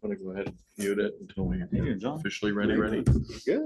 Want to go ahead and mute it until we Hey, John. officially ready? Good.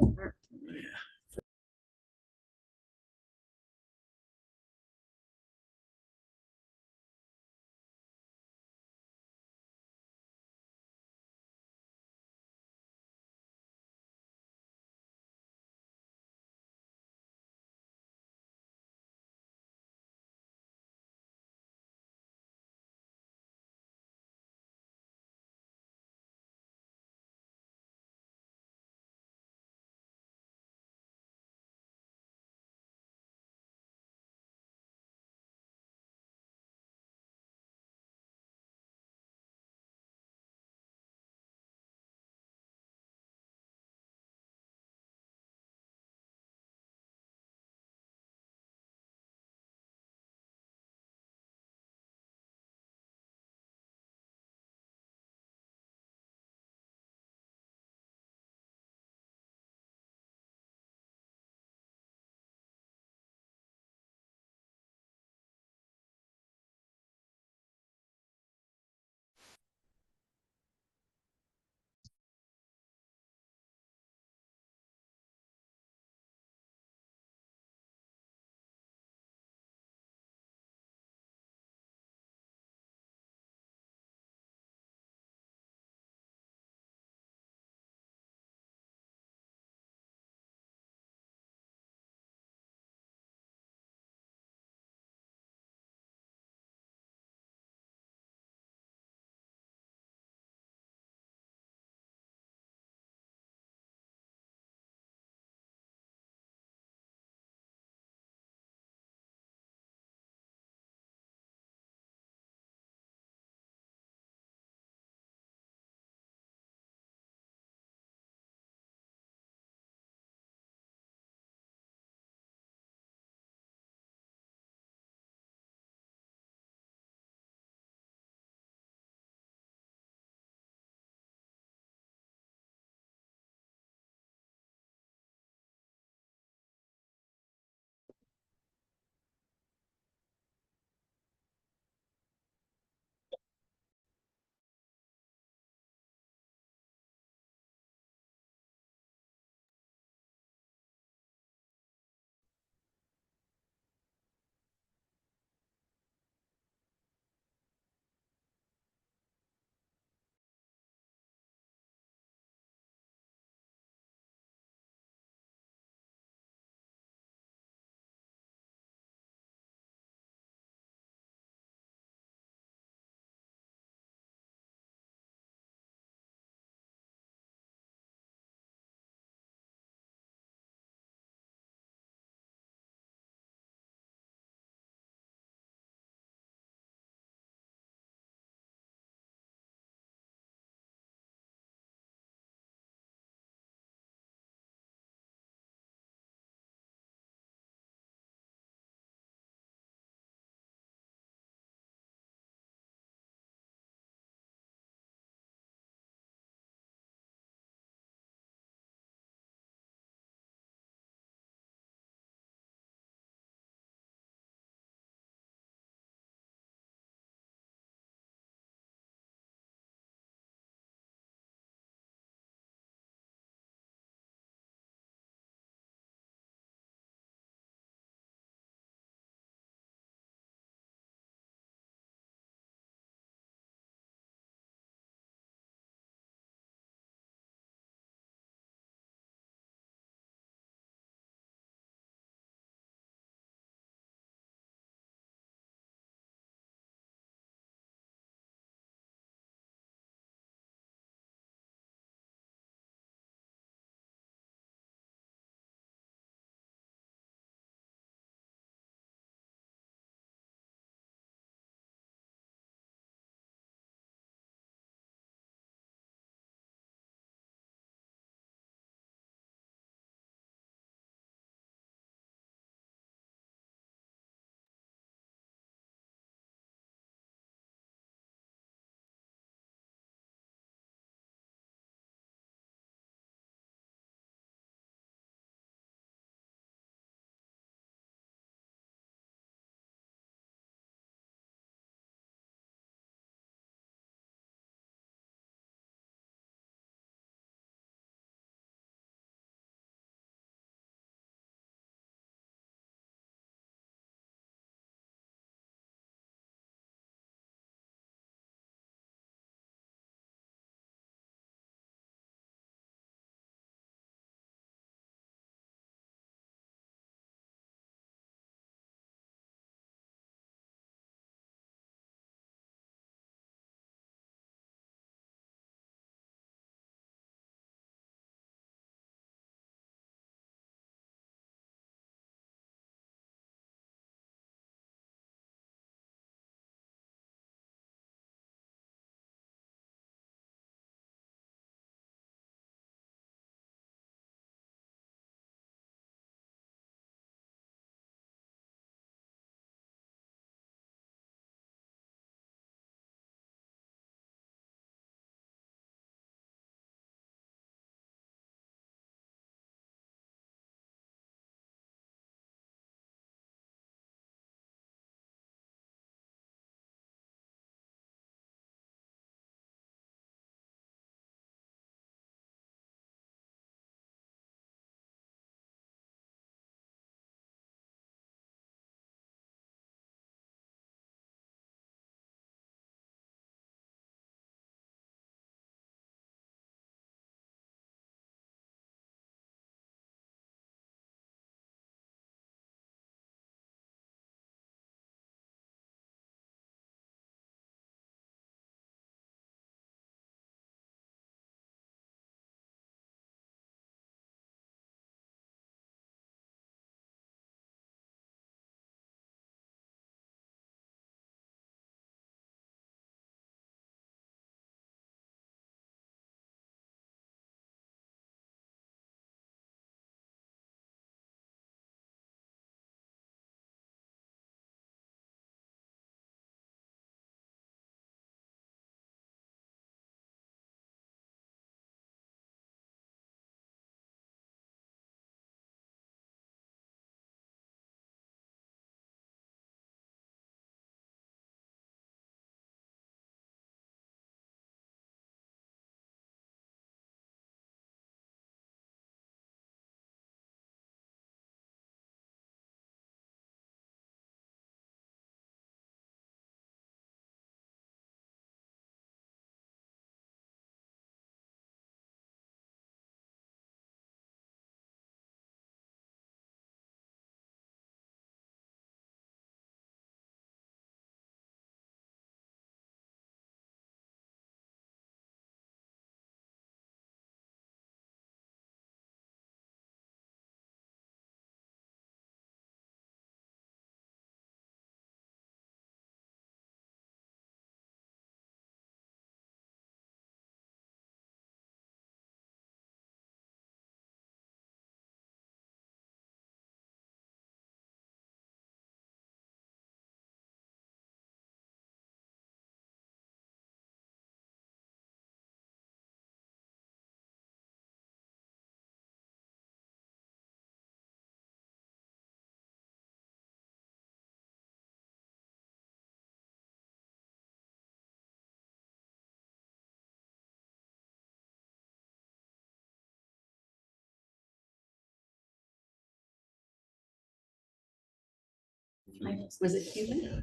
Was it human?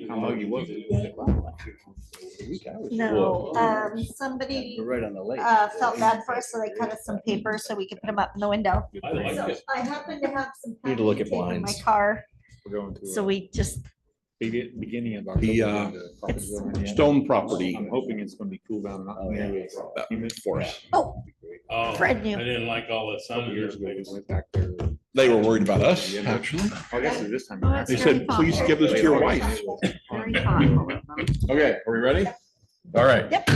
How muggy was it? No, somebody We're right on the lake. felt bad for us, so they cut us some paper so we could put them up in the window. I like So it. I happen to have some Need to look at packing tape in my blinds. car, We're going to. so we just, Beginning of The, October. Stone property. I'm hoping it's gonna be cool down and not Oh, yeah. nearly That humid. forest. oh, Oh, Fred I knew. didn't like all the A sun. couple years ago, we went back there. They were worried about us, actually. I guess this time. Oh, it's They very said, please thoughtful. give this to your wife. Very thoughtful of them. Okay, are we ready? All right. Yep.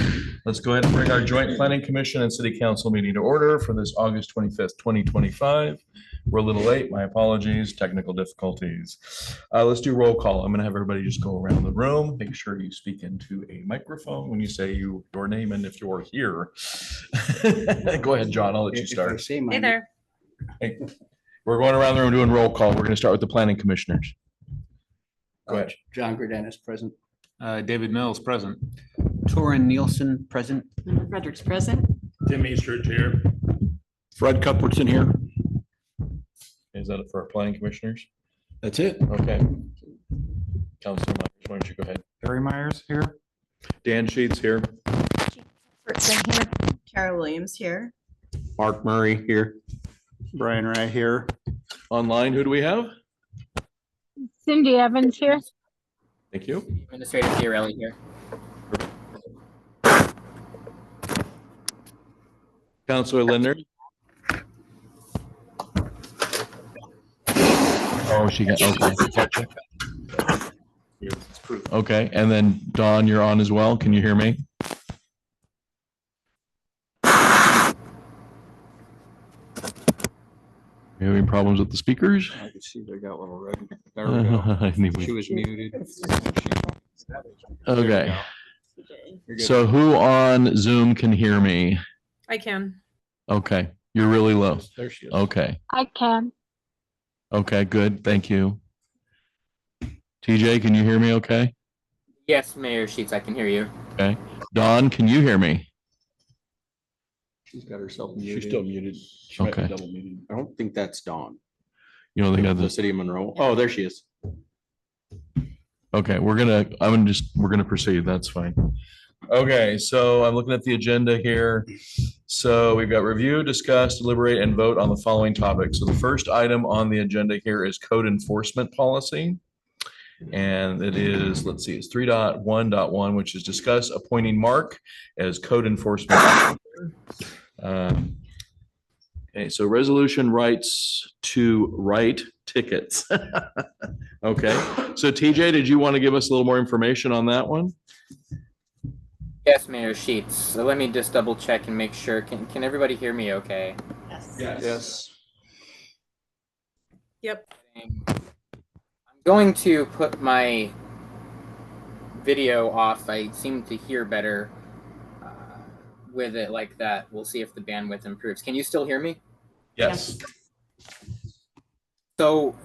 Let's go ahead and bring our joint planning commission and city council meeting to order for this August 25th, 2025. We're a little late. My apologies, technical difficulties. Let's do roll call. I'm going to have everybody just go around the room. Make sure you speak into a microphone when you say your name and if you're here. Go ahead, John. I'll let you start. Hey there. Hey, we're going around the room doing roll call. We're going to start with the planning commissioners. Go ahead. John Grodenis present. David Mills present. Torin Nielsen present. Frederick's present. Tim Eastridge here. Fred Cuthbertson here. Is that it for our planning commissioners? That's it. Okay. Councilor Myers, why don't you go ahead? Harry Myers here. Dan Sheets here. First thing here. Carol Williams here. Mark Murray here. Brian Ray here. Online, who do we have? Cindy Evans here. Thank you. Administrator Fiorelli here. Councilor Linder. Oh, she got, okay. Gotcha. Okay, and then Dawn, you're on as well. Can you hear me? You having problems with the speakers? I can see they got little red. There we go. Anyway. She was muted. Okay, so who on Zoom can hear me? I can. Okay, you're really low. There she is. Okay, I can. okay, good, thank you. TJ, can you hear me okay? Yes, Mayor Sheets, I can hear you. Dawn, can you hear me? She's got herself She's muted. still muted. She might be Okay. double muted. I don't think that's Dawn. You don't think I have The this? city of Monroe. Oh, there she is. Okay, we're gonna proceed. That's fine. Okay, so I'm looking at the agenda here. So we've got review, discuss, deliberate, and vote on the following topics. So the first item on the agenda here is code enforcement policy. And it is, let's see, it's 3.1.1, which is discuss appointing Mark as code enforcement officer. Okay, so resolution rights to write tickets. Okay, so TJ, did you want to give us a little more information on that one? Yes, Mayor Sheets. So let me just double check and make sure. Can everybody hear me okay? Yes. Yes. Yep. I'm going to put my video off. I seem to hear better with it like that. We'll see if the bandwidth improves. Can you still hear me? Yes. So,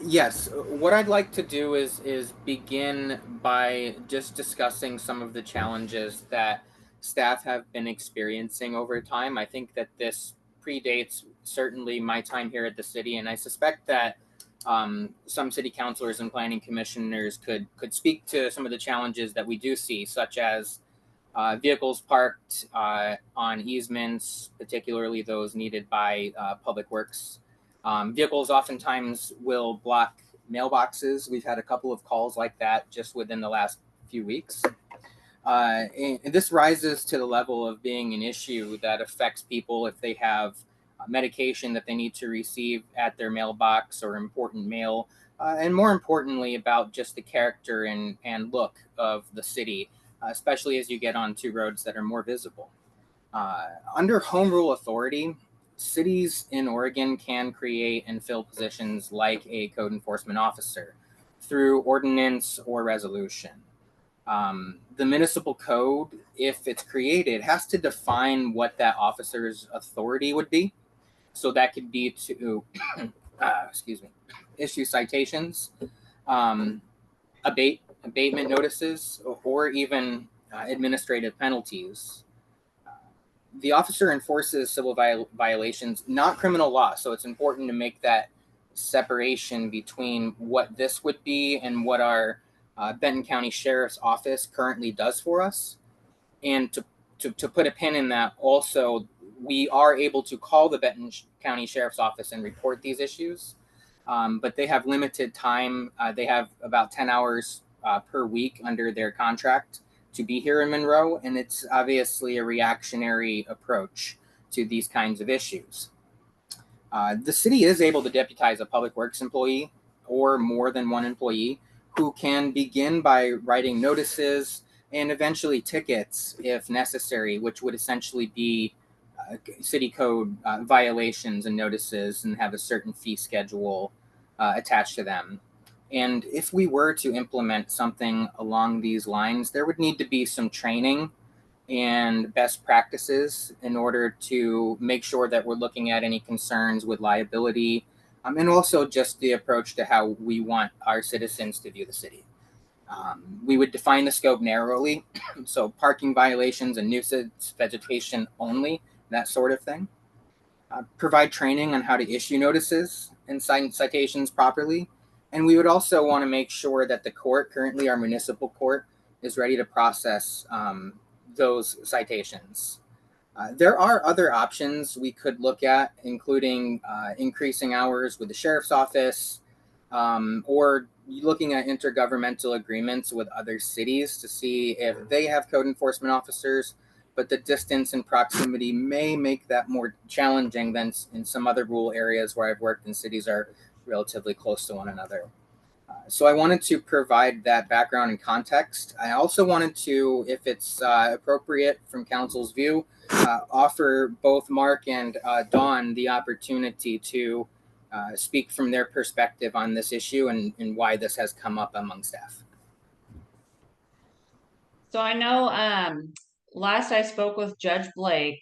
yes, what I'd like to do is begin by just discussing some of the challenges that staff have been experiencing over time. I think that this predates certainly my time here at the city, and I suspect that some city councilors and planning commissioners could speak to some of the challenges that we do see, such as vehicles parked on easements, particularly those needed by public works. Vehicles oftentimes will block mailboxes. We've had a couple of calls like that just within the last few weeks. And this rises to the level of being an issue that affects people if they have medication that they need to receive at their mailbox or important mail, and more importantly about just the character and look of the city, especially as you get onto roads that are more visible. Under home rule authority, cities in Oregon can create and fill positions like a code enforcement officer through ordinance or resolution. The municipal code, if it's created, has to define what that officer's authority would be. So that could be to, issue citations, abatement notices, or even administrative penalties. The officer enforces civil violations, not criminal law. So it's important to make that separation between what this would be and what our Benton County Sheriff's Office currently does for us. And to put a pin in that, also, we are able to call the Benton County Sheriff's Office and report these issues, but they have limited time. They have about 10 hours per week under their contract to be here in Monroe, and it's obviously a reactionary approach to these kinds of issues. The city is able to deputize a public works employee or more than one employee who can begin by writing notices and eventually tickets if necessary, which would essentially be city code violations and notices and have a certain fee schedule attached to them. And if we were to implement something along these lines, there would need to be some training and best practices in order to make sure that we're looking at any concerns with liability, and also just the approach to how we want our citizens to view the city. We would define the scope narrowly, so parking violations and nuisance vegetation only, that sort of thing. Provide training on how to issue notices and citations properly. And we would also want to make sure that the court, currently our municipal court, is ready to process those citations. There are other options we could look at, including increasing hours with the sheriff's office, or looking at intergovernmental agreements with other cities to see if they have code enforcement officers, but the distance and proximity may make that more challenging than in some other rural areas where I've worked in cities are relatively close to one another. So I wanted to provide that background and context. I also wanted to, if it's appropriate from council's view, offer both Mark and Dawn the opportunity to speak from their perspective on this issue and why this has come up among staff. So I know last I spoke with Judge Blake,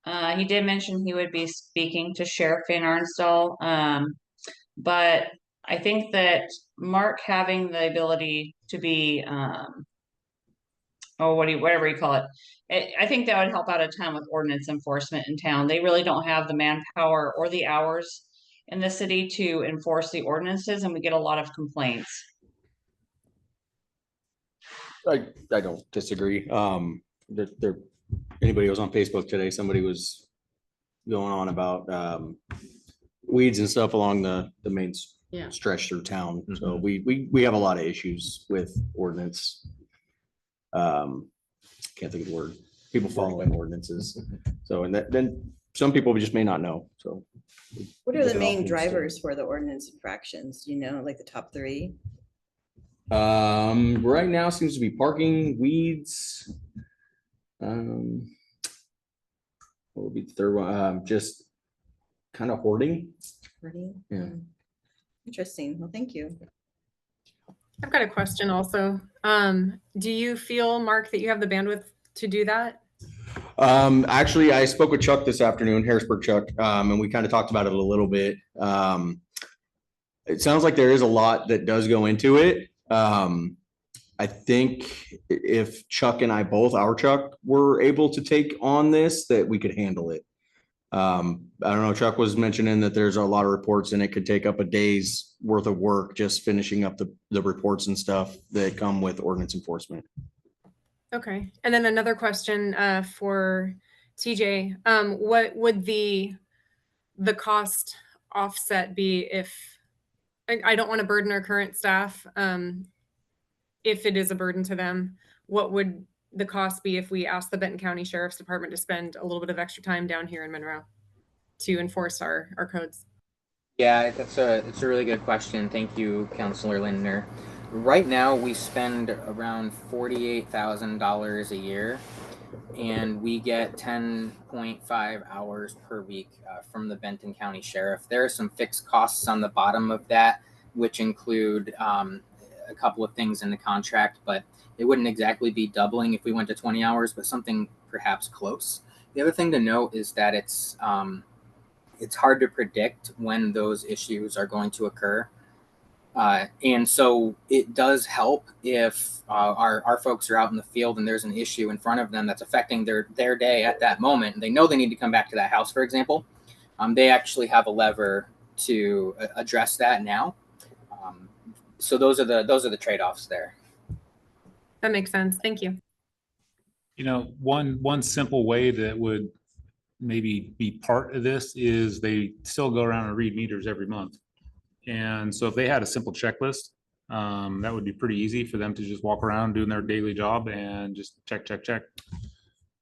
he did mention he would be speaking to Sheriff Van Arnstall, but I think that Mark having the ability to be, whatever you call it, I think that would help out a ton with ordinance enforcement in town. They really don't have the manpower or the hours in the city to enforce the ordinances, and we get a lot of complaints. I don't disagree. Anybody was on Facebook today, somebody was going on about weeds and stuff along the main stretch through town. So we have a lot of issues with ordinance. Can't think of the word. People following ordinances. So, and then some people just may not know. So What are the main drivers for the ordinance infractions? You know, like the top three? Right now seems to be parking, weeds. What would be the third one? Just kind of hoarding. Yeah. Interesting. Well, thank you. I've got a question also. Do you feel, Mark, that you have the bandwidth to do that? Actually, I spoke with Chuck this afternoon, Harrisburg Chuck, and we kind of talked about it a little bit. It sounds like there is a lot that does go into it. I think if Chuck and I both, our Chuck, were able to take on this, that we could handle it. I don't know, Chuck was mentioning that there's a lot of reports and it could take up a day's worth of work just finishing up the reports and stuff that come with ordinance enforcement. Okay. And then another question for TJ. What would the cost offset be if, I don't want to burden our current staff, if it is a burden to them, what would the cost be if we asked the Benton County Sheriff's Department to spend a little bit of extra time down here in Monroe to enforce our codes? Yeah, it's a really good question. Thank you, Councilor Lindner. Right now, we spend around $48,000 a year, and we get 10.5 hours per week from the Benton County Sheriff. There are some fixed costs on the bottom of that, which include a couple of things in the contract, but it wouldn't exactly be doubling if we went to 20 hours, but something perhaps close. The other thing to note is that it's hard to predict when those issues are going to occur. And so it does help if our folks are out in the field and there's an issue in front of them that's affecting their day at that moment. And they know they need to come back to that house, for example. They actually have a lever address that now. So those are the trade-offs there. That makes sense. Thank you. One simple way that would maybe be part of this is they still go around and read meters every month. And so if they had a simple checklist, that would be pretty easy for them to just walk around doing their daily job and just check.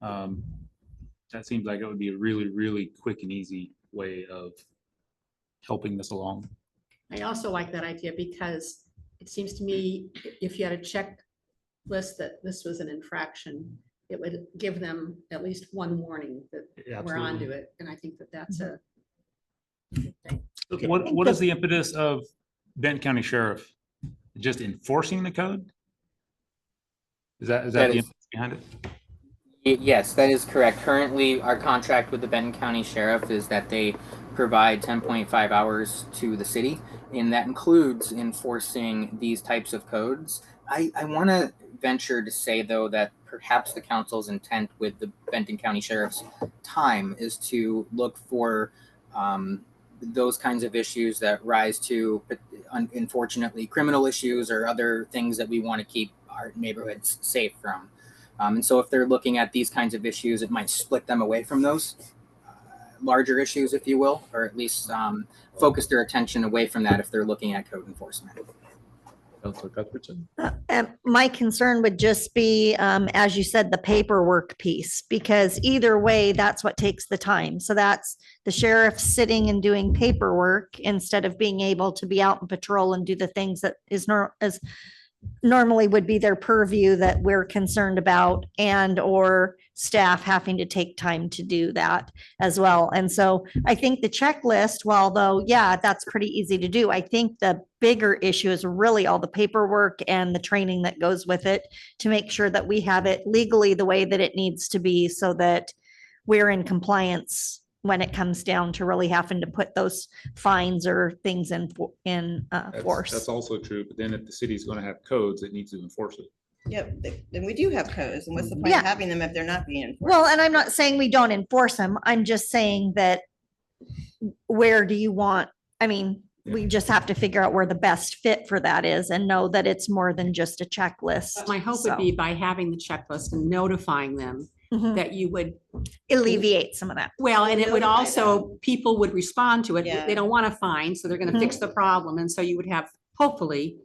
That seems like it would be a really, really quick and easy way of helping this along. I also like that idea because it seems to me if you had a checklist that this was an infraction, it would give them at least one warning that we're onto it. And I think that that's a good thing. What is the impetus of Benton County Sheriff? Just enforcing the code? Is that the impetus behind it? Yes, that is correct. Currently, our contract with the Benton County Sheriff is that they provide 10.5 hours to the city, and that includes enforcing these types of codes. I want to venture to say, though, that perhaps the council's intent with the Benton County Sheriff's time is to look for those kinds of issues that rise to, unfortunately, criminal issues or other things that we want to keep our neighborhoods safe from. And so if they're looking at these kinds of issues, it might split them away from those larger issues, if you will, or at least focus their attention away from that if they're looking at code enforcement. Councilor Cuthbertson? And my concern would just be, as you said, the paperwork piece, because either way, that's what takes the time. So that's the sheriff sitting and doing paperwork instead of being able to be out and patrol and do the things that is normally would be their purview that we're concerned about, and or staff having to take time to do that as well. And so I think the checklist, while though, yeah, that's pretty easy to do, I think the bigger issue is really all the paperwork and the training that goes with it to make sure that we have it legally the way that it needs to be so that we're in compliance when it comes down to really having to put those fines or things in force. That's also true, but then if the city's going to have codes, it needs to enforce it. Yep, then we do have codes, and what's the point Yeah. of having them if they're not being enforced? Well, and I'm not saying we don't enforce them. I'm just saying that where do you want, I mean, we just have to figure out where the best fit for that is and know that it's more than just a checklist. My hope would be by having the checklist and notifying them Mhm. that you would, alleviate some of that. well, and it would Notify also, people would respond to it. Yeah. They don't want to fine, so they're going to fix the problem. And so you would have hopefully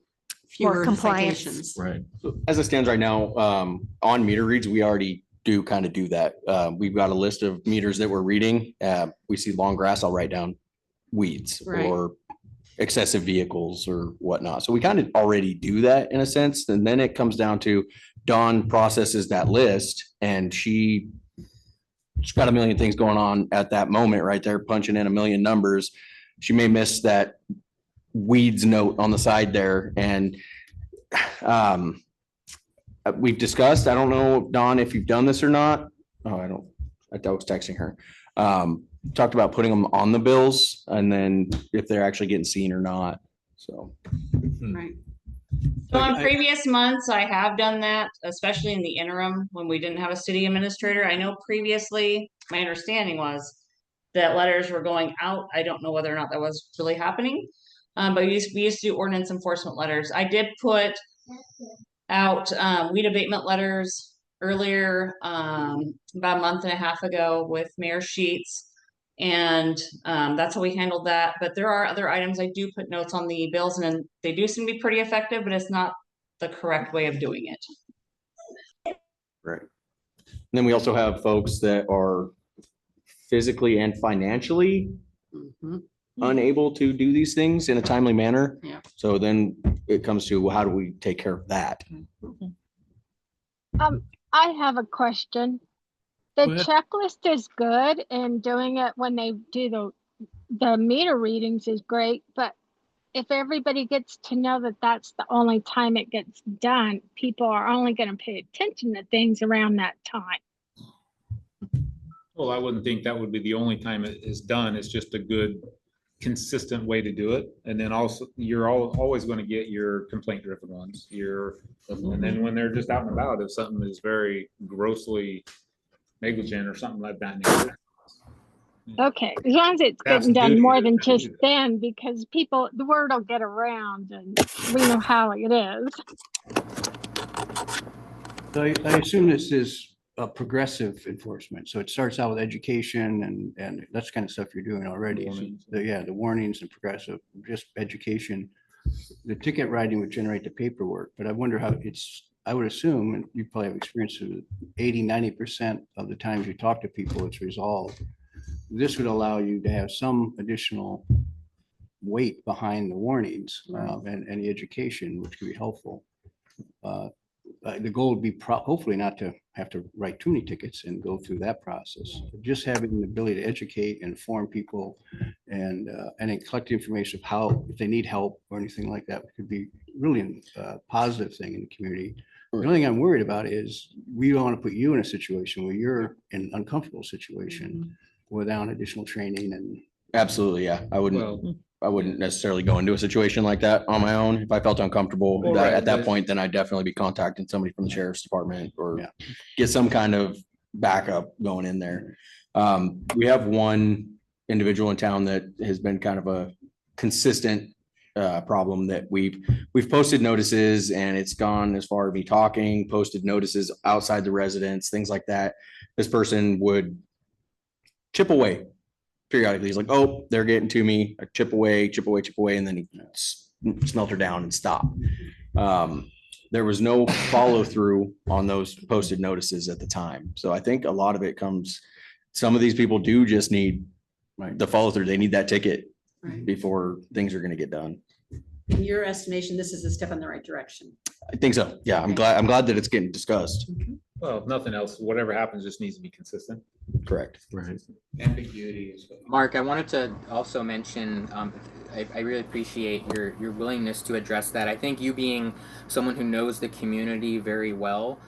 fewer compliance. citations. Right. So as it stands right now, on meter reads, we already do kind of do that. We've got a list of meters that we're reading. We see long grass, I'll write down weeds Right. or excessive vehicles or whatnot. So we kind of already do that in a sense. And then it comes down to Dawn processes that list and she's got a million things going on at that moment right there, punching in a million numbers. She may miss that weeds note on the side there. And we've discussed, I don't know, Dawn, if you've done this or not. Oh, I was texting her. Talked about putting them on the bills and then if they're actually getting seen or not. So. Right. So in previous months, I have done that, especially in the interim when we didn't have a city administrator. I know previously, my understanding was that letters were going out. I don't know whether or not that was really happening. But we used to do ordinance enforcement letters. I did put out weed abatement letters earlier, about a month and a half ago with Mayor Sheets. And that's how we handled that. But there are other items. I do put notes on the bills and then they do seem to be pretty effective, but it's not the correct way of doing it. Right. And then we also have folks that are physically and financially Mhm. unable to do these things in a timely manner. Yeah. So then it comes to, well, how do we take care of that? I have a question. The Go ahead. checklist is good and doing it when they do the meter readings is great, but if everybody gets to know that that's the only time it gets done, people are only going to pay attention to things around that time. Well, I wouldn't think that would be the only time it is done. It's just a good, consistent way to do it. And then also, you're always going to get your complaint driven ones. And then when they're just out and about, if something is very grossly negligent or something like that, Okay, as long as it's That's getting done duty. more than just then, because people, the word will get around and we know how it is. So I assume this is a progressive enforcement. So it starts out with education and that's kind of stuff you're doing already. So Warnings. the warnings and progressive, just education. The ticket writing would generate the paperwork, but I wonder how I would assume, and you probably have experience with 80-90% of the times you talk to people, it's resolved. This would allow you to have some additional weight behind the warnings and the education, which could be helpful. The goal would be hopefully not to have to write too many tickets and go through that process. Just having the ability to educate, inform people, and then collect information of how, if they need help or anything like that, could be really a positive thing in the community. The only thing I'm worried about is we don't want to put you in a situation where you're in an uncomfortable situation without additional training and. Absolutely, yeah. I wouldn't necessarily go into a situation like that on my own. If I felt uncomfortable Well, right, at that but- point, then I'd definitely be contacting somebody from the sheriff's department or Yeah. get some kind of backup going in there. We have one individual in town that has been kind of a consistent problem that we've posted notices and it's gone as far as me talking, posted notices outside the residence, things like that. This person would chip away periodically. He's like, oh, they're getting to me. I chip away, and then he smelt her down and stop. There was no follow through on those posted notices at the time. So I think a lot of it comes, some of these people do just need the follow through. They need that ticket Right. before things are going to get done. In your estimation, this is a step in the right direction. I think so. Yeah, I'm glad that it's getting discussed. Well, if nothing else, whatever happens just needs to be consistent. Correct. Right. Ambiguity is. Mark, I wanted to also mention, I really appreciate your willingness to address that. I think you being someone who knows the community very well,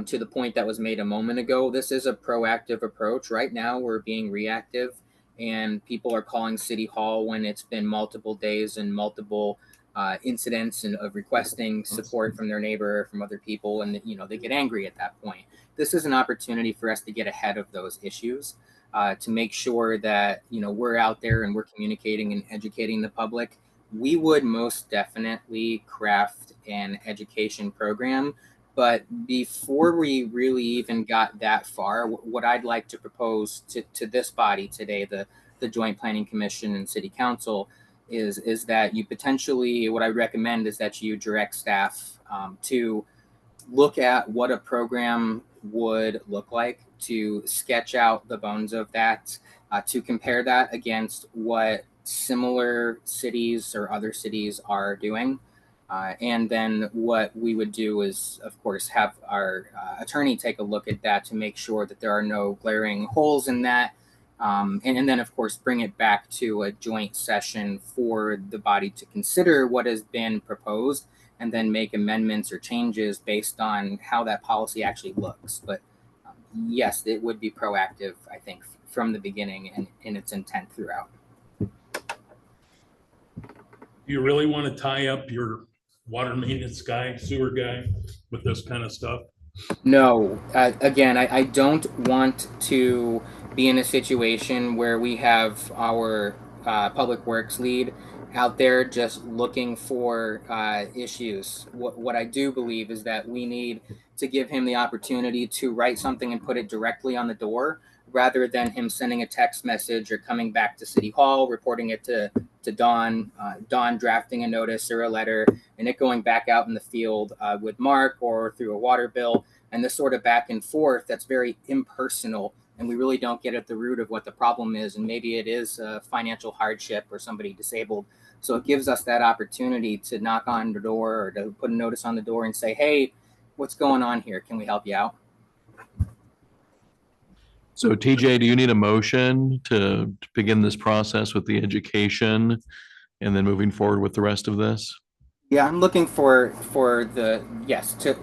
to the point that was made a moment ago, this is a proactive approach. Right now, we're being reactive and people are calling City Hall when it's been multiple days and multiple incidents and of requesting support from their neighbor, from other people, and they get angry at that point. This is an opportunity for us to get ahead of those issues, to make sure that we're out there and we're communicating and educating the public. We would most definitely craft an education program, but before we really even got that far, what I'd like to propose to this body today, the Joint Planning Commission and City Council, is that you potentially, what I recommend is that you direct staff to look at what a program would look like, to sketch out the bones of that, to compare that against what similar cities or other cities are doing. And then what we would do is, of course, have our attorney take a look at that to make sure that there are no glaring holes in that. And then, of course, bring it back to a joint session for the body to consider what has been proposed and then make amendments or changes based on how that policy actually looks. But yes, it would be proactive, I think, from the beginning and in its intent throughout. You really want to tie up your water maintenance guy, sewer guy with this kind of stuff? No, again, I don't want to be in a situation where we have our public works lead out there just looking for issues. What I do believe is that we need to give him the opportunity to write something and put it directly on the door, rather than him sending a text message or coming back to City Hall, reporting it to Dawn, Dawn drafting a notice or a letter, and it going back out in the field with Mark or through a water bill, and this sort of back and forth that's very impersonal, and we really don't get at the root of what the problem is, and maybe it is a financial hardship or somebody disabled. So it gives us that opportunity to knock on the door or to put a notice on the door and say, hey, what's going on here? Can we help you out? So TJ, do you need a motion to begin this process with the education and then moving forward with the rest of this? Yeah, I'm looking for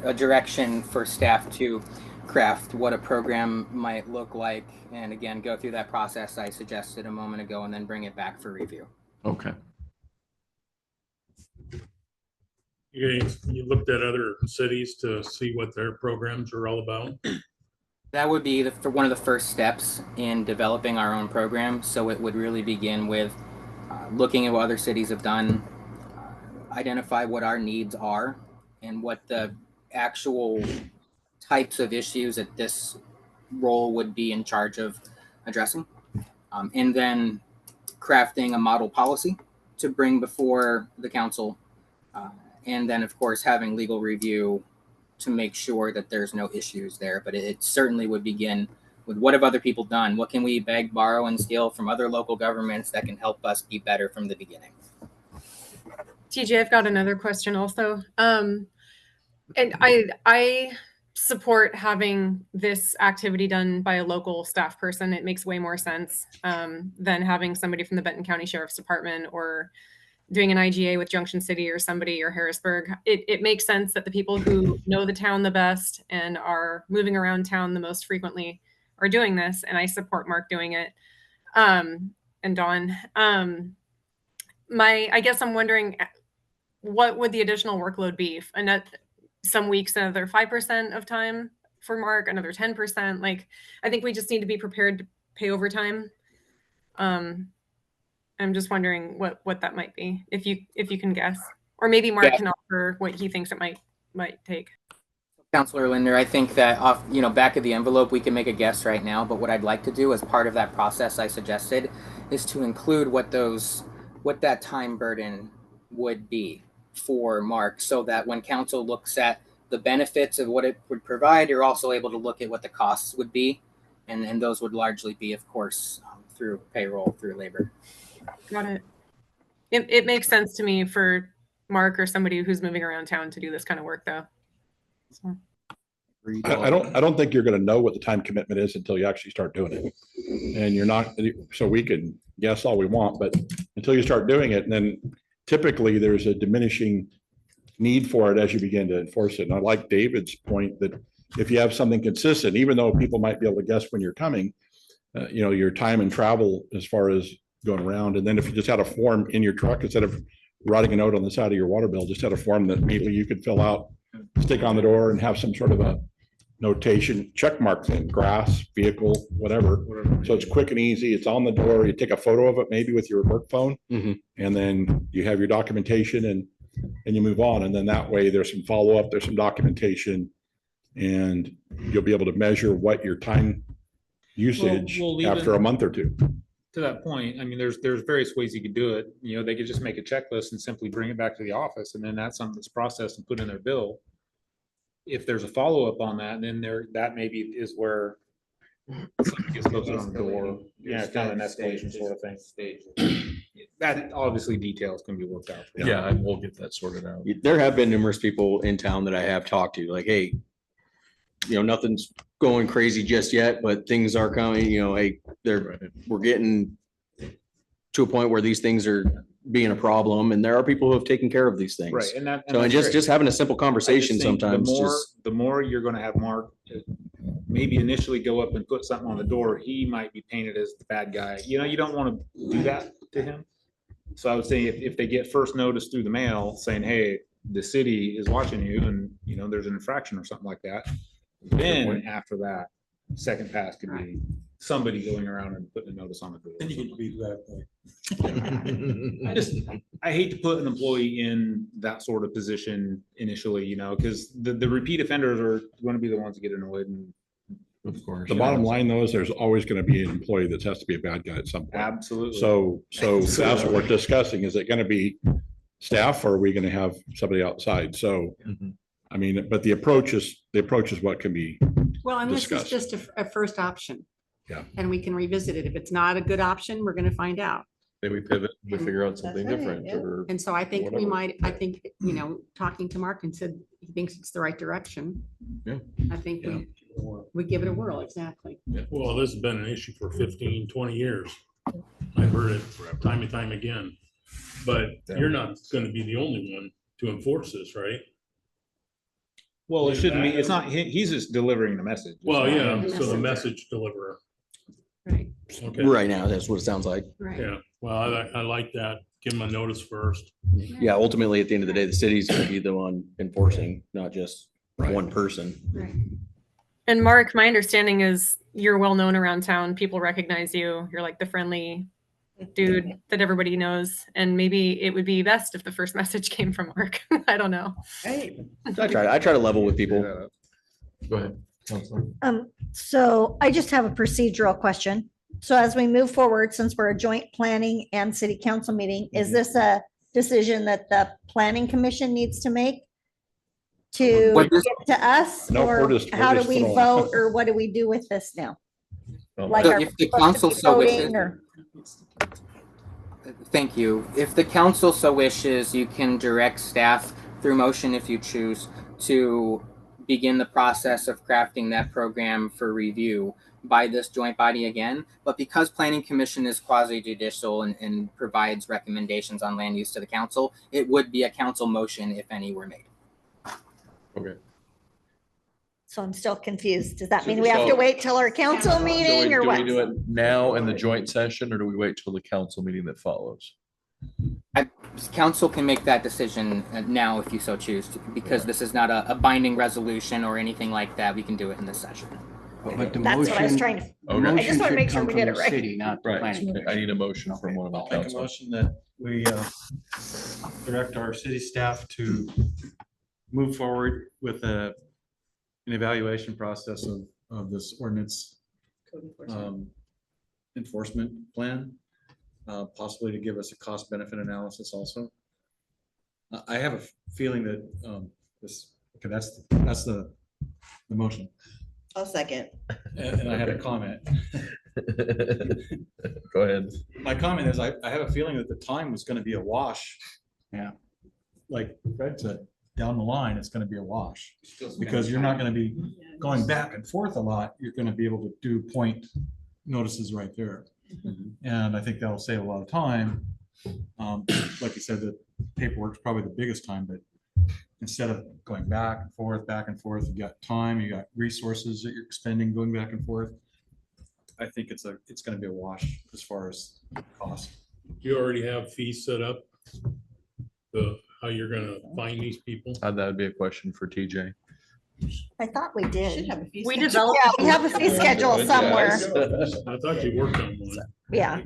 a direction for staff to craft what a program might look like, and again, go through that process I suggested a moment ago, and then bring it back for review. Okay. You looked at other cities to see what their programs are all about? That would be for one of the first steps in developing our own program. So it would really begin with looking at what other cities have done, identify what our needs are, and what the actual types of issues that this role would be in charge of addressing, and then crafting a model policy to bring before the council, and then of course having legal review to make sure that there's no issues there. But it certainly would begin with what have other people done? What can we beg, borrow, and steal from other local governments that can help us be better from the beginning? TJ, I've got another question also. And I support having this activity done by a local staff person. It makes way more sense than having somebody from the Benton County Sheriff's Department or doing an IGA with Junction City or somebody or Harrisburg. It makes sense that the people who know the town the best and are moving around town the most frequently are doing this, and I support Mark doing it. And Dawn, I guess I'm wondering, what would the additional workload be? And some weeks, another 5% of time for Mark, another 10%. Like, I think we just need to be prepared to pay overtime. I'm just wondering what that might be, if you can guess, or maybe Mark can offer what he thinks it might take. Councilor Linder, I think that back of the envelope, we can make a guess right now, but what I'd like to do as part of that process I suggested is to include what that time burden would be for Mark, so that when council looks at the benefits of what it would provide, you're also able to look at what the costs would be. And those would largely be, of course, through payroll, through labor. Got it. It makes sense to me for Mark or somebody who's moving around town to do this kind of work, though. So. I don't think you're going to know what the time commitment is until you actually start doing it. And you're not, so we can guess all we want, but until you start doing it, and then typically there's a diminishing need for it as you begin to enforce it. And I like David's point that if you have something consistent, even though people might be able to guess when you're coming, your time and travel as far as going around. And then if you just had a form in your truck, instead of writing a note on the side of your water bill, just had a form that immediately you could fill out, stick on the door, and have some sort of a notation, check mark thing, grass, vehicle, whatever. So it's quick and easy. It's on the door. You take a photo of it, maybe with your work phone, and then you have your documentation and you move on. And then that way there's some follow-up, there's some documentation, and you'll be able to measure what your time usage after a month or two. To that point, I mean, there's various ways you could do it. They could just make a checklist and simply bring it back to the office, and then that's something that's processed and put in their bill. If there's a follow-up on that, then that maybe is where something gets posted on the door. Yeah, kind of an escalation sort of thing. That obviously details can be worked out. Yeah, and we'll get that sorted out. There have been numerous people in town that I have talked to, like, hey, nothing's going crazy just yet, but things are coming, hey, we're getting to a point where these things are being a problem, and there are people who have taken care of these things. Right. And just having a simple conversation sometimes. The more you're going to have Mark maybe initially go up and put something on the door, he might be painted as the bad guy. You don't want to do that to him. So I would say if they get first notice through the mail saying, hey, the city is watching you, and there's an infraction or something like that, then after that, second pass could be somebody going around and putting a notice on the door. Then you can beat that. I hate to put an employee in that sort of position initially, because the repeat offenders are going to be the ones that get annoyed. And of course, the bottom line though is there's always going to be an employee that has to be a bad guy at some point. Absolutely. So that's what we're discussing. Is it going to be staff, or are we going to have somebody outside? So, I mean, but the approach is what can be Well, and this is discussed. just a first option. Yeah. And we can revisit it. If it's not a good option, we're going to find out. Maybe we pivot, we figure out something That's right, different, yeah. or And so I think talking to Mark and said he thinks it's the right direction. Yeah. I think we give it a whirl. Exactly. Well, this has been an issue for 15, 20 years. I've heard it time and time again. But you're not going to be the only one to enforce this, right? Well, it shouldn't be. It's not. He's just delivering the message. Well, yeah. So the message deliverer. Right. Okay. Right now, that's what it sounds like. Right. Yeah. Well, I like that. Give them a notice first. Yeah, ultimately, at the end of the day, the city's going to be the one enforcing, not just one person. Right. And Mark, my understanding is you're well known around town. People recognize you. You're like the friendly dude that everybody knows. And maybe it would be best if the first message came from Mark. I don't know. Right. I try to level with people. Go ahead. Counselor. So I just have a procedural question. So as we move forward, since we're a joint planning and city council meeting, is this a decision that the planning commission needs to make to What this- get to us? No, Or we're just how do we throwing. vote, or what do we do with this now? Like, So are if the we supposed to council be so wishes- voting, or- Thank you. If the council so wishes, you can direct staff through motion if you choose to begin the process of crafting that program for review by this joint body again. But because Planning Commission is quasi judicial and provides recommendations on land use to the council, it would be a council motion if any were made. Okay. So I'm still confused. Does that mean we have to So- wait till our council meeting or Do what? we do it now in the joint session or do we wait till the council meeting that follows? Council can make that decision now if you so choose, because this is not a binding resolution or anything like that. We can do it in this session. But the That's what I was motion- trying to, the Okay. I motion just want to should make sure come we from did it the right. City, not the Right. planning. Okay. I need a motion from one of the I'll make a council. motion that we direct our city staff to move forward with an evaluation process of this ordinance enforcement plan, possibly to give us a cost benefit analysis also. I have a feeling that okay, that's the motion. I'll second. And I had a comment. Go ahead. My comment is, I have a feeling that the time was gonna be a wash. Yeah. Like Fred said, down the line, it's gonna be a wash. Because you're not gonna be going back and forth a lot. You're gonna be able to do point notices right there. And I think that'll save a lot of time. Like you said, the paperwork's probably the biggest time, but instead of going back and forth, you got time, you got resources that you're expending going back and forth. I think it's gonna be a wash as far as cost. You already have fees set up? How you're gonna find these people? That would be a question for TJ. I thought we Should did. have a fee We schedule. developed. Yeah, we have a fee schedule somewhere. I thought you worked on one. Yeah,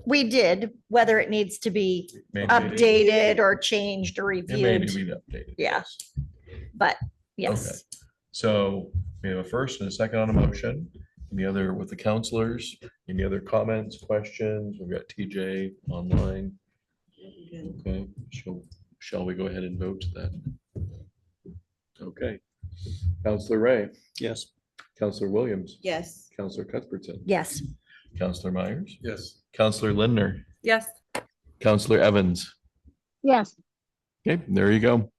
we did, whether it needs to be Maybe- updated or changed or It may need reviewed. to be updated. Yeah. But yes, Okay. So we have a first and a second on a motion. Any other with the counselors? Any other comments, questions? We've got TJ online. Okay, shall we go ahead and vote then? Okay. Counselor Ray, Yes. Counselor Williams, Yes. Counselor Cuthbertson, yes. Counselor Myers, Yes. Counselor Lindner, Yes. Counselor Evans. Yes. Okay, there you go.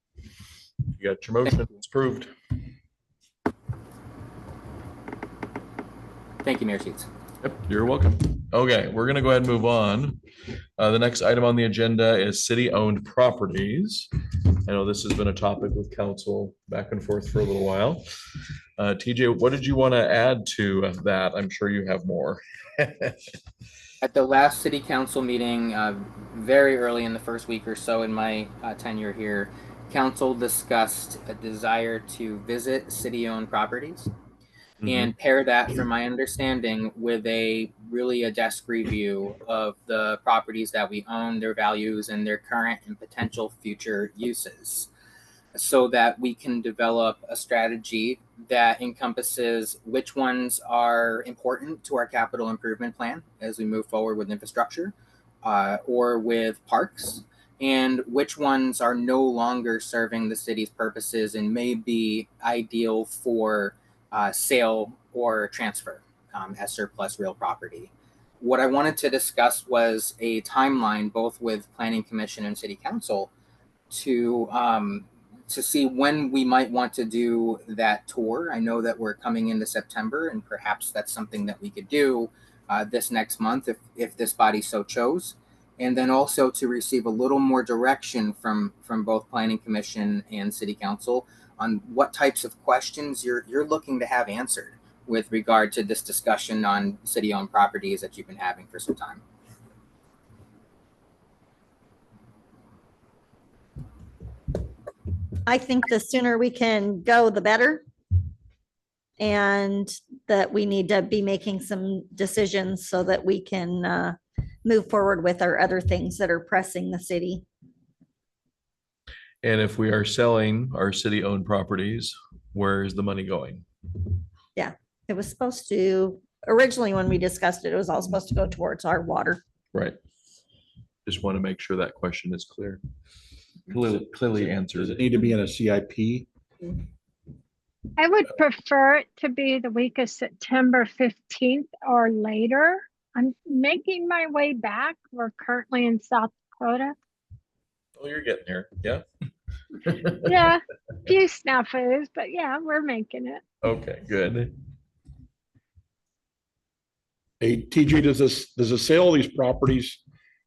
You got your motion. It's approved. Thank you, Mayor Sheets. Yep, you're welcome. Okay, we're gonna go ahead and move on. The next item on the agenda is city-owned properties. I know this has been a topic with council back and forth for a little while. TJ, what did you want to add to that? I'm sure you have more. At the last city council meeting, very early in the first week or so in my tenure here, council discussed a desire to visit city-owned properties and pair that, from my understanding, with a desk review of the properties that we own, their values, and their current and potential future uses, so that we can develop a strategy that encompasses which ones are important to our capital improvement plan as we move forward with infrastructure or with parks, and which ones are no longer serving the city's purposes and may be ideal for sale or transfer as surplus real property. What I wanted to discuss was a timeline, both with Planning Commission and City Council, to see when we might want to do that tour. I know that we're coming into September, and perhaps that's something that we could do this next month if this body so chose. And then also to receive a little more direction from both Planning Commission and City Council on what types of questions you're looking to have answered with regard to this discussion on city-owned properties that you've been having for some time. I think the sooner we can go, the better. and that we need to be making some decisions so that we can move forward with our other things that are pressing the city. And if we are selling our city-owned properties, where is the money going? Yeah, it was supposed to, originally when we discussed it, it was all supposed to go towards our water. Right. Just want to make sure that question is clear. Clearly Does answered. it need to be in a CIP? I would prefer it to be the week of September 15th or later. I'm making my way back. We're currently in South Dakota. Oh, you're getting there. Yeah. Yeah, few snafus, but yeah, we're making it. Okay, good. Hey, TJ, does the sale of these properties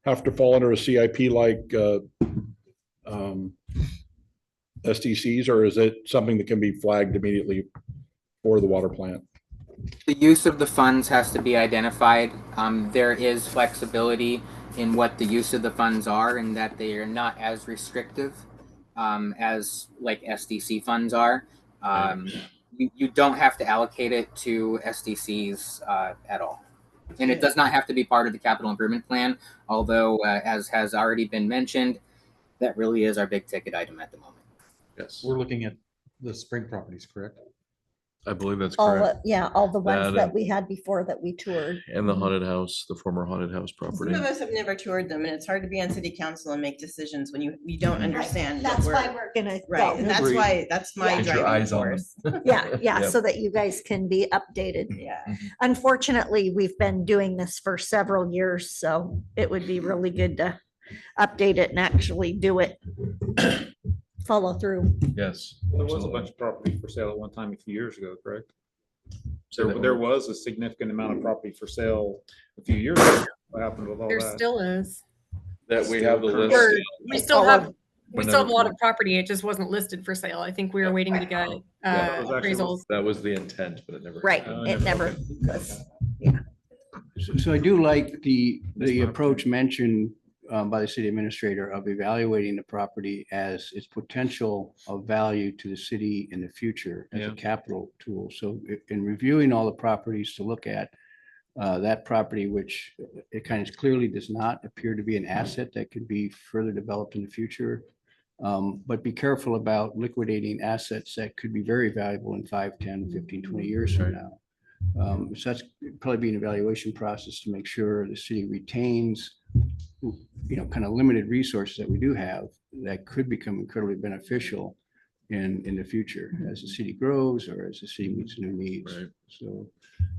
have to fall under a CIP like SDCs, or is it something that can be flagged immediately for the water plant? The use of the funds has to be identified. There is flexibility in what the use of the funds are, and that they are not as restrictive as like SDC funds are. You don't have to allocate it to SDCs at all. And it does not have to be part of the capital improvement plan, although as has already been mentioned, that really is our big ticket item at the moment. Yes, We're looking at the spring properties, correct? I believe that's All, correct. yeah, all the ones That that and- we had before that we toured. And the haunted house, the former haunted house Some property. of us have never toured them, and it's hard to be on city council and make decisions when you don't understand. what That's we're- why we're gonna. Right, go. and that's my Get your driving eyes on force. Yeah, yeah, Yep. so that you guys can be updated. Yeah. Unfortunately, we've been doing this for several years, so it would be really good to update it and actually do it. Follow through. Yes. There was a absolutely. bunch of property for sale at one time a few years ago, correct? Say that There one. was a significant amount of property for sale a few years ago. What happened with all There that? still is. That we have the We're- list. We still All have, of- we still have a lot Whenever- of property. It just wasn't listed for sale. I think we were waiting to get Yeah, that was actually- appraisals. That was the intent, but it never. Right, happened. it never was. So I do like the approach mentioned by the city administrator of evaluating the property as its potential of value to the city in the future as Yeah. a capital tool. So in reviewing all the properties to look at, that property, which it kind of clearly does not appear to be an asset that could be further developed in the future. But be careful about liquidating assets that could be very valuable in 5, 10, 15, 20 years from now. So that's probably be an evaluation process to make sure the city retains, kind of limited resources that we do have that could become incredibly beneficial in the future as the city grows or as the city meets new needs. Right. So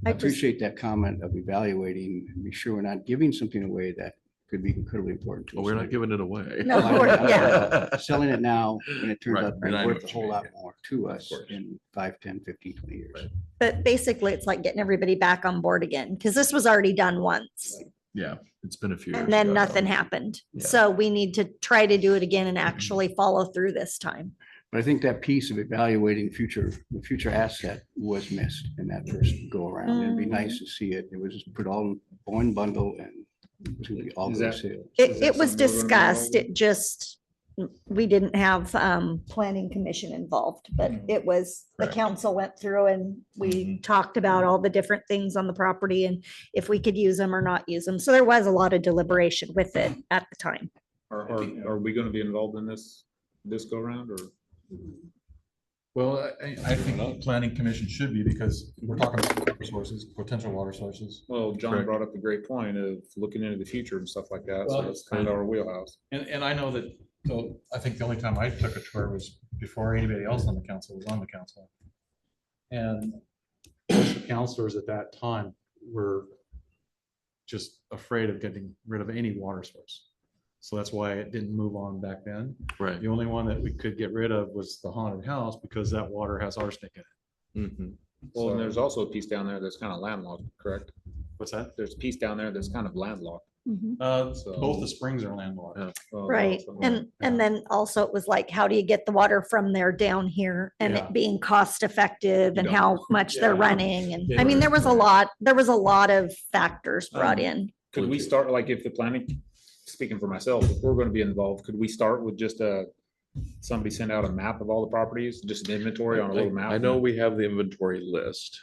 I I just- appreciate that comment of evaluating, and be sure we're not giving something away that could be incredibly important to Well, us. we're not giving it away. No, yeah. Selling it now when it turns Right, out to be and I know worth a what you whole mean, lot yeah. more to us course. in 5, 10, 15, 20 years. Right. But basically, it's like getting everybody back on board again, because this was already done once. Yeah, it's been a few years. And then ago. nothing happened. Yeah. So we need to try to do it again and actually follow through this time. But I think that piece of evaluating the future asset was missed in that first go around. It'd be nice to see it. It was just put all in one bundle and it was gonna be all Is go that- sales. It was discussed, it just, we didn't have planning commission involved, but it was, the Right. council went through and we talked about all the different things on the property and if we could use them or not use them. So there was a lot of deliberation with it at the time. Are we gonna be involved in this go around or? Well, I think the planning commission should be, because we're talking about water sources, potential water sources. Well, John Correct. brought up a great point of looking into the future and stuff like that. So Well, it's kind of our wheelhouse. And I know that, so I think the only time I took a tour was before anybody else on the council was on the council. And most of the counselors at that time were just afraid of getting rid of any water source. So that's why it didn't move on back then. Right. The only one that we could get rid of was the haunted house because that water has arsenic in it. Mhm. Well, and So- there's also a piece down there that's kind of landlocked, correct? What's that? There's a piece down there that's kind of landlocked. Both the springs are landlocked. Yeah. Well, Right, so- and then also it was like, how do you get the water from there down here and Yeah. it being cost effective and don't. how much they're Yeah. running? And Yeah. I mean, there was a lot of factors brought in. Could we start, like, if the planning, speaking for myself, if we're gonna be involved, could we start with just a somebody send out a map of all the properties, just an inventory on a little map. I know we have the inventory list.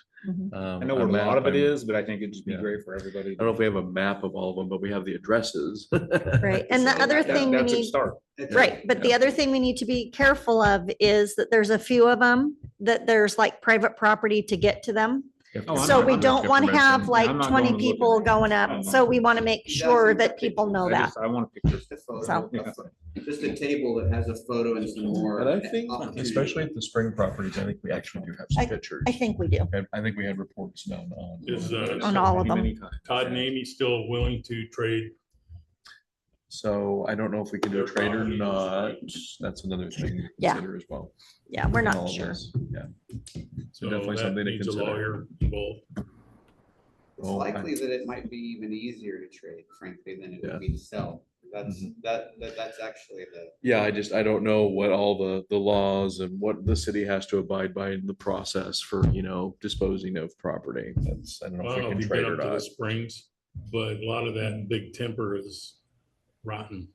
I know what a lot of it is, but I think it'd just be great for everybody. I don't know if we have a map of all of them, but we have the addresses. Right. And the So other thing we that's a need, start. right, but the other thing we need to be careful of is that there's a few of them that there's like private property to get to them. Oh, I'm So not- we I'm not don't looking want for to have permission. like I'm not 20 going looking. people going up. So we want to make sure that people know that. I want to pick this. So. Just a table that has a photo and some more. And I think, opportunity. especially at the spring properties, I think we actually do have some pictures. I think we do. I think we had reports done on. Is, On all of them. Todd and Amy still willing to trade? So I don't know if we can do a trade or not. That's another thing to Yeah. consider as well. Yeah, we're in not all of sure. this. Yeah. So So definitely that something to needs a consider. lawyer involved. It's Oh, I- likely that it might be even easier to trade, frankly, than it Yeah. would be to sell. That's, Mhm. that's actually the. Yeah, I don't know what all the laws and what the city has to abide by in the process for, disposing of property. I don't I know don't if we know can if you've trade been or up to the not. Springs, but a lot of that big timber is rotten.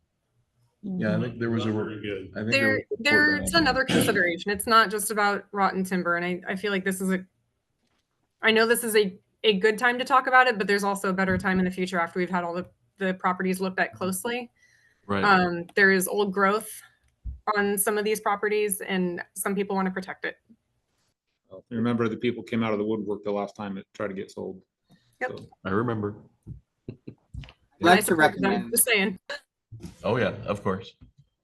Yeah, I think there was Not a. very good. I think there was a report There's done on another that. consideration. It's not just about rotten timber. And I feel like I know this is a good time to talk about it, but there's also a better time in the future after we've had all the properties looked at closely. Right. There is old growth on some of these properties and some people want to protect it. Remember, the people came out of the woodwork the last time it tried to get sold. Yep. So, I remember. I'd And I like to support them, recommend. just saying. Oh, yeah, of course.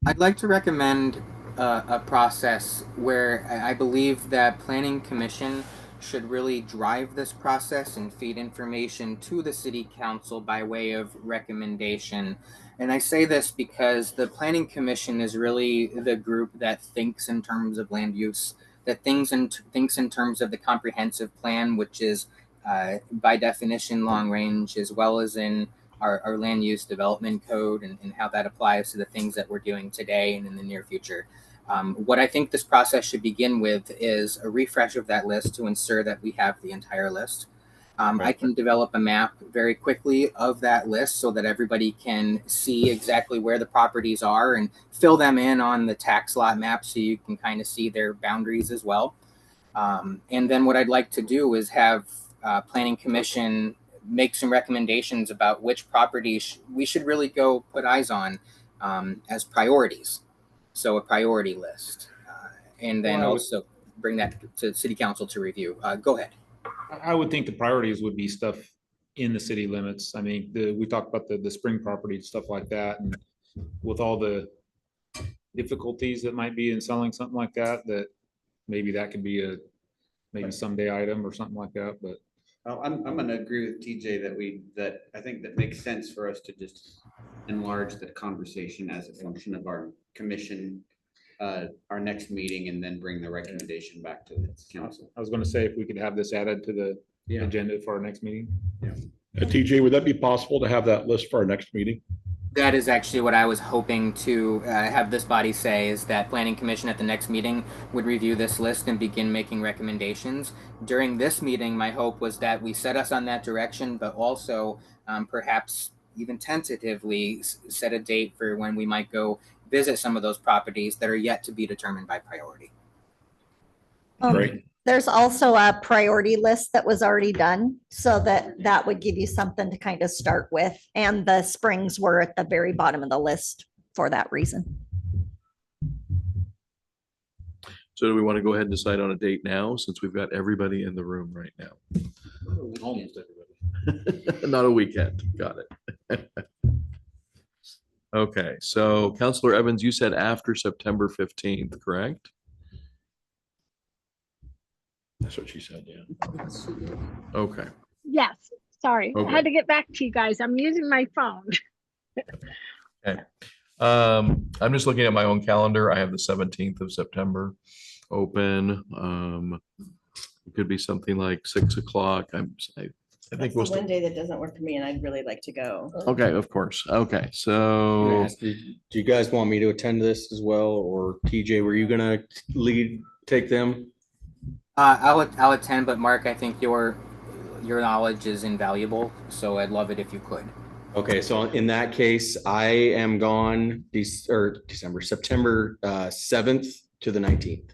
I'd like to recommend a process where I believe that Planning Commission should really drive this process and feed information to the City Council by way of recommendation. And I say this because the Planning Commission is really the group that thinks in terms of land use, that thinks in terms of the comprehensive plan, which is by definition long range, as well as in our land use development code and how that applies to the things that we're doing today and in the near future. What I think this process should begin with is a refresh of that list to ensure that we have the entire list. I can develop a map very quickly of that list so that everybody can see exactly where the properties are and fill them in on the tax lot map so you can kind of see their boundaries as well. And then what I'd like to do is have Planning Commission make some recommendations about which properties we should really go put eyes on as priorities. So a priority list. And then Well, I would- also bring that to City Council to review. Go ahead. I would think the priorities would be stuff in the city limits. I mean, we talked about the spring property, stuff like that, and with all the difficulties that might be in selling something like that, that maybe that could be maybe someday item or something like that, but. I'm gonna agree with TJ that I think that makes sense for us to just enlarge the conversation as a function of our commission, our next meeting, and then bring the recommendation back to the council. I was gonna say, if we could have this added to the agenda for our next meeting. TJ, would that be possible to have that list for our next meeting? That is actually what I was hoping to have this body say, is that Planning Commission at the next meeting would review this list and begin making recommendations. During this meeting, my hope was that we set us on that direction, but also perhaps even tentatively set a date for when we might go visit some of those properties that are yet to be determined by priority. Great. There's also a priority list that was already done, so that would give you something to kind of start with. And the springs were at the very bottom of the list for that reason. So do we want to go ahead and decide on a date now, since we've got everybody in the room right now? Almost everybody. Not a weekend. Got it. Okay, so Counselor Evans, you said after September 15th, correct? That's what she said, yeah. Okay. Yes, sorry. I Okay. had to get back to you guys. I'm using my phone. Okay. I'm just looking at my own calendar. I have the 17th of September open. It could be something like 6 o'clock. I think That's we'll the one still. day that doesn't work for me and I'd really like to go. Okay, of course. Okay, Can I so ask, Do you guys want me to attend this as well, or TJ, were you gonna take them? I'll attend, but Mark, I think your knowledge is invaluable, so I'd love it if you could. Okay, so in that case, I am gone September 7th to the 19th.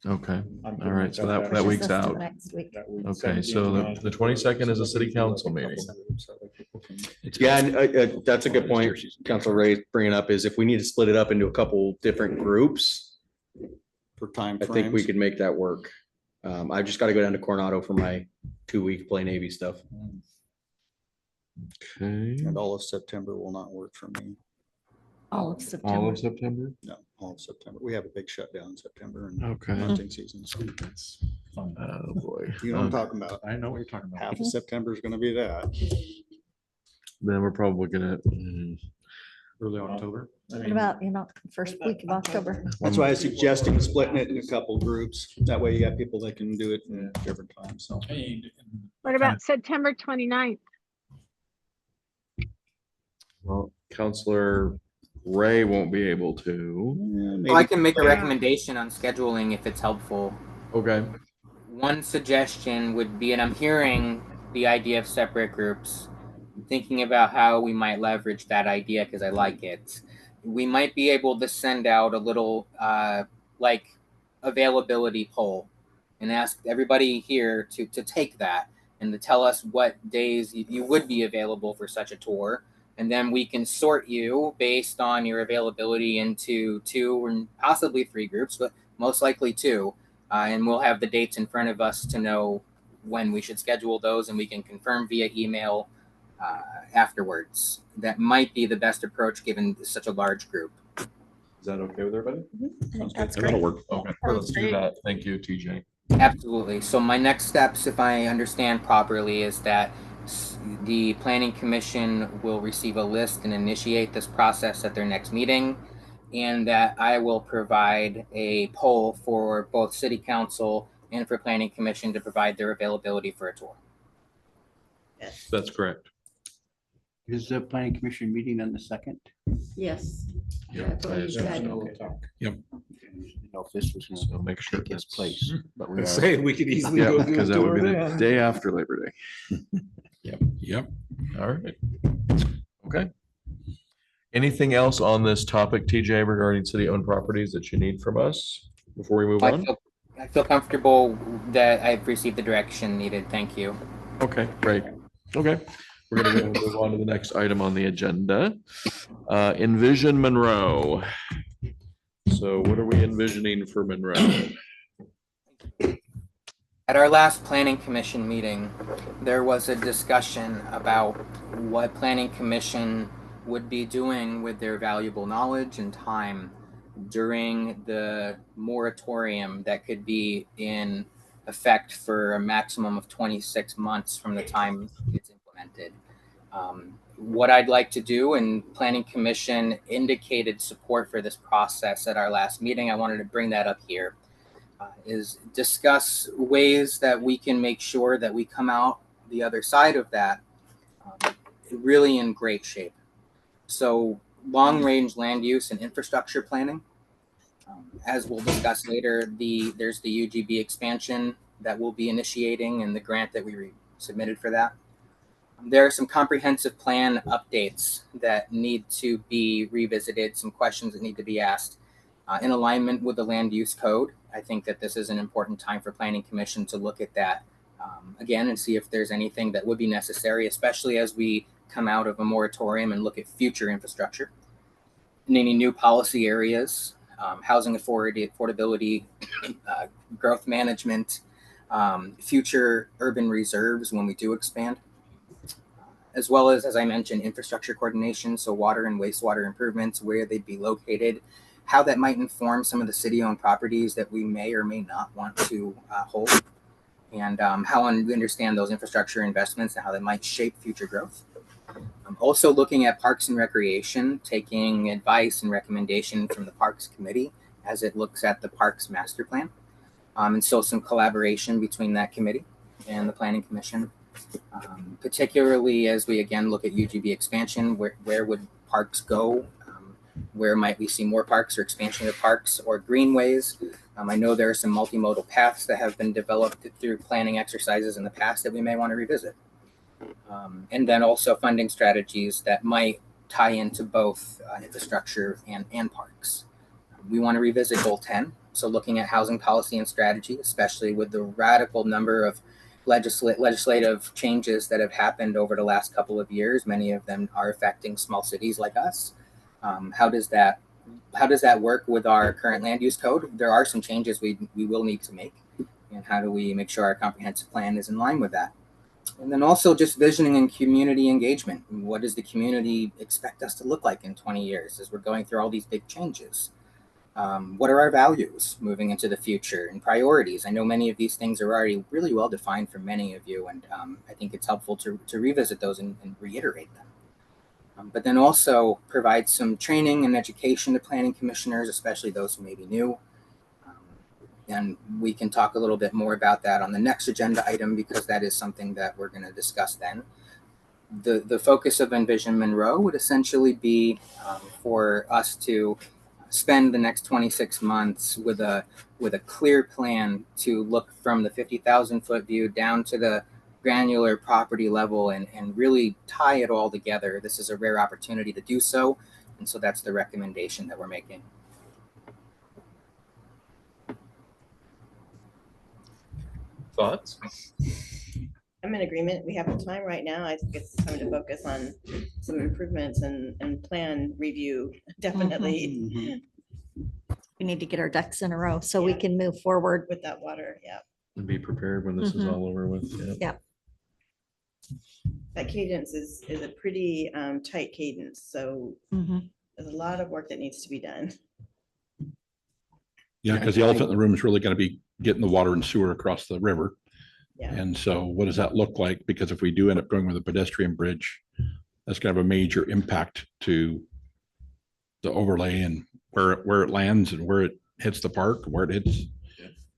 Okay, I'm all right, so that Pushes week's us to the out. next week. Okay, so the 22nd is a city council meeting. Yeah, and that's a good point. Council Ray bringing up is if we need to split it up into a couple different groups, For time I think we frames. could make that work. I've just got to go down to Coronado for my 2-week play Navy stuff. Okay, And all of September will not work for me. All of all September. of September? No, all of September. We have a big shutdown in September and Okay. hunting season. So That's fun. Oh, boy. you know what I'm talking about. I know what you're talking about. Half of September is gonna be that. Then we're probably gonna, Early October. What about, first week of October? That's why I was suggesting splitting it in a couple groups. That way you got people that can do it in different times. So. What about September 29th? well, Counselor Ray won't be able to. Well, I can make a recommendation on scheduling if it's helpful. Okay, One suggestion would be, and I'm hearing the idea of separate groups, thinking about how we might leverage that idea because I like it. We might be able to send out a little availability poll and ask everybody here to take that and to tell us what days you would be available for such a tour. And then we can sort you based on your availability into 2 and possibly 3 groups, but most likely 2. And we'll have the dates in front of us to know when we should schedule those, and we can confirm via email afterwards. That might be the best approach given such a large group. is that okay with everybody? That's That'll great. work. Okay, let's do great. that. Thank you, TJ. Absolutely. So my next steps, if I understand properly, is that the Planning Commission will receive a list and initiate this process at their next meeting, and that I will provide a poll for both City Council and for Planning Commission to provide their availability for a tour. That's correct. Is the planning commission meeting on the 2nd? Yes. Yeah, That's what I you assume said. so. Yep. Know if this was gonna So make sure take its that's place, but we are. Say, we could easily Yeah, go do a because that would be tour the then. day after Labor Day. Yep. All right. Okay. Anything else on this topic, TJ, regarding city-owned properties that you need from us before we move on? I feel comfortable that I've received the direction needed. Thank you. Okay, great. Okay, we're gonna go move on to the next item on the agenda. Envision Monroe. So what are we envisioning for Monroe? At our last Planning Commission meeting, there was a discussion about what Planning Commission would be doing with their valuable knowledge and time during the moratorium that could be in effect for a maximum of 26 months from the time it's implemented. What I'd like to do, and Planning Commission indicated support for this process at our last meeting, I wanted to bring that up here, is discuss ways that we can make sure that we come out the other side of that really in great shape. So long-range land use and infrastructure planning. As we'll discuss later, there's the UGB expansion that we'll be initiating and the grant that we submitted for that. There are some comprehensive plan updates that need to be revisited, some questions that need to be asked in alignment with the land use code. I think that this is an important time for Planning Commission to look at that again and see if there's anything that would be necessary, especially as we come out of a moratorium and look at future infrastructure. And any new policy areas, housing affordability, growth management, future urban reserves when we do expand, as well as I mentioned, infrastructure coordination, so water and wastewater improvements, where they'd be located, how that might inform some of the city-owned properties that we may or may not want to hold, and how we understand those infrastructure investments and how they might shape future growth. I'm also looking at Parks and Recreation, taking advice and recommendation from the Parks Committee as it looks at the Parks Master Plan. And so some collaboration between that committee and the Planning Commission, particularly as we again look at UGB expansion, where would parks go? Where might we see more parks or expansion of parks or greenways? I know there are some multimodal paths that have been developed through planning exercises in the past that we may want to revisit. And then also funding strategies that might tie into both infrastructure and parks. We want to revisit Goal 10. So looking at housing policy and strategy, especially with the radical number of legislative changes that have happened over the last couple of years. Many of them are affecting small cities like us. How does that work with our current land use code? There are some changes we will need to make. And how do we make sure our comprehensive plan is in line with that? And then also just visioning and community engagement. What does the community expect us to look like in 20 years as we're going through all these big changes? What are our values moving into the future and priorities? I know many of these things are already really well defined for many of you, and I think it's helpful to revisit those and reiterate them. But then also provide some training and education to planning commissioners, especially those who may be new. And we can talk a little bit more about that on the next agenda item, because that is something that we're going to discuss then. The focus of Envision Monroe would essentially be for us to spend the next 26 months with a clear plan to look from the 50,000 foot view down to the granular property level and really tie it all together. This is a rare opportunity to do so. And so that's the recommendation that we're making. Thoughts? I'm in agreement. We have the time right now. I think it's time to focus on some improvements and plan review, definitely. We need to get our ducks in a row so we can move forward with that water. Yeah. And be prepared when this is all over with. Yeah. That cadence is a pretty tight cadence. So there's a lot of work that needs to be done. Yeah, because the elephant in the room is really going to be getting the water and sewer across the river. Yeah. And so what does that look like? Because if we do end up going with a pedestrian bridge, that's going to have a major impact to the overlay and where it lands and where it hits the park, where it hits.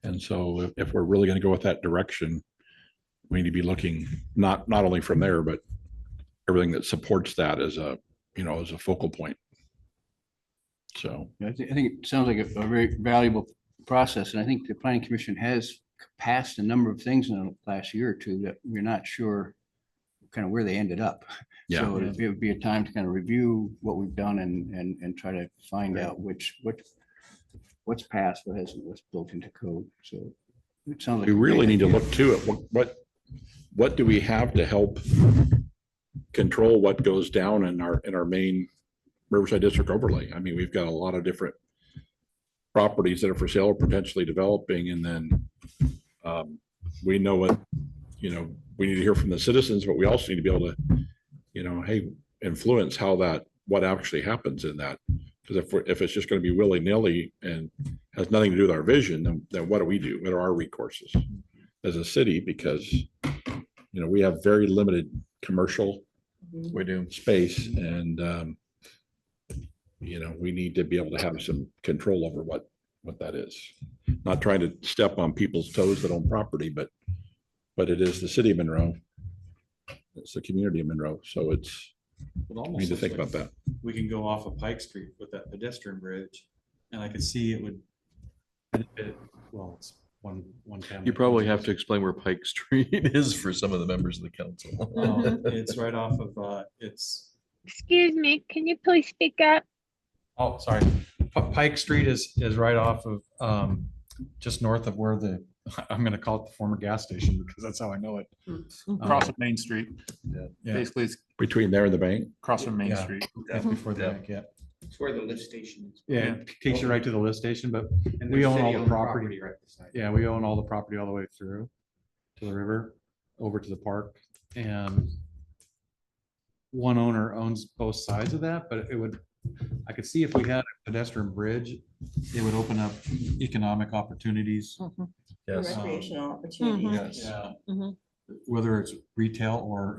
And so if we're really going to go with that direction, we need to be looking not only from there, but everything that supports that as a focal point. So I think it sounds like a very valuable process. And I think the planning commission has passed a number of things in the last year or two that we're not sure kind of where they ended up. Yeah. So it would be a time to kind of review what we've done and try to find out what's passed, what's built into code. So it sounds like we really need to look to it. What do we have to help control what goes down in our main Riverside District overlay? I mean, we've got a lot of different properties that are for sale or potentially developing, and then we know what, we need to hear from the citizens, but we also need to be able to, hey, influence what actually happens in that. Because if it's just going to be willy-nilly and has nothing to do with our vision, then what do we do? What are our recourses as a city? Because, we have very limited commercial space, and we need to be able to have some control over what that is. Not trying to step on people's toes that own property, but it is the city of Monroe. It's the community of Monroe. So we need to think about that. We can go off of Pike Street with that pedestrian bridge, and I could see it would benefit, well, it's one family. You probably have to explain where Pike Street is for some of the members of the council. It's right off of, Excuse me, can you please speak up? oh, sorry. Pike Street is right off of, just north of where I'm gonna call it the former gas station, because that's how I know it. Across from Main Street. Yeah. Basically, it's Between there and the bank. across from Main Yeah. Street. Just before the bank, yeah. It's where the lift station is. Yeah, it takes you right to the lift station, but And we there's own all the city-owned property. right beside. Yeah, we own all the property all the way through to the river, over to the park, and one owner owns both sides of that, but I could see if we had a pedestrian bridge, it would open up economic opportunities. Yes. Recreational opportunities. Yeah. Mhm. Whether it's retail or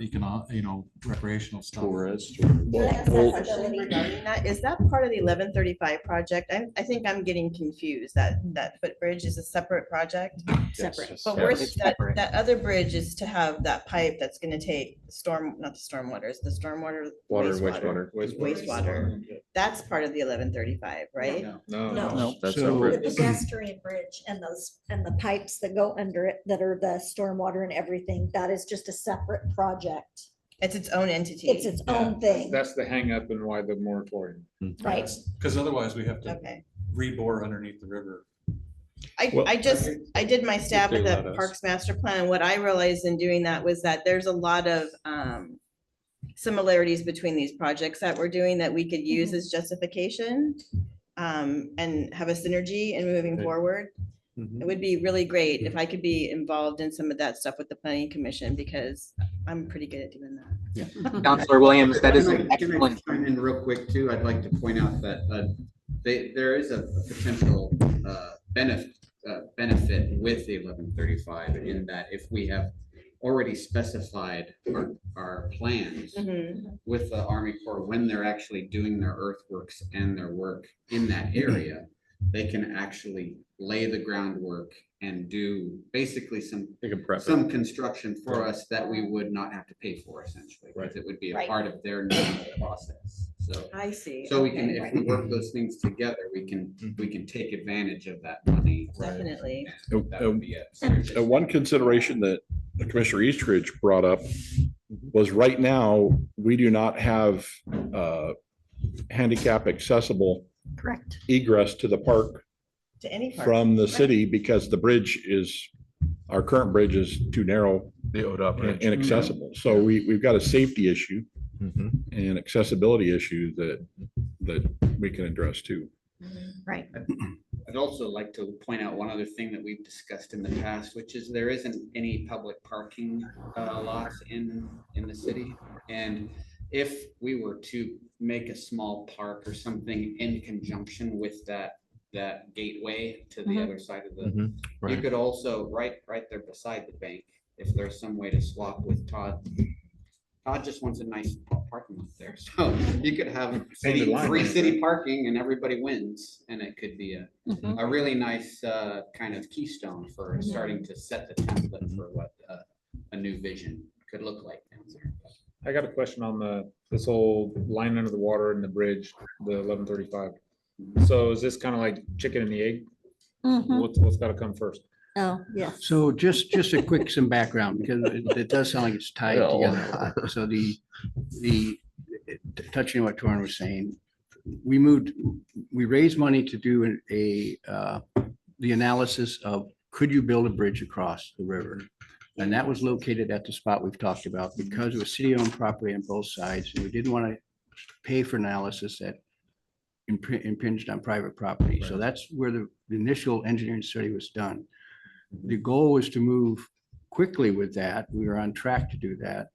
recreational stuff. Tourist. Can I ask that question regarding that? Is that part of the 1135 project? I think I'm getting confused. That footbridge is a separate project. Separate. But where's that other bridge is to have that pipe that's gonna take not the stormwater, it's the stormwater. Water and wastewater. Wastewater. That's part of the 1135, right? No. That's So- The separate. pedestrian bridge and the pipes that go under it that are the stormwater and everything, that is just a separate project. It's its own entity. It's its own thing, That's the hangup and why the moratorium. right? Because otherwise we have to Okay. rebore underneath the river. Well, I did my stab They at let the us. Parks Master Plan, and what I realized in doing that was that there's a lot of similarities between these projects that we're doing that we could use as justification and have a synergy in moving Okay. forward. It would be really great if I could be involved in some of that stuff with the planning commission, because I'm pretty good at doing that. Counselor Williams, that is Can an I excellent. chime in real quick too? I'd like to point out that there is a potential benefit with the 1135 in that if we have already specified our plans Mhm. with the Army Corps, when they're actually doing their earthworks and their work in that area, they can actually lay the groundwork and do basically some construction for us that we would not have to pay for essentially, because it would be a Right. part of their normal process. So, I see. so we can, Okay. if we work those things together, we can take advantage of that money. Definitely. That would be it. One consideration that Commissioner Eastridge brought up was right now, we do not have handicap accessible Correct. egress to the park To any part. from the city because the bridge our current bridge is too narrow The ODOT and bridge. inaccessible. So we've got a safety issue Mhm. and accessibility issue that we can address too. Right. I'd also like to point out one other thing that we've discussed in the past, which is there isn't any public parking lots in the city. And if we were to make a small park or something in conjunction with that gateway to the other side of the, Mhm. you Right. could also, right there beside the bank, if there's some way to swap with Todd. Todd just wants a nice parking lot there, so you could have Painted line free right city parking and everybody wins, and it could be Mhm. a really nice kind of keystone for starting to set the template for what a new vision could look like down there. I got a question on this whole line under the water and the bridge, the 1135. So is this kind of like chicken and the egg? Mhm. What's got to come first? Oh, yes. So just a quick, some background, because it does sound like it's tied Well. together a lot. So touching on what Torrin was saying, we raised money to do the analysis of, could you build a bridge across the river? And that was located at the spot we've talked about because it was city-owned property on both sides, and we didn't want to pay for analysis that impinged on private property. So that's where the initial engineering study was done. The goal was to move quickly with that. We were on track to do that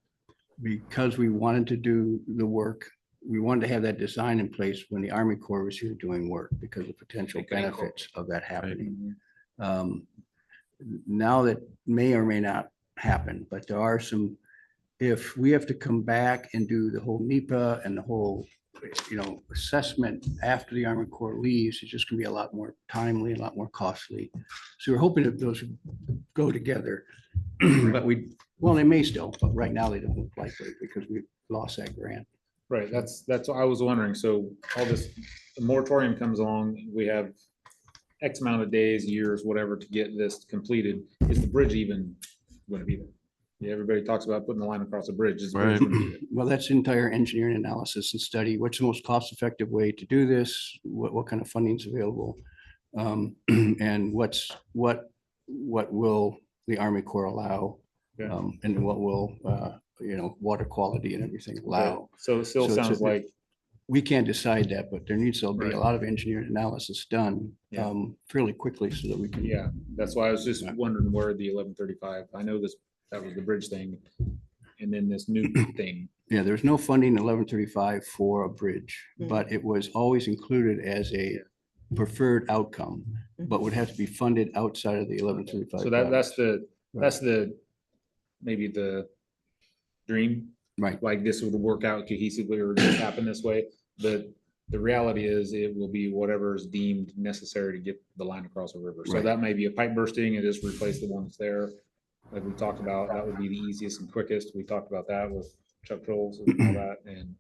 because we wanted to do the work. We wanted to have that design in place when the Army Corps was here doing work because of potential benefits of that happening. Now that may or may not happen, but there are some, if we have to come back and do the whole NEPA and the whole assessment after the Army Corps leaves, it's just gonna be a lot more timely, a lot more costly. So we're hoping that those go together. But they may still, but right now they don't look likely because we lost that grant. Right, that's what I was wondering. So all this, the moratorium comes along, we have X amount of days, years, whatever, to get this completed. Is the bridge even going to be there? Yeah, everybody talks about putting the line across the bridge. Is the bridge gonna be there? Well, that's entire engineering analysis and study. What's the most cost-effective way to do this? What kind of funding is available? And what will the Army Corps allow? Yeah. And what will, water quality and everything allow? So it still So it's sounds like, We can't decide that, but there needs to be Right. a lot of engineering analysis done Yeah. fairly quickly so that we can. yeah, that's why I was just wondering where the 1135, I know that was the bridge thing. And then this new thing. Yeah, there's no funding in 1135 for a bridge, Mhm. but it was always included as a preferred outcome, but would have to be funded outside of the 1135. So that's the, maybe the dream. Right. Like this would work out cohesively or just happen this way. The reality is it will be whatever is deemed necessary to get the line across the river. So Right. that may be a pipe bursting and just replace the one that's there. like we talked about, that would be the easiest and quickest. We talked about that with Chuck Trolls and all that, and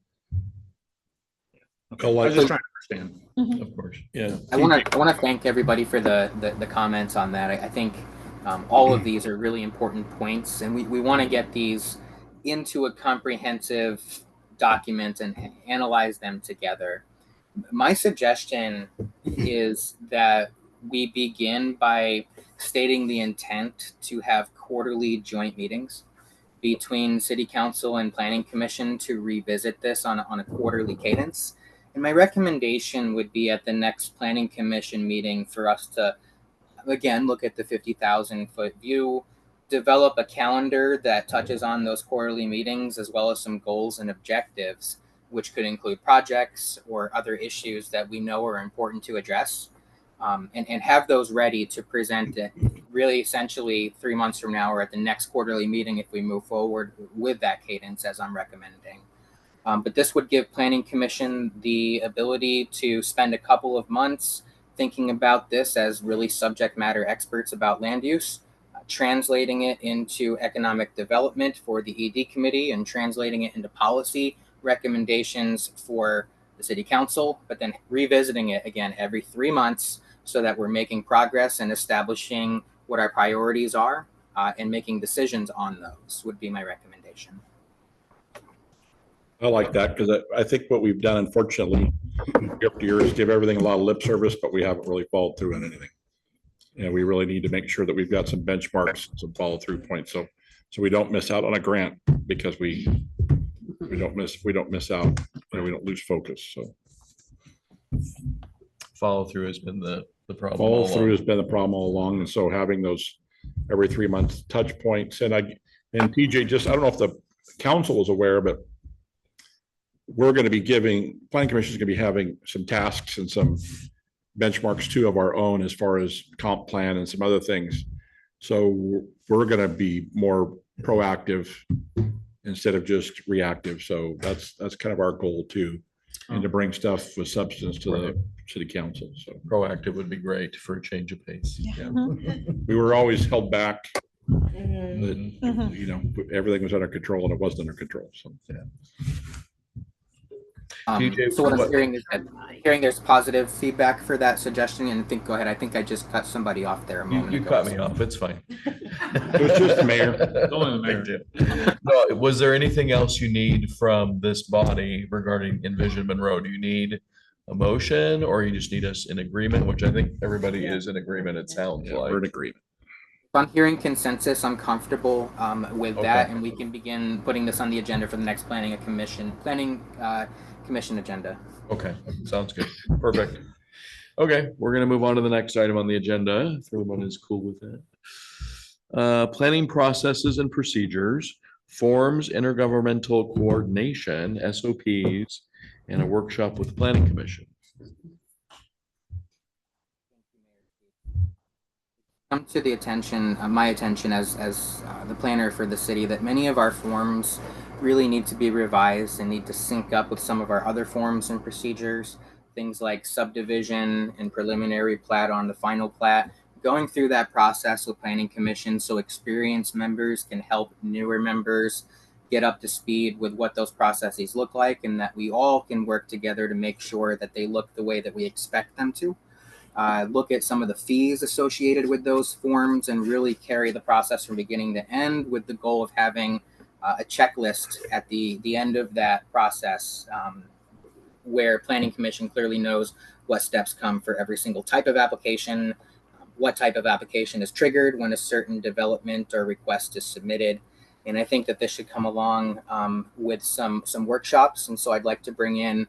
okay, I was just trying to understand. Of course, yeah. I want to thank everybody for the comments on that. I think all of these are really important points, and we want to get these into a comprehensive document and analyze them together. My suggestion is that we begin by stating the intent to have quarterly joint meetings between City Council and Planning Commission to revisit this on a quarterly cadence. And my recommendation would be at the next Planning Commission meeting for us to, again, look at the 50,000-foot view, develop a calendar that touches on those quarterly meetings, as well as some goals and objectives, which could include projects or other issues that we know are important to address, and have those ready to present it really essentially 3 months from now or at the next quarterly meeting if we move forward with that cadence as I'm recommending. But this would give Planning Commission the ability to spend a couple of months thinking about this as really subject matter experts about land use, translating it into economic development for the ED committee and translating it into policy recommendations for the City Council, but then revisiting it again every 3 months so that we're making progress and establishing what our priorities are and making decisions on those would be my recommendation. I like that because I think what we've done, unfortunately, year after year is give everything a lot of lip service, but we haven't really followed through on anything. And we really need to make sure that we've got some benchmarks, some follow through points. So we don't miss out on a grant because we don't miss out, we don't lose focus. So Follow through has been the problem. Follow through has been the problem all along. And so having those every 3 months touch points and TJ, just, I don't know if the council is aware, but we're going to be Planning Commission is going to be having some tasks and some benchmarks too of our own as far as comp plan and some other things. So we're going to be more proactive instead of just reactive. So that's kind of our goal too, and to bring stuff with substance to the City Council. So proactive would be great for a change of pace. Yeah. We were always held back. That, everything was under control and it wasn't under control. So yeah. So what I'm hearing is that there's positive feedback for that suggestion, and go ahead. I think I just cut somebody off there a moment ago. You cut me off. It's fine. It was just the mayor. Only the mayor. No, was there anything else you need from this body regarding Envision Monroe? Do you need a motion, or you just need us in agreement? Which I think everybody is in agreement. It sounds like we're in agreement. If I'm hearing consensus, I'm comfortable with that, and we can begin putting this on the agenda for the next Planning Commission agenda. Okay, sounds good. Perfect. Okay, we're gonna move on to the next item on the agenda. If everyone is cool with that. Planning processes and procedures, forms, intergovernmental coordination, SOPs, and a workshop with the Planning Commission. Come to the attention, my attention as the planner for the city, that many of our forms really need to be revised and need to sync up with some of our other forms and procedures, things like subdivision and preliminary plat on the final plat. Going through that process with Planning Commission so experienced members can help newer members get up to speed with what those processes look like, and that we all can work together to make sure that they look the way that we expect them to. Look at some of the fees associated with those forms and really carry the process from beginning to end with the goal of having a checklist at the end of that process where Planning Commission clearly knows what steps come for every single type of application, what type of application is triggered when a certain development or request is submitted. And I think that this should come along with some workshops. And so I'd like to bring in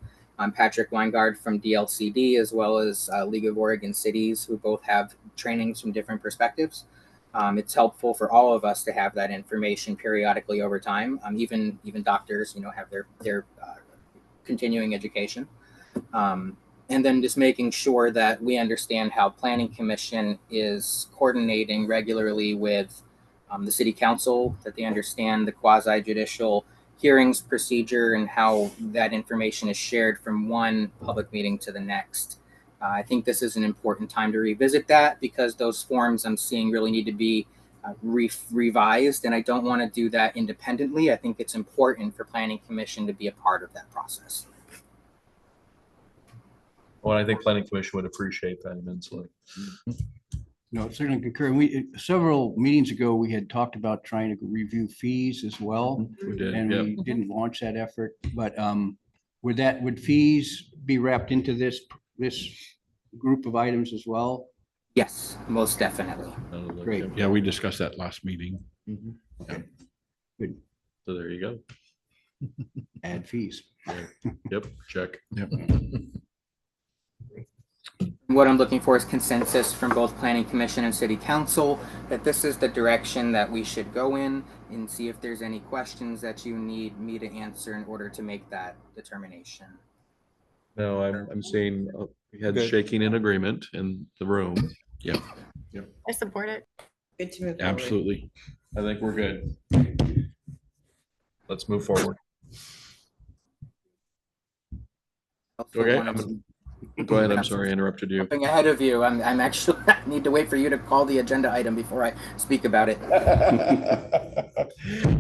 Patrick Weingard from DLCD, as well as League of Oregon Cities, who both have trainings from different perspectives. It's helpful for all of us to have that information periodically over time. Even doctors, have their continuing education. And then just making sure that we understand how Planning Commission is coordinating regularly with the City Council, that they understand the quasi-judicial hearings procedure and how that information is shared from one public meeting to the next. I think this is an important time to revisit that because those forms I'm seeing really need to be revised, and I don't want to do that independently. I think it's important for Planning Commission to be a part of that process. Well, I think planning commission would appreciate that immensely. No, certainly concur. We, several meetings ago, we had talked about trying to review fees as well. We did, And yep. we didn't launch that effort, but would fees be wrapped into this group of items as well? Yes, most definitely. Great. Yeah, we discussed that last meeting. Good. So there you go. Add fees. Yep, check. Yep. What I'm looking for is consensus from both Planning Commission and City Council that this is the direction that we should go in, and see if there's any questions that you need me to answer in order to make that determination. No, I'm seeing we had Good. shaking in agreement in the room. Yep. I support it. Good to move forward. Absolutely. I think we're good. Let's move forward. Also Okay, wanted go ahead. I'm sorry, I interrupted you. Jumping ahead of you, I'm actually I need to wait for you to call the agenda item before I speak about it.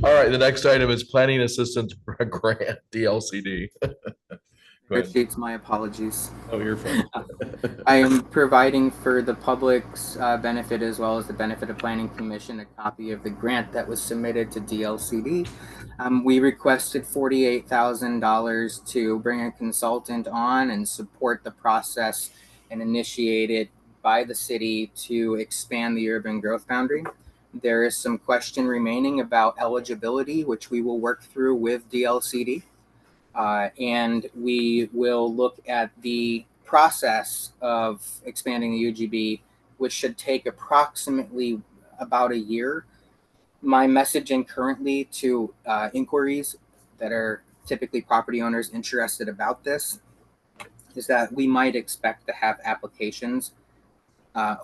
All right, the next item is planning assistance grant, DLCD. Go ahead. Appreciates my apologies. Oh, you're fine. I am providing for the public's benefit as well as the benefit of Planning Commission a copy of the grant that was submitted to DLCD. We requested $48,000 to bring a consultant on and support the process and initiate it by the city to expand the urban growth boundary. There is some question remaining about eligibility, which we will work through with DLCD. And we will look at the process of expanding the UGB, which should take approximately about a year. My messaging currently to inquiries that are typically property owners interested about this is that we might expect to have applications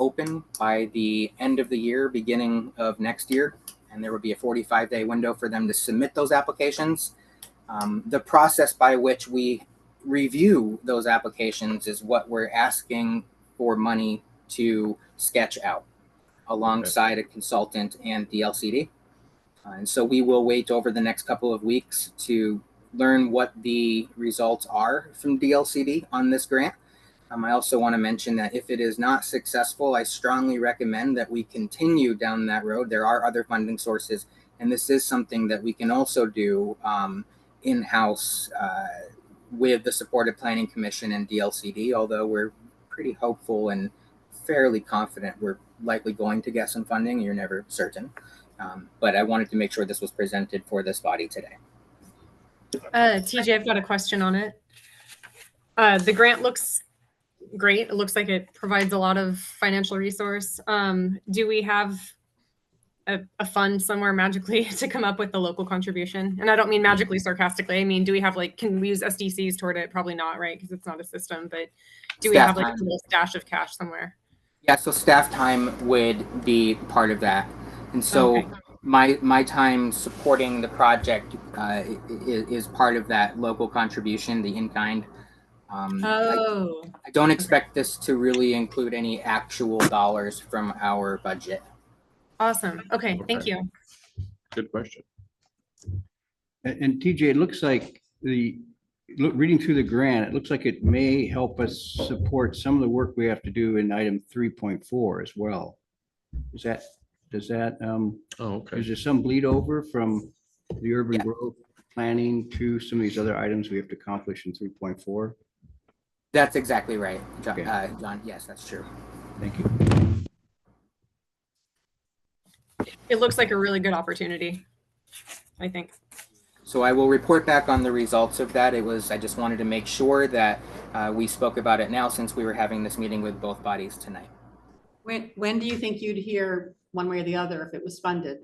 open by the end of the year, beginning of next year. And there will be a 45-day window for them to submit those applications. The process by which we review those applications is what we're asking for money to sketch out alongside a consultant and DLCD. And so we will wait over the next couple of weeks to learn what the results are from DLCD on this grant. I also want to mention that if it is not successful, I strongly recommend that we continue down that road. There are other funding sources, and this is something that we can also do in-house with the support of Planning Commission and DLCD, although we're pretty hopeful and fairly confident we're likely going to get some funding. You're never certain. But I wanted to make sure this was presented for this body today. TJ, I've got a question on it. The grant looks great. It looks like it provides a lot of financial resource. Do we have a fund somewhere magically to come up with the local contribution? And I don't mean magically sarcastically. I mean, do we have can we use SDCs toward it? Probably not, right? Because it's not a system, but do we have a little stash of cash somewhere? Yeah, so staff time would be part of that. And so okay. my time supporting the project is part of that local contribution, the in-kind. I don't expect this to really include any actual dollars from our budget. Awesome. Okay, thank you. Good question. And TJ, it looks like reading through the grant, it looks like it may help us support some of the work we have to do in item 3.4 as well. Does that okay. Is there some bleed over from the urban growth planning to some of these other items we have to accomplish in 3.4? That's exactly right, John. Okay. John, yes, that's true. Thank you. It looks like a really good opportunity, I think. So I will report back on the results of that. I just wanted to make sure that we spoke about it now since we were having this meeting with both bodies tonight. When do you think you'd hear one way or the other if it was funded?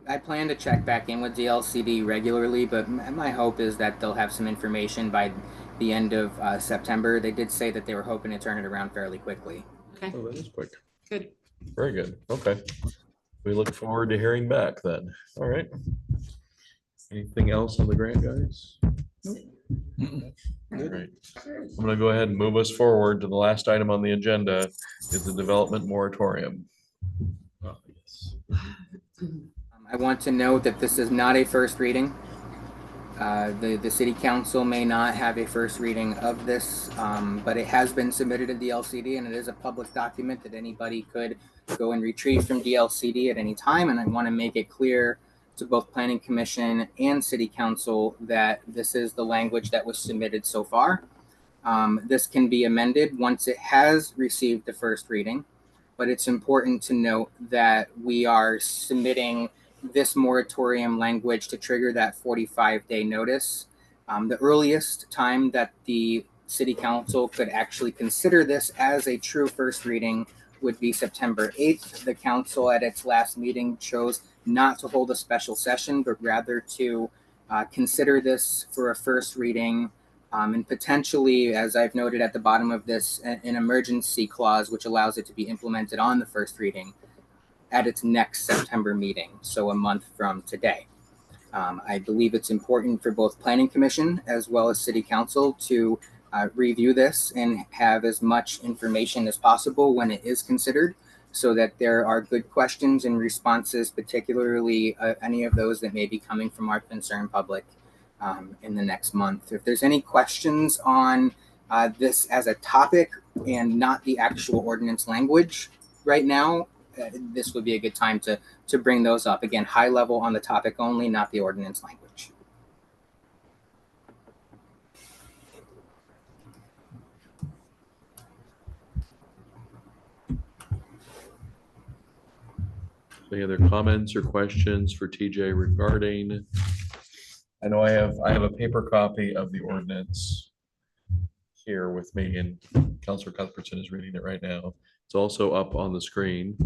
I plan to check back in with DLCD regularly, but my hope is that they'll have some information by the end of September. They did say that they were hoping to turn it around fairly quickly. Okay. Oh, that is quick. Good. Very good. Okay. We look forward to hearing back then. All right. Anything else on the grant, guys? All right. I'm going to go ahead and move us forward to the last item on the agenda is the development moratorium. I want to note that this is not a first reading. The city council may not have a first reading of this, but it has been submitted to DLCD, and it is a public document that anybody could go and retrieve from DLCD at any time. And I want to make it clear to both Planning Commission and City Council that this is the language that was submitted so far. This can be amended once it has received the first reading, but it's important to note that we are submitting this moratorium language to trigger that 45-day notice. The earliest time that the City Council could actually consider this as a true first reading would be September 8th. The council at its last meeting chose not to hold a special session, but rather to consider this for a first reading and potentially, as I've noted at the bottom of this, an emergency clause which allows it to be implemented on the first reading at its next September meeting, so a month from today. I believe it's important for both Planning Commission as well as City Council to review this and have as much information as possible when it is considered, so that there are good questions and responses, particularly any of those that may be coming from our concerned public in the next month. If there's any questions on this as a topic and not the actual ordinance language right now, this would be a good time to bring those up. Again, high level on the topic only, not the ordinance language. Any other comments or questions for TJ regarding? I know I have a paper copy of the ordinance here with me, and Councilor Cuthbertson is reading it right now. It's also up on the screen.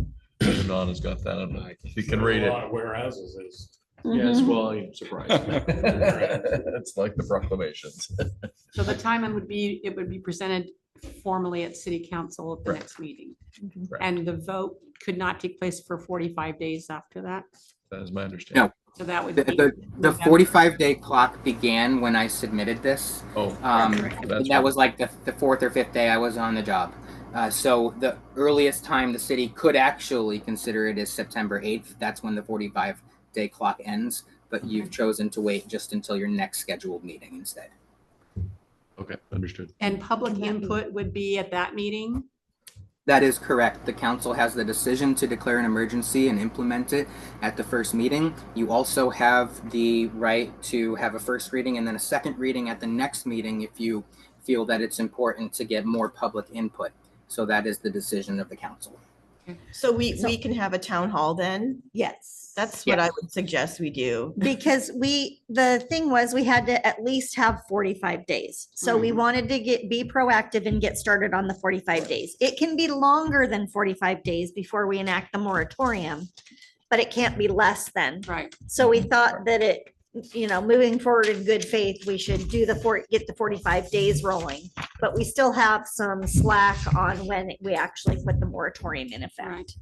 Don has got that. I don't know if you can read A it. lot of warehouses is. Yes, well, I'm surprised. It's like the proclamations. So the timing would be, it would be presented formally at city council at the Correct. next meeting. Correct. And the vote could not take place for 45 days after that. That is my understanding. No. So that would The, be. the 45-day clock began when I submitted this. Oh, That right. was like the fourth or fifth day I was on the job. So the earliest time the city could actually consider it is September 8th. That's when the 45-day clock ends, but you've chosen to wait just until your next scheduled meeting instead. Okay, understood. And public input would be at that meeting? That is correct. The council has the decision to declare an emergency and implement it at the first meeting. You also have the right to have a first reading and then a second reading at the next meeting if you feel that it's important to get more public input. So that is the decision of the council. So we can have a town hall then? Yes. That's what I would suggest we do. Because the thing was, we had to at least have 45 days. So we wanted to be proactive and get started on the 45 days. It can be longer than 45 days before we enact the moratorium, but it can't be less than. Right. So we thought that moving forward in good faith, we should get the 45 days rolling. But we still have some slack on when we actually put the moratorium in effect.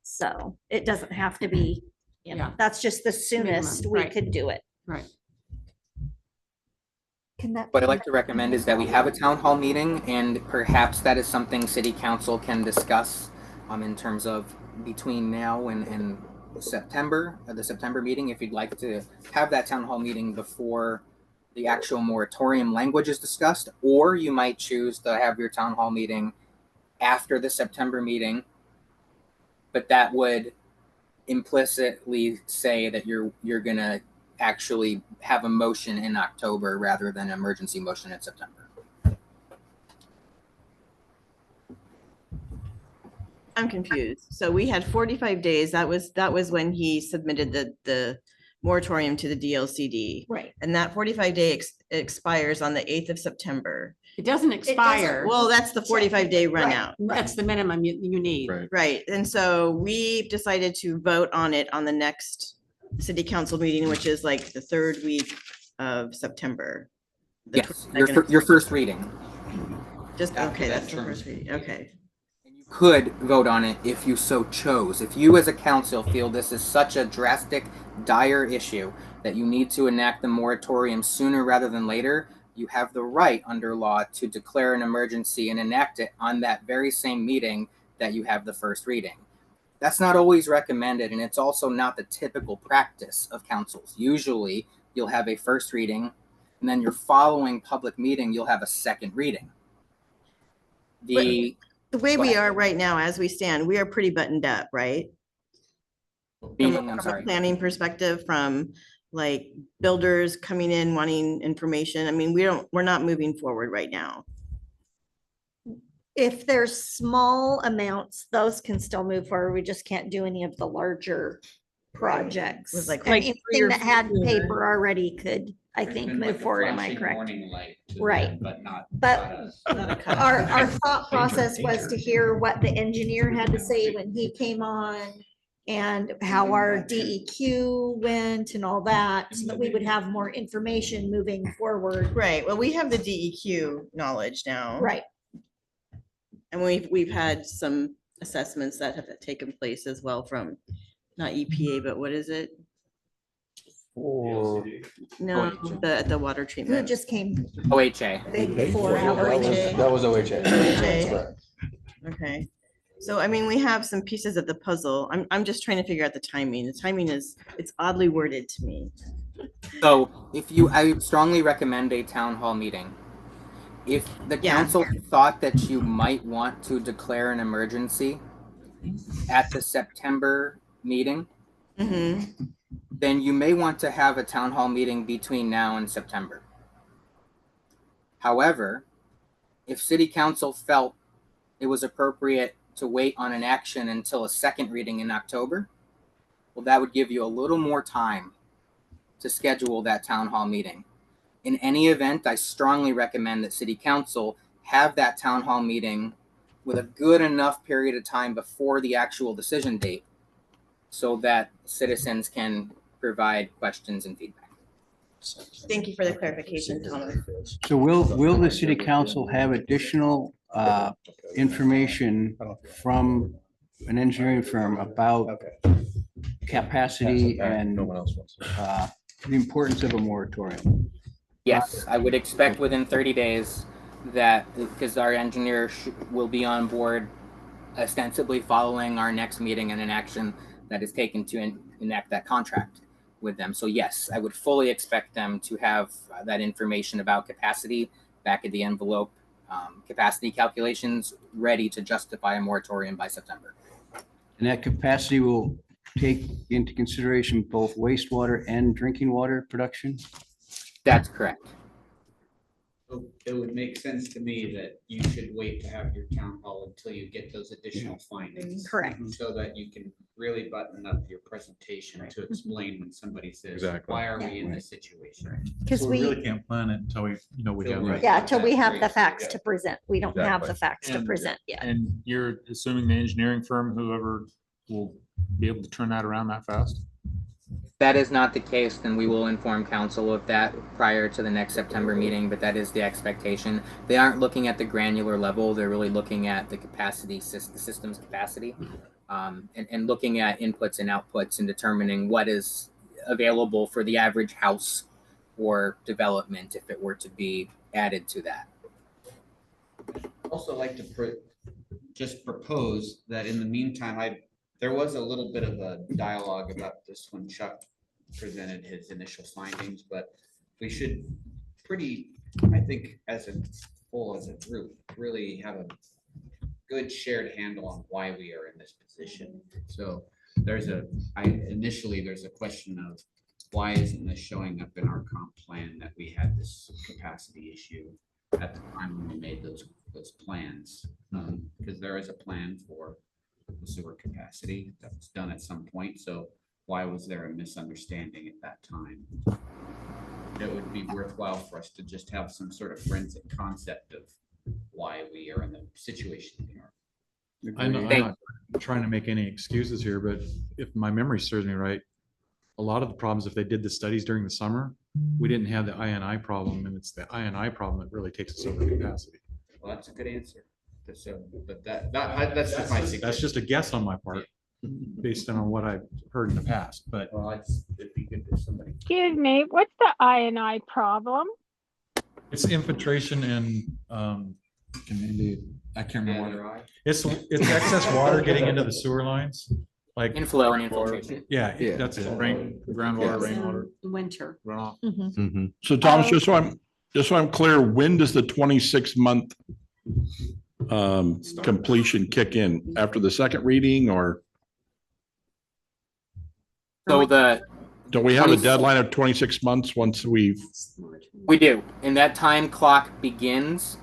So it doesn't have to be, that's just the soonest we could do it. Right. What I'd like to recommend is that we have a town hall meeting, and perhaps that is something city council can discuss in terms of between now and September, the September meeting, if you'd like to have that town hall meeting before the actual moratorium language is discussed, or you might choose to have your town hall meeting after the September meeting, but that would implicitly say that you're gonna actually have a motion in October rather than an emergency motion in September. I'm confused. So we had 45 days. That was when he submitted the moratorium to the DLCD. Right. And that 45-day expires on the 8th of September. It doesn't expire. Well, that's the 45-day run out. That's the minimum you need. Right. And so we decided to vote on it on the next city council meeting, which is like the third week of September. Yes, your first reading. Just, okay, that's the first reading. Okay. Could vote on it if you so chose. If you as a council feel this is such a drastic, dire issue that you need to enact the moratorium sooner rather than later, you have the right under law to declare an emergency and enact it on that very same meeting that you have the first reading. That's not always recommended, and it's also not the typical practice of councils. Usually, you'll have a first reading, and then your following public meeting, you'll have a second reading. The way we are right now, as we stand, we are pretty buttoned up, right? Meaning, I'm From a sorry. planning perspective, from like builders coming in wanting information. I mean, we're not moving forward right now. If there's small amounts, those can still move forward. We just can't do any of the larger projects. Was like- And Like anything that had paper already could, I think, Been like move a forward. Am I flashing correct? warning light to Right. them, But not. But our thought process was to hear what the engineer had to say when he came on and how our DEQ went and all that, so that we would have more information moving forward. Right, well, we have the DEQ knowledge now. Right. And we've had some assessments that have taken place as well from, not EPA, but what is it? Or No, the water Who treatment. just came? OHA. Big 4 hours. That was OHA. OHA. Okay, so I mean, we have some pieces of the puzzle. I'm just trying to figure out the timing. The timing it's oddly worded to me. So I would strongly recommend a town hall meeting. If the council thought that you might want to declare an emergency at the September meeting, then you may want to have a town hall meeting between now and September. However, if city council felt it was appropriate to wait on an action until a second reading in October, well, that would give you a little more time to schedule that town hall meeting. In any event, I strongly recommend that city council have that town hall meeting with a good enough period of time before the actual decision date so that citizens can provide questions and feedback. Thank you for the clarification, Tom. So will the city council have additional information from an engineering firm about capacity and the importance of a moratorium? Yes, I would expect within 30 days that, because our engineer will be on board ostensibly following our next meeting and an action that is taken to enact that contract with them. So yes, I would fully expect them to have that information about capacity back at the envelope, capacity calculations ready to justify a moratorium by September. And that capacity will take into consideration both wastewater and drinking water production? That's correct. So it would make sense to me that you should wait to have your town hall until you get those additional findings. Correct. So that you can really button up your presentation to explain when somebody says, Exactly. why are we in this situation? Because So we we, really can't plan it until we have. Right. yeah, till we have the That's facts great. to present. We don't have the Exactly. facts to And- present yet. And you're assuming the engineering firm, whoever will be able to turn that around that fast? If that is not the case, then we will inform council of that prior to the next September meeting, but that is the expectation. They aren't looking at the granular level, they're really looking at the capacity, the system's capacity, and looking at inputs and outputs and determining what is available for the average house or development if it were to be added to that. Also like to just propose that in the meantime, there was a little bit of a dialogue about this when Chuck presented his initial findings, but we should I think as a whole, as a group, really have a good shared handle on why we are in this position. So initially there's a question of why isn't this showing up in our comp plan that we had this capacity issue at the time when we made those plans? Because there is a plan for the sewer capacity that was done at some point. So why was there a misunderstanding at that time? It would be worthwhile for us to just have some sort of forensic concept of why we are in the situation we are. I'm not trying to make any excuses here, but if my memory serves me right, a lot of the problems, if they did the studies during the summer, we didn't have the INI problem, and it's the INI problem that really takes us over capacity. Well, that's a good answer. But that's just my suggestion. That's just a guess on my part, based on what I've heard in the past, but. Well, it'd be good if somebody. Excuse me, what's the INI problem? It's infiltration and, I can't remember. It's excess water getting into the sewer lines. Like, inflow and infiltration. yeah, Yeah. that's it. Rain, groundwater, It's in rainwater, Winter. runoff. So Thomas, Oh. just so I'm clear, when does the 26-month completion kick in? After the second reading, or So don't we have a 20 deadline of 26 months once we do, and that time clock begins.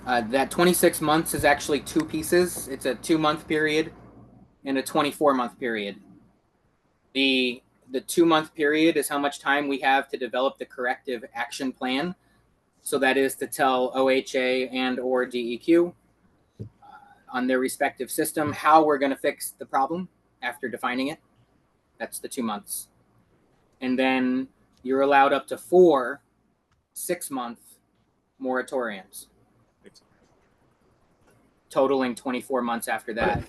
That 26 months is actually two pieces. It's a 2-month period and a 24-month period. The 2-month period is how much time we have to develop the corrective action plan. So that is to tell OHA and or DEQ on their respective system how we're going to fix the problem after defining it. That's the 2 months. And then you're allowed up to 4 6-month moratoriums, totaling 24 months after that.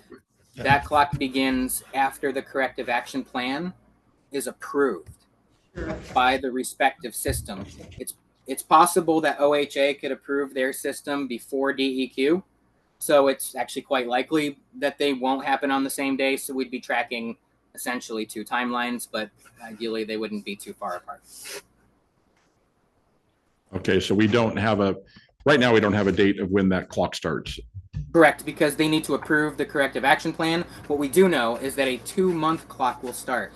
That clock begins after the corrective action plan is approved by the respective system. It's possible that OHA could approve their system before DEQ. So it's actually quite likely that they won't happen on the same day. So we'd be tracking essentially 2 timelines, but ideally they wouldn't be too far apart. Okay, so we don't have right now we don't have a date of when that clock starts. Correct, because they need to approve the corrective action plan. What we do know is that a 2-month clock will start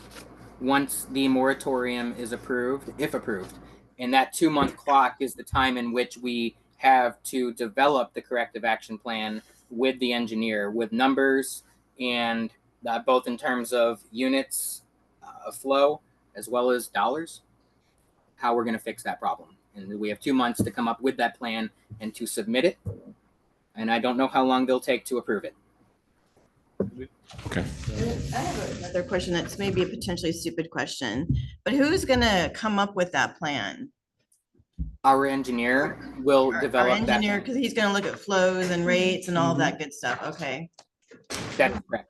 once the moratorium is approved, if approved. And that 2-month clock is the time in which we have to develop the corrective action plan with the engineer, with numbers, and both in terms of units of flow as well as dollars, how we're going to fix that problem. And we have 2 months to come up with that plan and to submit it. And I don't know how long they'll take to approve it. Okay. I have another question that's maybe a potentially stupid question, but who's gonna come up with that plan? Our engineer will Our develop that. engineer, because he's gonna look at flows and rates and all that good stuff. Okay, That's correct.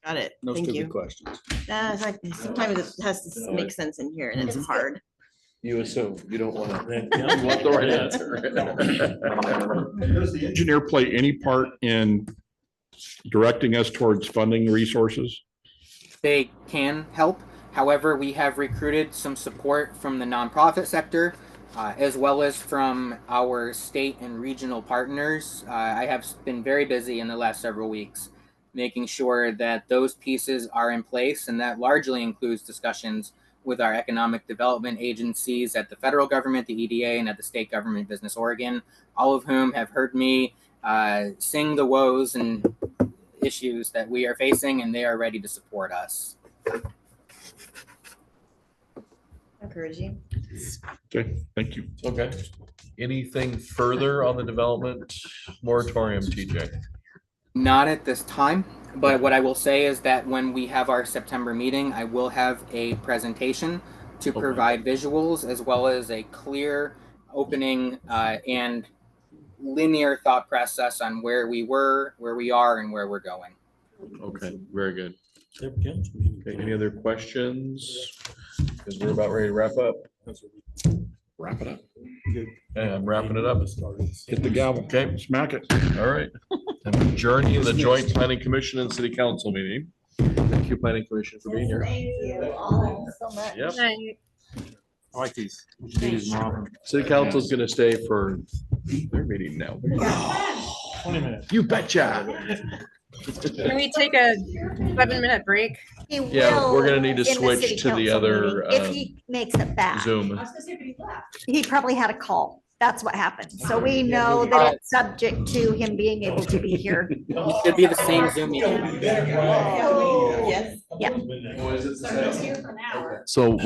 got it. No Thank stupid you. questions. It's like, sometimes it has to make sense in here and it's hard. You assume, you don't want to. Yeah. You want the right answer. Does the engineer play any part in directing us towards funding resources? They can help. However, we have recruited some support from the nonprofit sector, as well as from our state and regional partners. I have been very busy in the last several weeks making sure that those pieces are in place, and that largely includes discussions with our economic development agencies at the federal government, the EDA, and at the state government, Business Oregon, all of whom have heard me sing the woes and issues that we are facing, and they are ready to support us. Encouraging. Okay, thank you. Okay. Anything further on the development moratorium, TJ? Not at this time, but what I will say is that when we have our September meeting, I will have a presentation to provide visuals as well as a clear opening and linear thought process on where we were, where we are, and where we're going. Okay, very good. Okay, any other questions? Because we're about ready to wrap up. Wrap it up. Okay, I'm wrapping it up. Hit the gavel. Okay, Smack it. all right. I'm adjourning the joint planning commission and city council meeting. Thank you, planning commission, for being here. Thank you all so much. Yep. Night. I like these. We should do these more often. City council's gonna stay for their meeting now. 20 minutes. You betcha. Can we take a 7-minute break? He Yeah, we're will gonna need to in the switch city to the council other, meeting, If he makes it back. Zoom. He probably had a call. That's what happened. So we know that it's subject to him being able to be here. It should be the same Zoom meeting. Yes. Yeah. So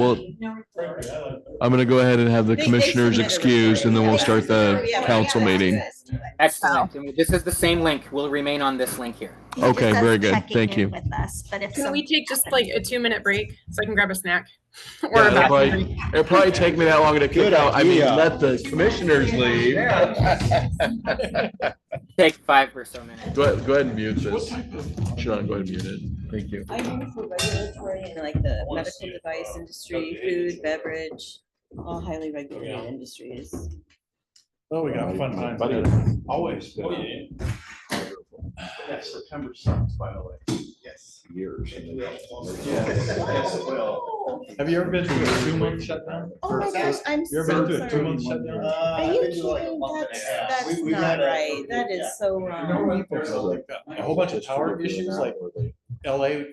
I'm gonna go ahead and have the They commissioners submitted a excused and then we'll recording. start the Yeah, council we have meeting. access to it. Excellent. And this is the same link. Will remain on this link here. He just Okay, says very good. checking Thank in you. With us, but if Can some, we take just like a 2-minute break so I can grab a snack? Or Yeah, a it'll bathroom probably, break? it'll probably take me that long to kick out. I mean, idea. let the commissioners leave. Take 5 or so minutes. Go ahead and mute this. Sean, go ahead and mute it. Thank you. I do for regulatory and like the medical device industry, food, beverage, all highly regulated industries. Oh, we got fun times. Buddy. Always. That September sucks, by the way. years. and they- Yes, it will. Have you ever been to a 2-month shutdown? Oh my gosh, I'm You ever so been to a sorry. 2-month shutdown? Are you kidding? That's not right. That is so wrong. There's a whole bunch of tower issues like LA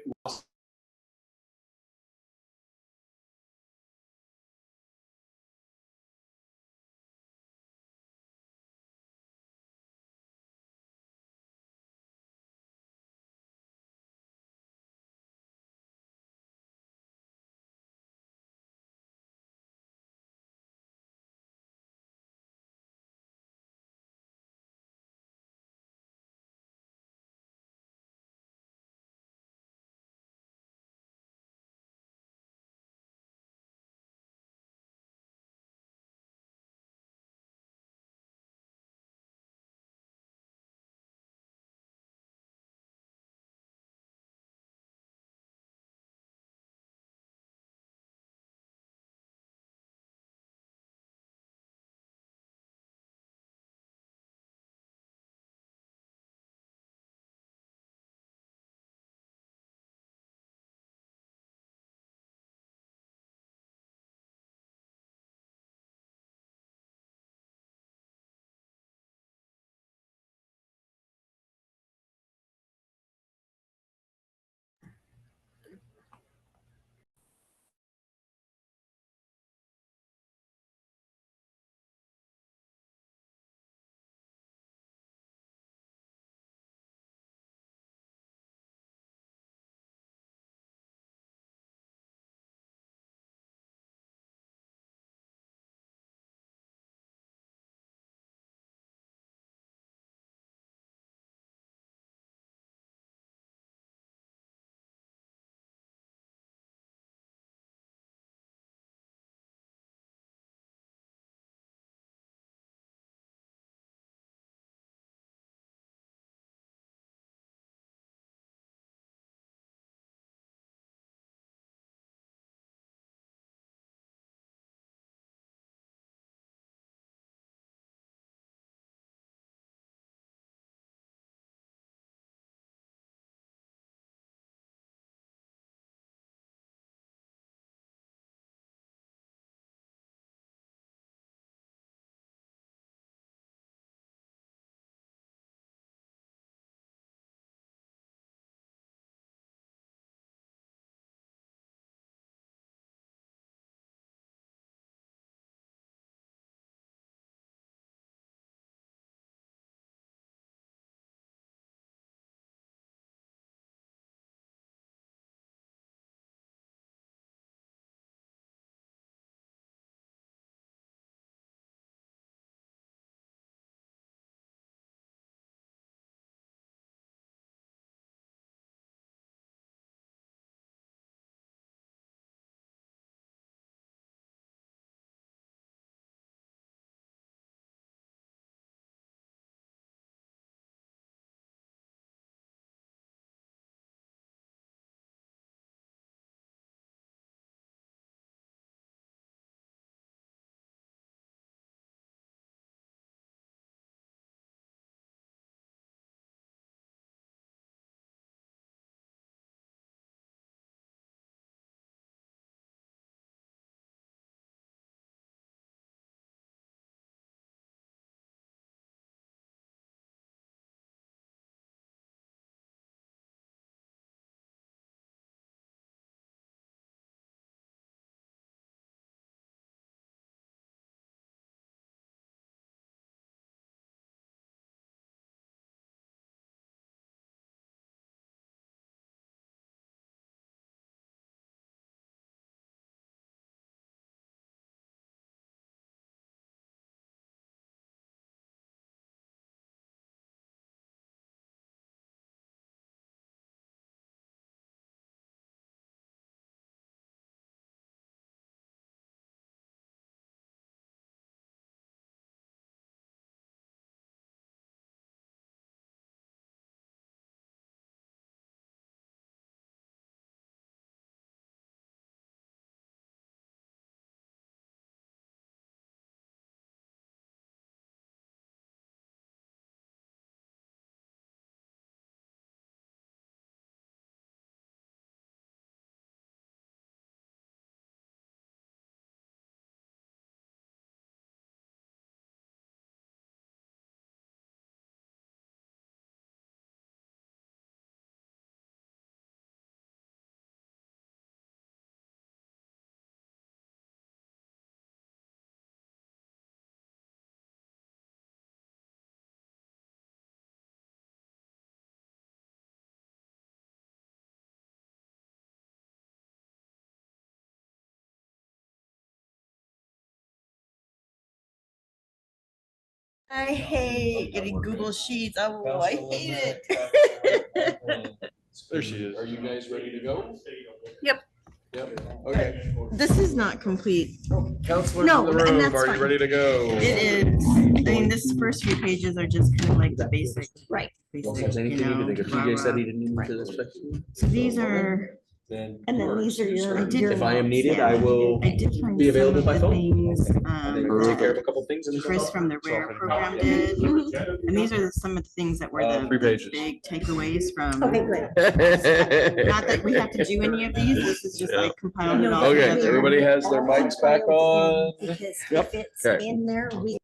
I hate getting Google Sheets. Oh, I hate it. There she is. Are you guys ready to go? Yep. Yep. Okay. This is not complete. Counselors No, in the and room, that's are you fine. ready to go? It is. I mean, this first few pages are just kind of like the basic. Right. Basic, you know, blah, blah. So these are. And then these are your. I did- If I am needed, yeah, I will I did find be available some by of the phone. things, take care of a that couple things. and- Chris from the Rare program did. And these are some of the things that were the 3 pages. big takeaways from. Okay, great. Not that we have to do any of these, this is just like compiled it all Okay, together. everybody has their mics back on. Because Yep. if it's Okay. in there, we.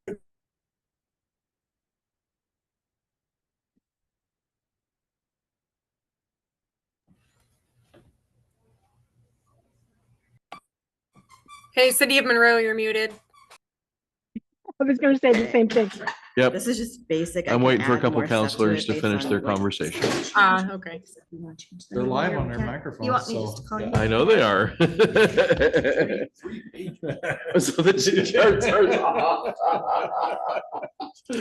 Hey, City of Monroe, you're muted. I was gonna say the same thing. Yep. This is just basic. I I'm can waiting for a add couple more stuff counselors it to based finish on their what- conversation. Okay. They're live on their You microphones, want me so. just to call you? I know they are. So the charts So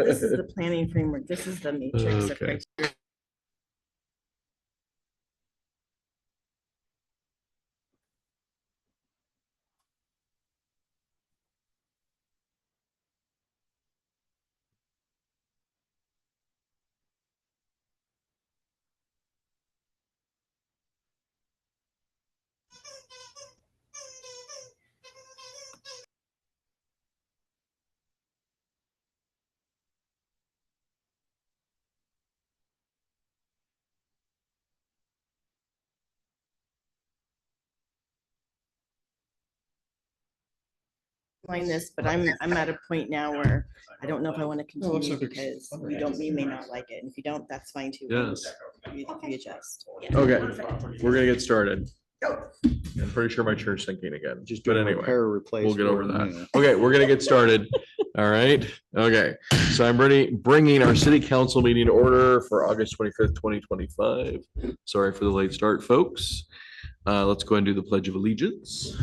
this is the planning framework. This is the matrix of Okay. criteria. Line this, but I'm at a point now where I don't know if I want to continue because you may not like it. And if you don't, that's fine too. Yes. You adjust. Okay, we're gonna get started. I'm pretty sure my chair's sinking again, but anyway, we'll get over that. Okay, we're gonna get started. All right, okay. So I'm bringing our city council meeting to order for August 25th, 2025. Sorry for the late start, folks. Let's go and do the Pledge of Allegiance.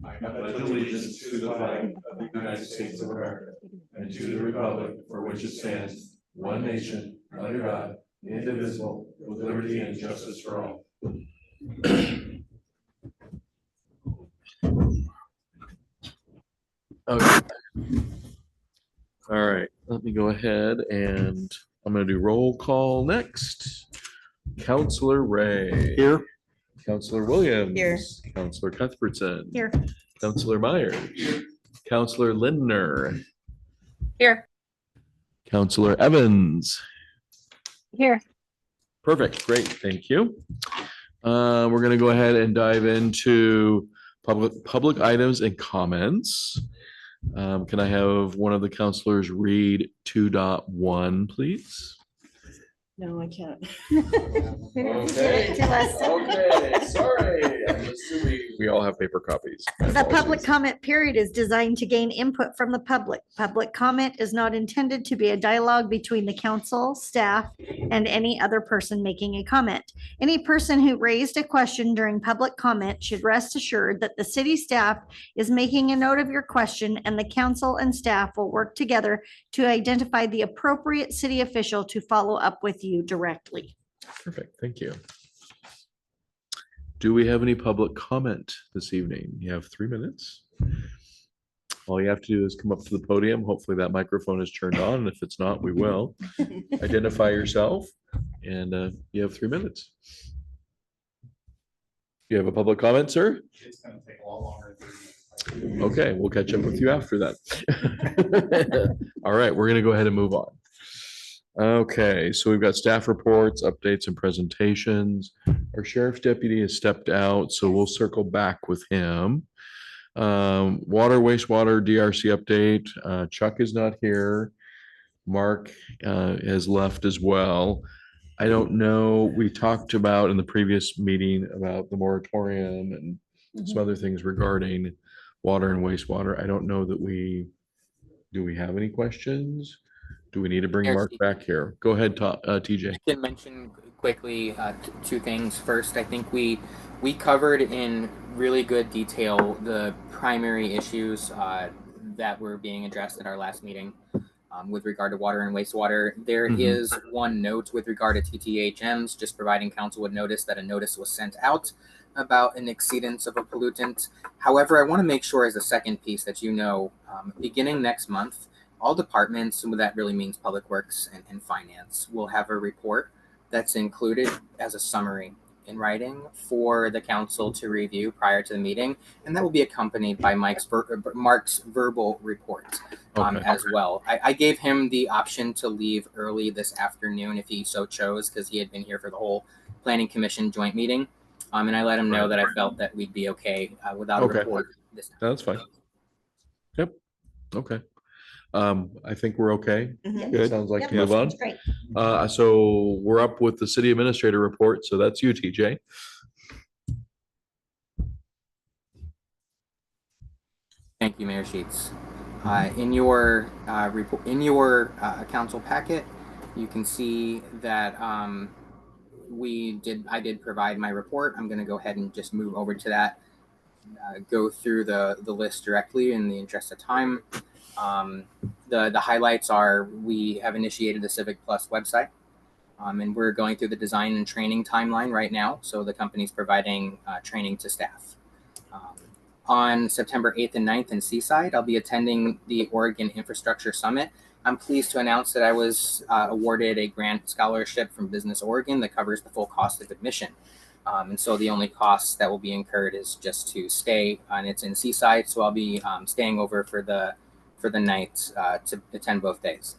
I pledge allegiance to the flag of the United States of America and to the republic for which it stands, one nation, under God, indivisible, with liberty and justice for all. Okay. All right, let me go ahead and I'm gonna do roll call next. Counselor Ray. Here. Counselor Williams. Here. Counselor Cuthbertson. Here. Counselor Myers. Counselor Lindner. Here. Counselor Evans. Here. Perfect, great, thank you. We're gonna go ahead and dive into public items and comments. Can I have one of the counselors read 2.1, please? No, I can't. Okay, sorry. I'm assuming we all have paper copies. The public comment period is designed to gain input from the public. Public comment is not intended to be a dialogue between the council, staff, and any other person making a comment. Any person who raised a question during public comment should rest assured that the city staff is making a note of your question, and the council and staff will work together to identify the appropriate city official to follow up with you directly. Perfect, thank you. Do we have any public comment this evening? You have 3 minutes. All you have to do is come up to the podium. Hopefully that microphone is turned on, and if it's not, we will. Identify yourself, and you have 3 minutes. You have a public comment, sir? It's gonna take a lot longer. Okay, we'll catch up with you after that. All right, we're gonna go ahead and move on. Okay, so we've got staff reports, updates, and presentations. Our sheriff's deputy has stepped out, so we'll circle back with him. Water, wastewater, DRC update. Chuck is not here. Mark has left as well. I don't know, we talked about in the previous meeting about the moratorium and some other things regarding water and wastewater. I don't know that do we have any questions? Do we need to bring Yes. Mark back here? Go ahead, TJ. I can mention quickly two things. First, I think we We covered in really good detail the primary issues that were being addressed at our last meeting with regard to water and wastewater. There is one note with regard to TTHMs, just providing council with notice that a notice was sent out about an exceedance of a pollutant. However, I want to make sure as a second piece that beginning next month, all departments, and that really means Public Works and Finance, will have a report that's included as a summary in writing for the council to review prior to the meeting, and that will be accompanied by Mark's verbal report as well. I gave him the option to leave early this afternoon if he so chose, because he had been here for the whole Planning Commission joint meeting, and I let him know that I felt that we'd be okay without a report this time. That's fine. Yep. Okay. I think we're okay. Mhm. Sounds like Yep, to move on. sounds great. So we're up with the city administrator report. So that's you, TJ. Thank you, Mayor Sheets. In your report, in your council packet, you can see that I did provide my report. I'm going to go ahead and just move over to that. Go through the list directly in the interest of time. The highlights are we have initiated the Civic Plus website, and we're going through the design and training timeline right now. So the company's providing training to staff. On September 8th and 9th in Seaside, I'll be attending the Oregon Infrastructure Summit. I'm pleased to announce that I was awarded a grant scholarship from Business Oregon that covers the full cost of admission. And so the only cost that will be incurred is just to stay, and it's in Seaside. So I'll be staying over for the night to attend both days.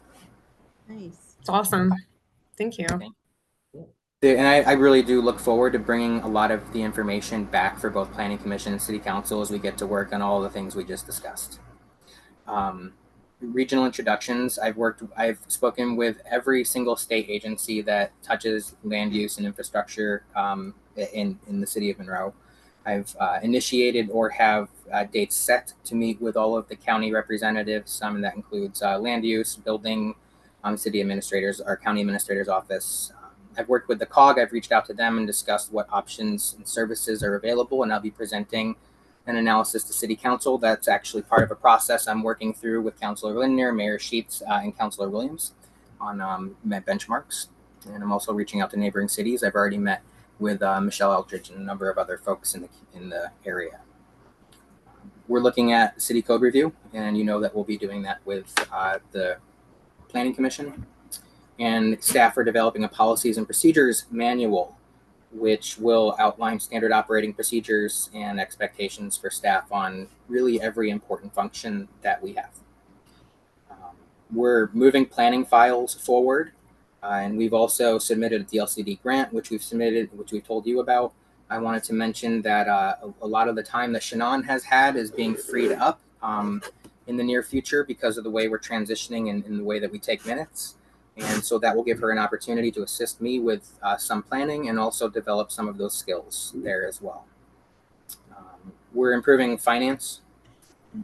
Nice. It's awesome. Thank you. And I really do look forward to bringing a lot of the information back for both Planning Commission and City Council as we get to work on all the things we just discussed. Regional introductions. I've spoken with every single state agency that touches land use and infrastructure in the city of Monroe. I've initiated or have dates set to meet with all of the county representatives. And that includes land use, building, city administrators, our county administrator's office. I've worked with the COG. I've reached out to them and discussed what options and services are available, and I'll be presenting an analysis to City Council. That's actually part of a process I'm working through with Councilor Lindner, Mayor Sheets, and Councilor Williams on benchmarks. And I'm also reaching out to neighboring cities. I've already met with Michelle Eldridge and a number of other folks in the area. We're looking at city code review, and you know that we'll be doing that with the Planning Commission. And staff are developing a policies and procedures manual, which will outline standard operating procedures and expectations for staff on really every important function that we have. We're moving planning files forward, and we've also submitted a DLCD grant, which we've told you about. I wanted to mention that a lot of the time that Shannon has had is being freed up in the near future because of the way we're transitioning and in the way that we take minutes. And so that will give her an opportunity to assist me with some planning and also develop some of those skills there as well. We're improving finance,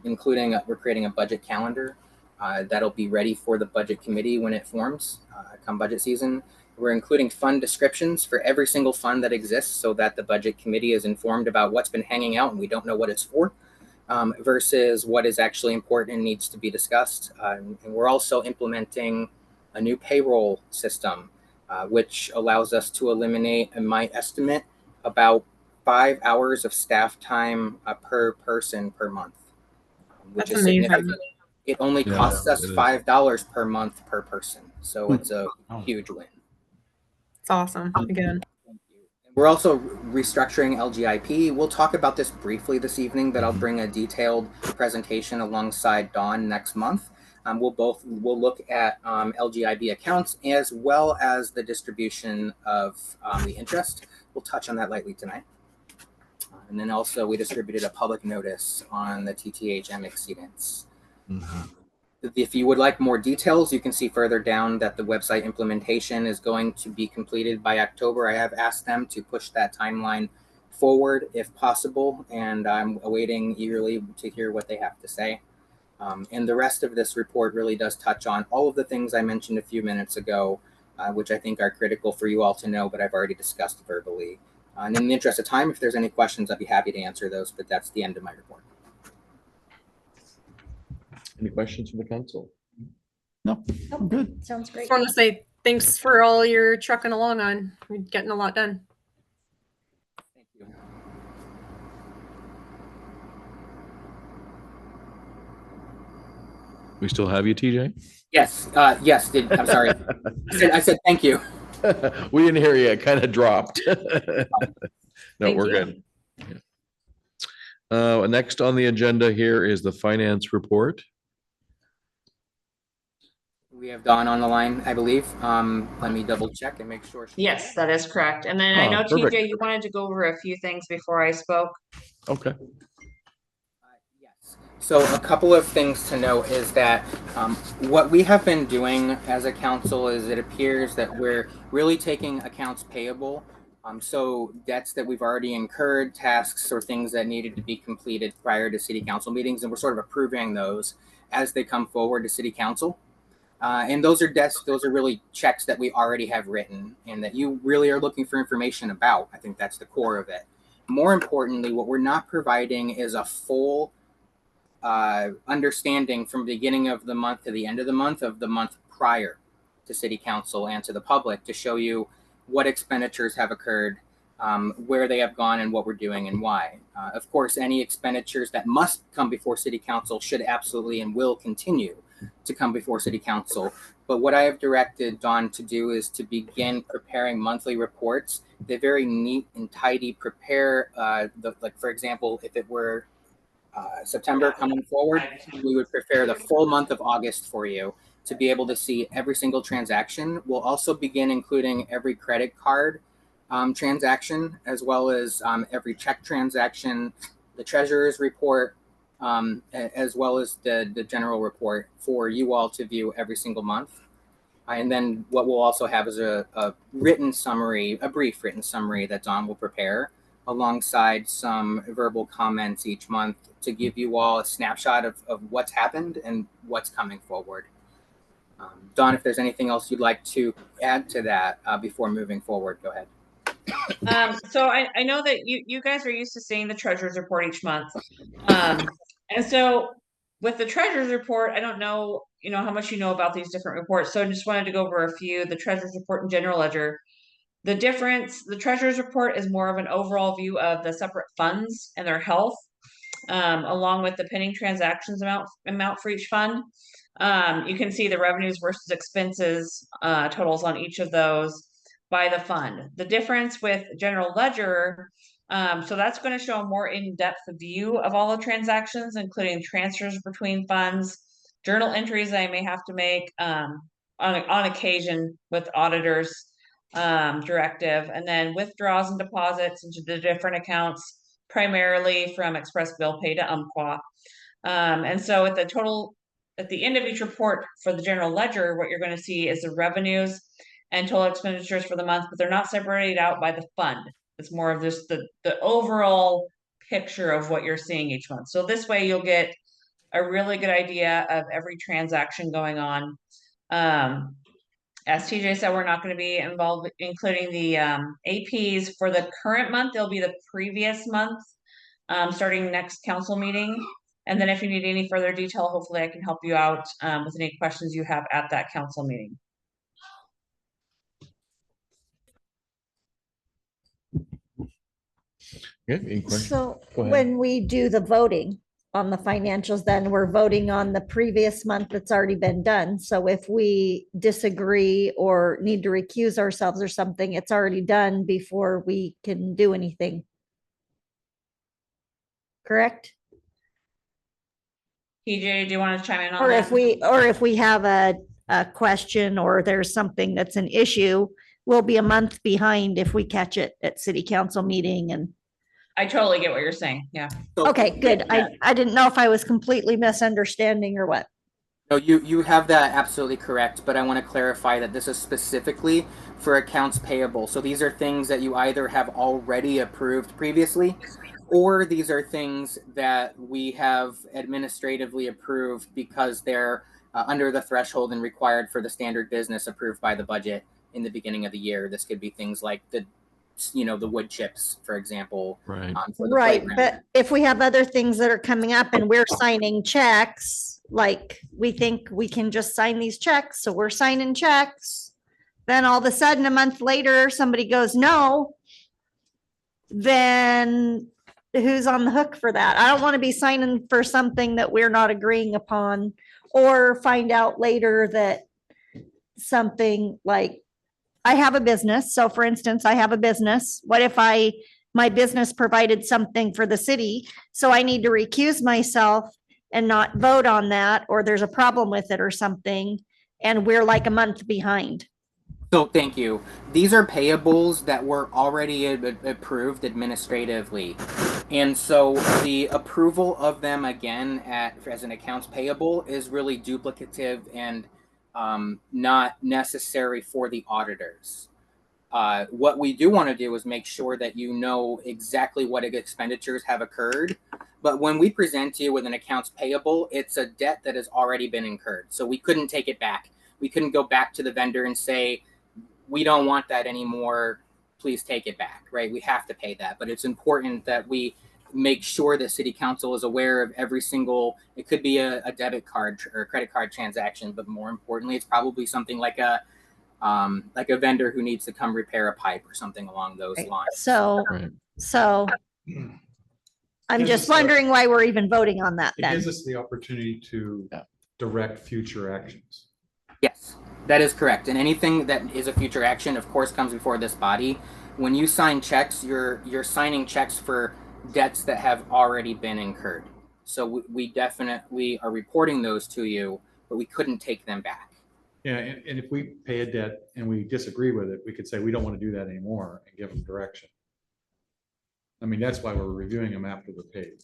including we're creating a budget calendar that'll be ready for the budget committee when it forms come budget season. We're including fund descriptions for every single fund that exists so that the budget committee is informed about what's been hanging out and we don't know what it's for versus what is actually important and needs to be discussed. And we're also implementing a new payroll system, which allows us to eliminate, in my estimate, about 5 hours of staff time per person per month, which That's is amazing. significant. It only costs us $5 per month per person. So it's a huge win. It's awesome. Again. We're also restructuring LGIP. We'll talk about this briefly this evening, but I'll bring a detailed presentation alongside Dawn next month. We'll look at LGIB accounts as well as the distribution of the interest. We'll touch on that lightly tonight. And then also we distributed a public notice on the TTHM exceedance. If you would like more details, you can see further down that the website implementation is going to be completed by October. I have asked them to push that timeline forward if possible, and I'm awaiting eagerly to hear what they have to say. And the rest of this report really does touch on all of the things I mentioned a few minutes ago, which I think are critical for you all to know, but I've already discussed verbally. And in the interest of time, if there's any questions, I'd be happy to answer those, but that's the end of my report. Any questions from the council? No, I'm good. Sounds great. Just want to say thanks for all your trucking along on. We're getting a lot done. Thank you. We still have you, TJ? Yes, yes, I'm sorry. I said thank you. We didn't hear you. It kind of dropped. No, Thank we're you. good. Next on the agenda here is the finance report. We have Dawn on the line, I believe. Let me double check and make sure. Yes, that is correct. And then I Oh, know perfect. TJ, you wanted to go over a few things before I spoke. Okay. Yes. So a couple of things to note is that what we have been doing as a council is it appears that we're really taking accounts payable. So debts that we've already incurred, tasks or things that needed to be completed prior to city council meetings, and we're sort of approving those as they come forward to city council. And those are debts, those are really checks that we already have written and that you really are looking for information about. I think that's the core of it. More importantly, what we're not providing is a full understanding from beginning of the month to the end of the month prior to city council and to the public to show you what expenditures have occurred, where they have gone and what we're doing and why. Of course, any expenditures that must come before city council should absolutely and will continue to come before city council. But what I have directed Dawn to do is to begin preparing monthly reports. They very neat and tidy prepare, like for example, if it were September coming forward, we would prepare the full month of August for you to be able to see every single transaction. We'll also begin including every credit card transaction, as well as every check transaction, the treasurer's report, as well as the general report for you all to view every single month. And then what we'll also have is a written summary, a brief written summary that Dawn will prepare alongside some verbal comments each month to give you all a snapshot of what's happened and what's coming forward. Dawn, if there's anything else you'd like to add to that before moving forward, go ahead. So I know that you guys are used to seeing the treasurer's report each month. And so with the treasurer's report, I don't know, how much you know about these different reports. So I just wanted to go over a few, the treasurer's report and general ledger. The difference, the treasurer's report is more of an overall view of the separate funds and their health, along with the pending transactions amount for each fund. You can see the revenues versus expenses totals on each of those by the fund. The difference with general ledger, so that's going to show a more in-depth view of all the transactions, including transfers between funds, journal entries I may have to make on occasion with auditors directive, and then withdrawals and deposits into the different accounts, primarily from Express Bill Pay to Umpqua. And so at the end of each report for the general ledger, what you're going to see is the revenues and total expenditures for the month, but they're not separated out by the fund. It's more of just the overall picture of what you're seeing each month. So this way you'll get a really good idea of every transaction going on. As TJ said, we're not going to be involved, including the APs for the current month. They'll be the previous month, starting next council meeting. And then if you need any further detail, hopefully I can help you out with any questions you have at that council meeting. Any questions? So Go ahead. when we do the voting on the financials, then we're voting on the previous month that's already been done. So if we disagree or need to recuse ourselves or something, it's already done before we can do anything. Correct? TJ, do you want to chime in on Or that? if we have a question or there's something that's an issue, we'll be a month behind if we catch it at city council meeting. And I totally get what you're saying. Yeah. okay, good. I didn't know if I was completely misunderstanding or what. No, you have that absolutely correct, but I want to clarify that this is specifically for accounts payable. So these are things that you either have already approved previously, or these are things that we have administratively approved because they're under the threshold and required for the standard business approved by the budget in the beginning of the year. This could be things like the the wood chips, for example. Right. For the Right, playground. but if we have other things that are coming up and we're signing checks, like we think we can just sign these checks, so we're signing checks. Then all of a sudden, a month later, somebody goes, no. Then who's on the hook for that? I don't want to be signing for something that we're not agreeing upon, or find out later that something like, I have a business. So for instance, I have a business. What if my business provided something for the city? So I need to recuse myself and not vote on that, or there's a problem with it or something, and we're like a month behind. So thank you. These are payables that were already approved administratively. And so the approval of them again as an accounts payable is really duplicative and not necessary for the auditors. What we do want to do is make sure that you know exactly what expenditures have occurred. But when we present to you with an accounts payable, it's a debt that has already been incurred. So we couldn't take it back. We couldn't go back to the vendor and say, we don't want that anymore, please take it back, right? We have to pay that. But it's important that we make sure that city council is aware of every single, it could be a debit card or credit card transaction, but more importantly, it's probably something like a vendor who needs to come repair a pipe or something along those lines. So I'm just wondering why we're even voting on that It then. gives us the opportunity to direct future actions. Yes, that is correct. And anything that is a future action, of course, comes before this body. When you sign checks, you're signing checks for debts that have already been incurred. So we definitely are reporting those to you, but we couldn't take them back. Yeah, and if we pay a debt and we disagree with it, we could say, we don't want to do that anymore and give them direction. I mean, that's why we're reviewing them after they're paid.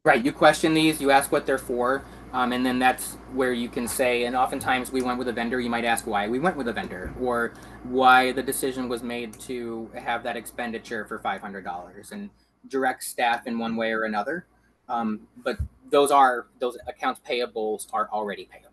Right, you question these, you ask what they're for, and then that's where you can say, and oftentimes we went with a vendor, you might ask why we went with a vendor, or why the decision was made to have that expenditure for $500, and direct staff in one way or another. But those accounts payables are already payable.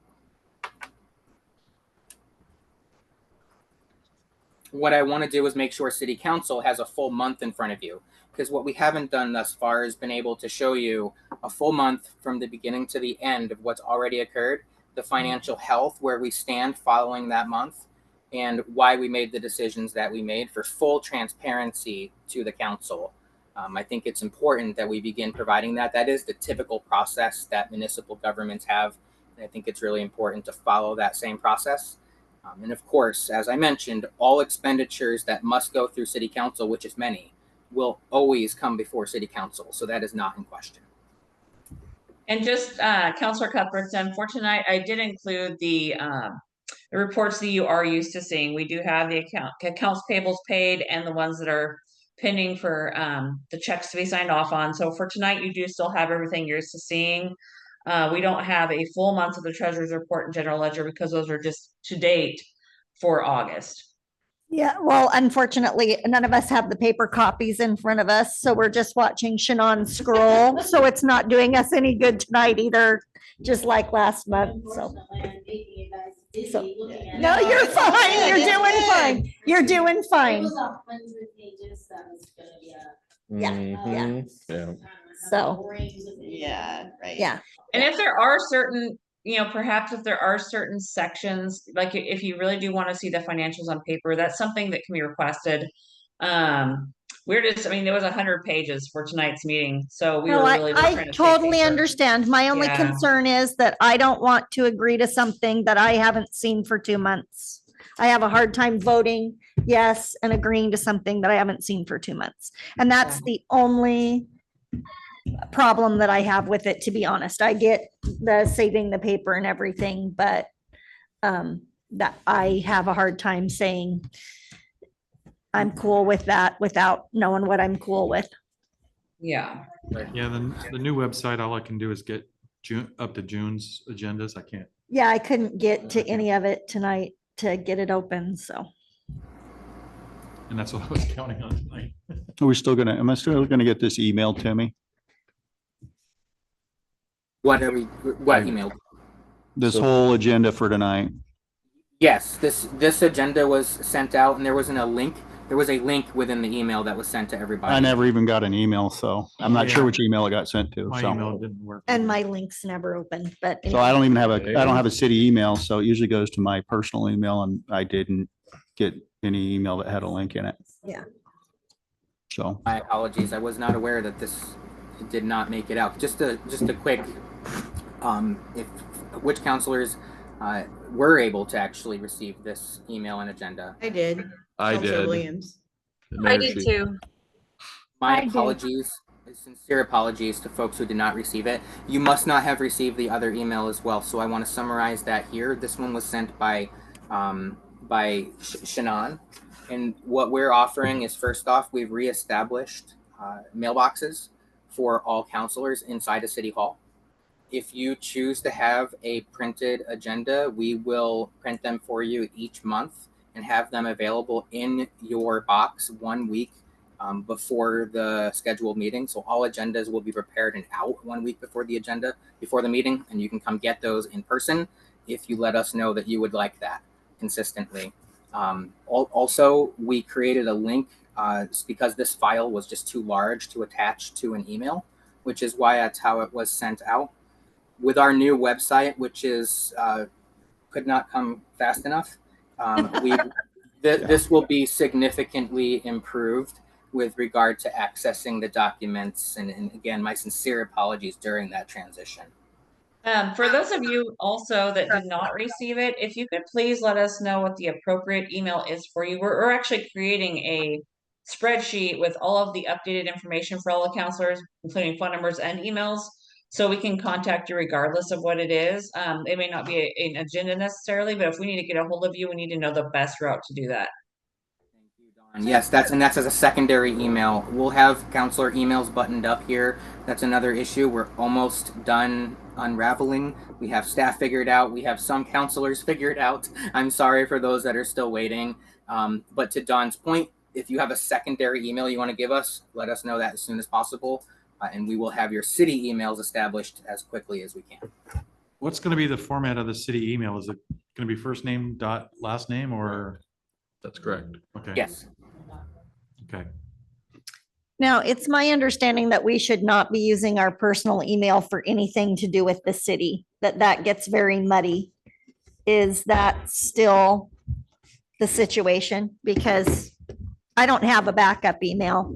What I want to do is make sure City Council has a full month in front of you, because what we haven't done thus far is been able to show you a full month from the beginning to the end of what's already occurred, the financial health, where we stand following that month, and why we made the decisions that we made for full transparency to the council. I think it's important that we begin providing that. That is the typical process that municipal governments have. And I think it's really important to follow that same process. And of course, as I mentioned, all expenditures that must go through City Council, which is many, will always come before City Council. So that is not in question. And just Councilor Cuthbertson, for tonight, I did include the reports that you are used to seeing. We do have the accounts payables paid and the ones that are pending for the checks to be signed off on. So for tonight, you do still have everything you're used to seeing. We don't have a full month of the treasurer's report and general ledger because those are just to date for August. Yeah, well, unfortunately, none of us have the paper copies in front of us, so we're just watching Shannon scroll. So it's not doing us any good tonight either, just like last month, so. No, you're fine, you're doing fine, you're doing fine. Yeah. So. Yeah, right. Yeah. And if there are certain, perhaps if there are certain sections, like if you really do want to see the financials on paper, that's something that can be requested. There was 100 pages for tonight's meeting, so we were really trying to I totally understand. My only Yeah. concern is that I don't want to agree to something that I haven't seen for 2 months. I have a hard time voting yes and agreeing to something that I haven't seen for 2 months. And that's the only problem that I have with it, to be honest. I get the saving the paper and everything, but that I have a hard time saying I'm cool with that without knowing what I'm cool with. Yeah. Yeah, the new website, all I can do is get up to June's agendas. I can't. Yeah, I couldn't get to any of it tonight to get it open, so. And that's what I was counting on tonight. Am I still gonna get this email to me? What email? This whole agenda for tonight? Yes, this agenda was sent out and there wasn't a link there was a link within the email that was sent to everybody. I never even got an email, so I'm not sure Yeah. which email it got sent to, My so. email didn't work. And my links never open, but. So I don't even have I don't have a city email, so it usually goes to my personal email and I didn't get any email that had a link in it. Yeah. So, My apologies. I was not aware that this did not make it out. Just a quick, if which counselors were able to actually receive this email and agenda. I did. I Counselor did. Williams. I did too. My I did. apologies, sincere apologies to folks who did not receive it. You must not have received the other email as well. So I want to summarize that here. This one was sent by Shannon. And what we're offering is, first off, we've reestablished mailboxes for all counselors inside of City Hall. If you choose to have a printed agenda, we will print them for you each month and have them available in your box 1 week before the scheduled meeting. So all agendas will be prepared and out 1 week before the meeting, and you can come get those in person if you let us know that you would like that consistently. Also, we created a link because this file was just too large to attach to an email, which is why that's how it was sent out. With our new website, which is could not come fast enough, this will be significantly improved with regard to accessing the documents. And again, my sincere apologies during that transition. For those of you also that did not receive it, if you could please let us know what the appropriate email is for you. We're actually creating a spreadsheet with all of the updated information for all the counselors, including phone numbers and emails, so we can contact you regardless of what it is. It may not be an agenda necessarily, but if we need to get a hold of you, we need to know the best route to do that. And yes, that's as a secondary email. We'll have counselor emails buttoned up here. That's another issue. We're almost done unraveling. We have staff figured out. We have some counselors figured out. I'm sorry for those that are still waiting. But to Don's point, if you have a secondary email you want to give us, let us know that as soon as possible. And we will have your city emails established as quickly as we can. What's going to be the format of the city email? Is it going to be first name dot last name or? That's correct. Okay. Yes. Okay. Now, it's my understanding that we should not be using our personal email for anything to do with the city, that gets very muddy. Is that still the situation? Because I don't have a backup email.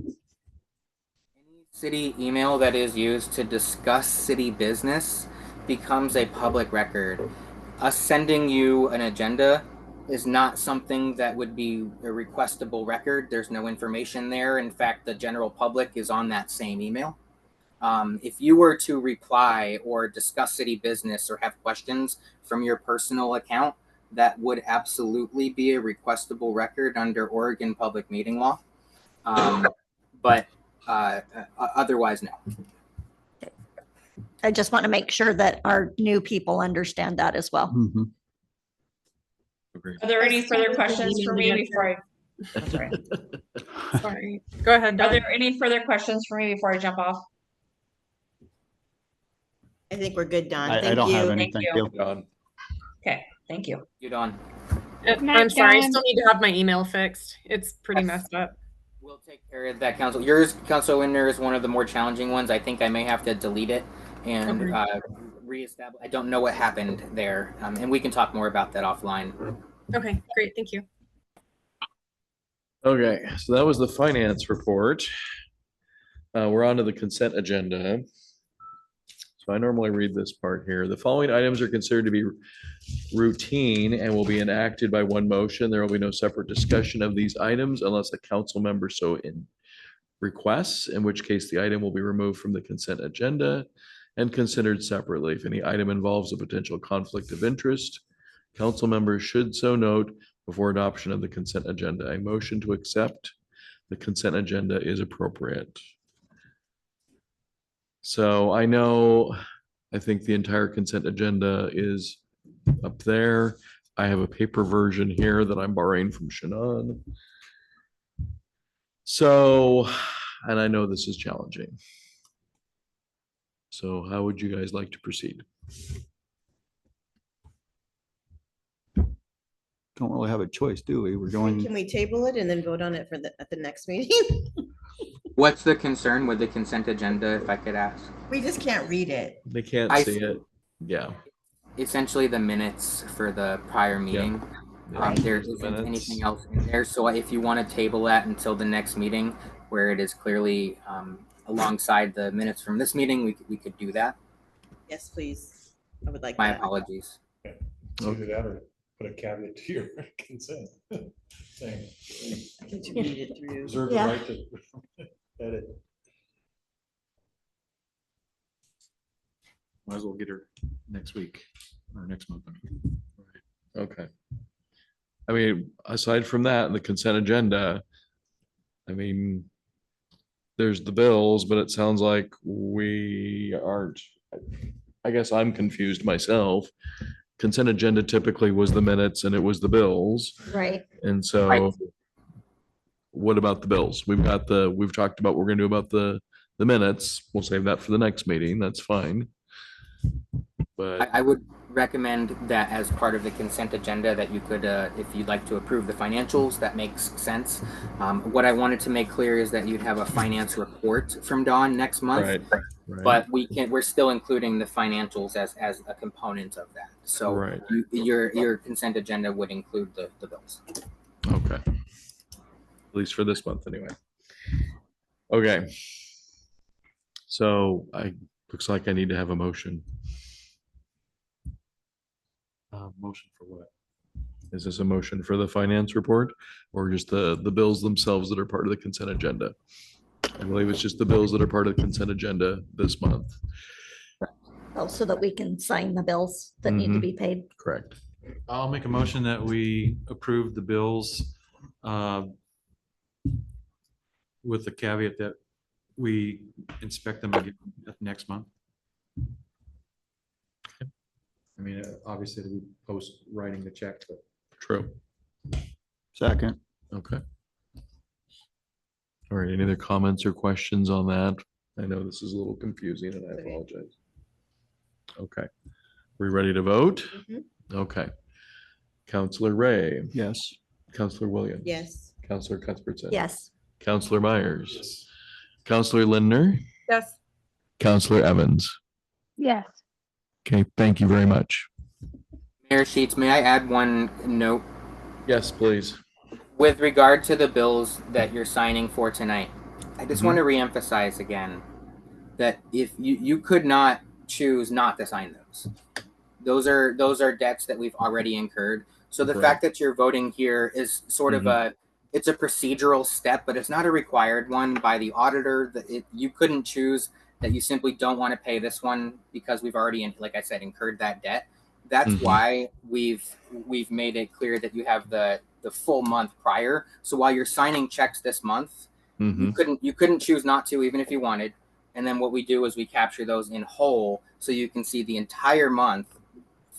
City email that is used to discuss city business becomes a public record. Us sending you an agenda is not something that would be a requestable record. There's no information there. In fact, the general public is on that same email. If you were to reply or discuss city business or have questions from your personal account, that would absolutely be a requestable record under Oregon public meeting law. But otherwise, no. I just want to make sure that our new people understand that as well. Mhm. Are there any further questions for me before I? I'm sorry. Sorry. Go ahead, Are Dawn. there any further questions for me before I jump off? I think we're good, Don. I Thank don't have you. any, thank you. Okay, thank you. You, Don. I'm sorry. I still need to have my email fixed. It's pretty messed up. We'll take care of that, Council. Yours, Council Winter, is one of the more challenging ones. I think I may have to delete it and reestablish. I don't know what happened there, and we can talk more about that offline. Okay, great. Thank you. Okay, so that was the finance report. We're on to the consent agenda. So I normally read this part here. The following items are considered to be routine and will be enacted by one motion. There will be no separate discussion of these items unless a council member so requests, in which case the item will be removed from the consent agenda and considered separately. If any item involves a potential conflict of interest, council members should so note before adoption of the consent agenda. A motion to accept the consent agenda is appropriate. So I think the entire consent agenda is up there. I have a paper version here that I'm borrowing from Shannon. So, and I know this is challenging. So how would you guys like to proceed? don't really have a choice, do we? We're Can going, we table it and then vote on it at the next meeting? What's the concern with the consent agenda, if I could ask? We just can't read it. They can't I see see. it. Yeah. Essentially the minutes for the prior meeting. Yeah. There The isn't minutes. anything else in there, so if you want to table that until the next meeting, where it is clearly alongside the minutes from this meeting, we could do that. Yes, please. I would like My that. apologies. It's either that or put a caveat to your consent. Saying, I can read it through. reserve the Yeah. right to edit. Might as well get her next week or next month. Right. Okay. I mean, aside from that, the consent agenda, I mean, there's the bills, but it sounds like we aren't, I guess I'm confused myself. Consent agenda typically was the minutes and it was the bills. Right. And so what about the bills? We've talked about what we're gonna do about the minutes. We'll save that for the next meeting. That's fine. But I would recommend that as part of the consent agenda that you could, if you'd like to approve the financials, that makes sense. What I wanted to make clear is that you'd have a finance report from Dawn next month. Right. But we're still including the financials as a component of that. So Right. your consent agenda would include the bills. Okay. At least for this month, anyway. Okay. So looks like I need to have a motion. Motion for what? Is this a motion for the finance report or just the bills themselves that are part of the consent agenda? I believe it's just the bills that are part of the consent agenda this month. Oh, so that we can sign the bills that need to be paid. Correct. I'll make a motion that we approve the bills with the caveat that we inspect them again next month. I mean, obviously we post writing the check, but. True. second, Okay. All right, any other comments or questions on that? I know this is a little confusing and I apologize. Okay, we ready to vote? Okay. Counselor Ray, yes. Counselor Williams. Yes. Counselor Cuthbertson. Yes. Counselor Myers. Counselor Lindner. Yes. Counselor Evans. Yes. Okay, thank you very much. Mayor Sheets, may I add one note? Yes, please. With regard to the bills that you're signing for tonight, I just want to reemphasize again that if you could not choose not to sign those are debts that we've already incurred. So the fact that you're voting here is sort of it's a procedural step, but it's not a required one by the auditor. That you couldn't choose that you simply don't want to pay this one because we've already, like I said, incurred that debt. That's why we've made it clear that you have the full month prior. So while you're signing checks this month, you couldn't choose not to, even if you wanted. And then what we do is we capture those in whole, so you can see the entire month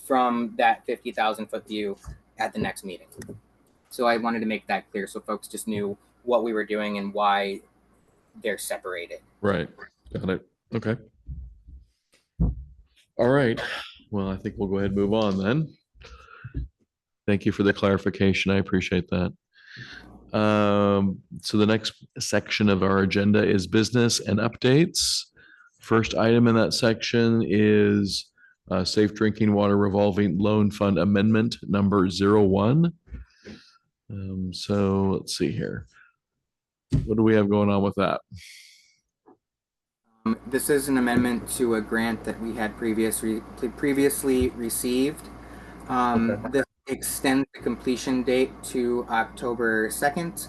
from that 50,000 foot view at the next meeting. So I wanted to make that clear so folks just knew what we were doing and why they're separated. Right, got it. Okay. All right, well, I think we'll go ahead and move on then. Thank you for the clarification. I appreciate that. So the next section of our agenda is business and updates. First item in that section is Safe Drinking Water Revolving Loan Fund Amendment number 01. So let's see here. What do we have going on with that? This is an amendment to a grant that we had previously received. This extends the completion date to October 2nd.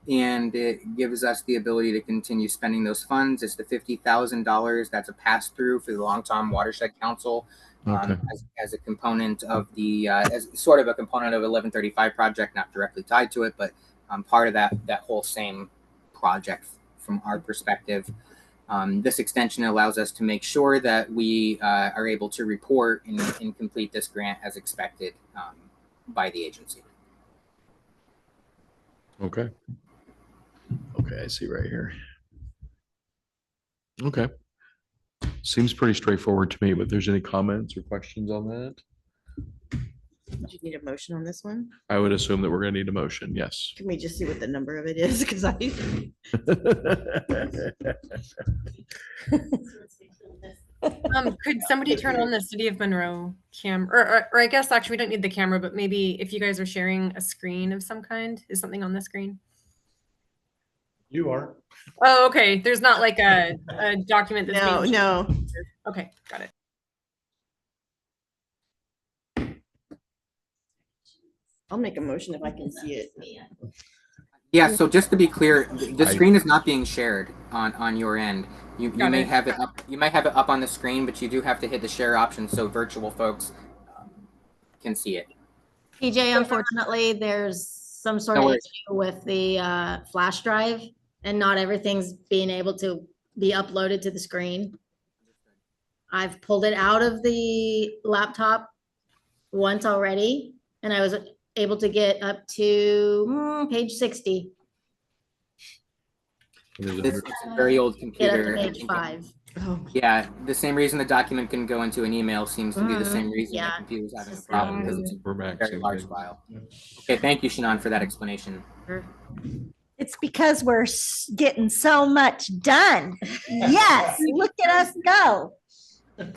And it gives us the ability to continue spending those funds. It's the $50,000 that's a pass-through for the Long-Tom Watershed Council as a component of the, as sort of a component of 1135 project, not directly tied to it, but part of that whole same project from our perspective. This extension allows us to make sure that we are able to report and complete this grant as expected by the agency. Okay. Okay, I see right here. Okay. Seems pretty straightforward to me, but if there's any comments or questions on that? Do you need a motion on this one? I would assume that we're gonna need a motion, yes. Can we just see what the number of it is? Because I. Could somebody turn on the City of Monroe or I guess actually we don't need the camera, but maybe if you guys are sharing a screen of some kind, is something on the screen? You are. Oh, okay. There's not like a document that's No, being no. Okay, got it. I'll make a motion if I can see it. Yeah, so just to be clear, the I- screen is not being shared on your end. You Got may it. have it up, you might have it up on the screen, but you do have to hit the share option so virtual folks can see it. PJ, unfortunately, there's some sort No of worries. issue with the flash drive and not everything's being able to be uploaded to the screen. I've pulled it out of the laptop once already and I was able to get up to page 60. This is a very old Get up computer. to I page think 5. Yeah, the same reason the document can go into an email seems to be the same reason Yeah. the computer's having a Just problem because it's We're a back. very large file. Okay, thank you, Shannon, for that explanation. It's because we're getting so much done. Yes, look at us go.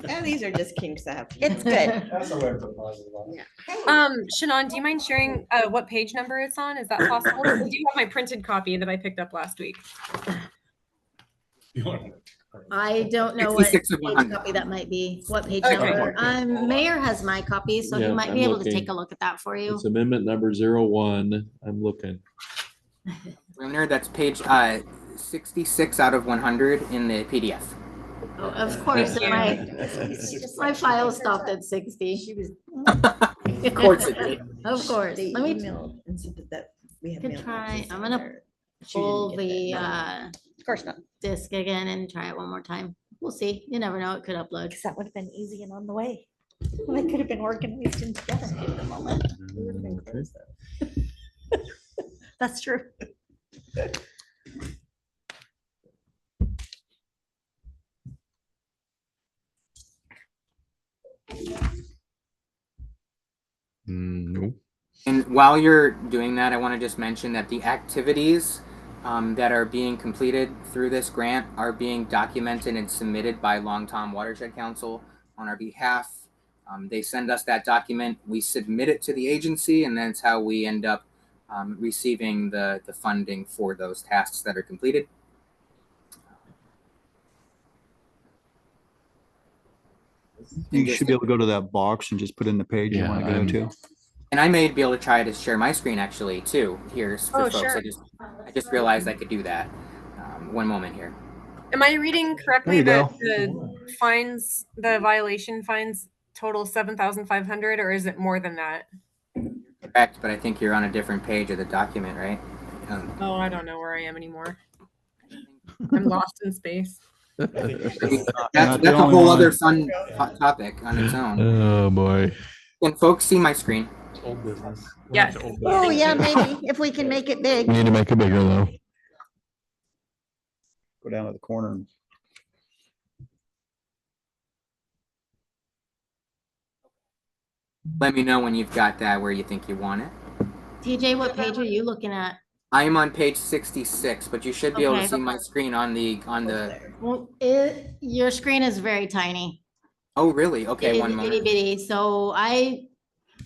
And these are just kinks that have. It's good. That's a way to put positive on it. Shannon, do you mind sharing what page number it's on? Is that possible? I do have my printed copy that I picked up last week. I don't know what 66 of page 100. copy that might be, what page Okay. number. Mayor has my copy, so he Yeah, might be I'm able to looking. take a look at that for you. It's amendment number 01. I'm looking. Remember, that's page 66 out of 100 in the PDF. Oh, of course, my file stopped at 60. Of course it did. Of course. They Let me emailed and said that we have. could mailboxes try, I'm in gonna there. She pull didn't get the that. Of course not. disk again and try it one more time. We'll see. You never know. It could upload. Because that would have been easy and on the way. They could have been organized and together at the moment. That's true. No. And while you're doing that, I want to just mention that the activities that are being completed through this grant are being documented and submitted by Long Tom Watershed Council on our behalf. They send us that document, we submit it to the agency, and that's how we end up receiving the funding for those tasks that are completed. You should be able to go to that box and just put in the page you Yeah, want to go to. And I may be able to try to share my screen actually too here for Oh, folks. sure. I just realized I could do that. One moment here. Am I reading correctly you that go. the fines, the violation fines total 7,500 or is it more than that? Correct, but I think you're on a different page of the document, right? Oh, I don't know where I am anymore. I'm lost in space. That's Not the a only whole one. other fun topic on its own. Oh, boy. Can folks see my screen? Old business. Yes. Oh, yeah, maybe if we can make it big. We need to make it bigger though. Go down to the corner. Let me know when you've got that where you think you want it. TJ, what page are you looking at? I am on page 66, but you should be able to Okay. see my screen on the Well, your screen is very tiny. Oh, really? Okay, Itty one moment. bitty. So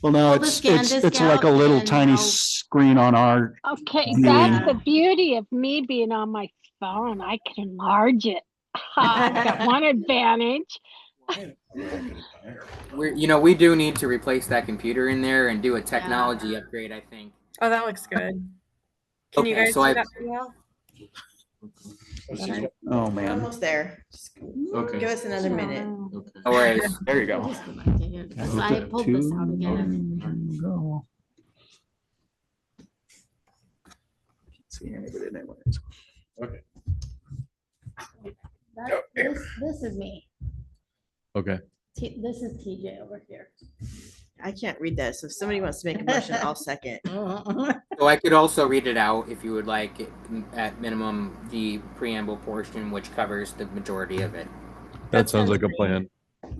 Well, no, Pull the scan it's disc like a out little and tiny I'll- screen on our, Okay, Yeah. that's the beauty of me being on my phone. I can enlarge it. I've got one advantage. We do need to replace that computer in there and do a technology upgrade, I think. Oh, that looks good. Can you Okay, guys so see I- that pretty well? oh, We're man. almost there. Just Okay. Give us another minute. No worries. There you go. I pulled this out again. Go. See anybody anyways. Okay. This is me. Okay. This is TJ over here. I can't read that, so if somebody wants to make a motion, I'll second. So I could also read it out if you would like, at minimum, the preamble portion, which covers the majority of it. That sounds like a plan.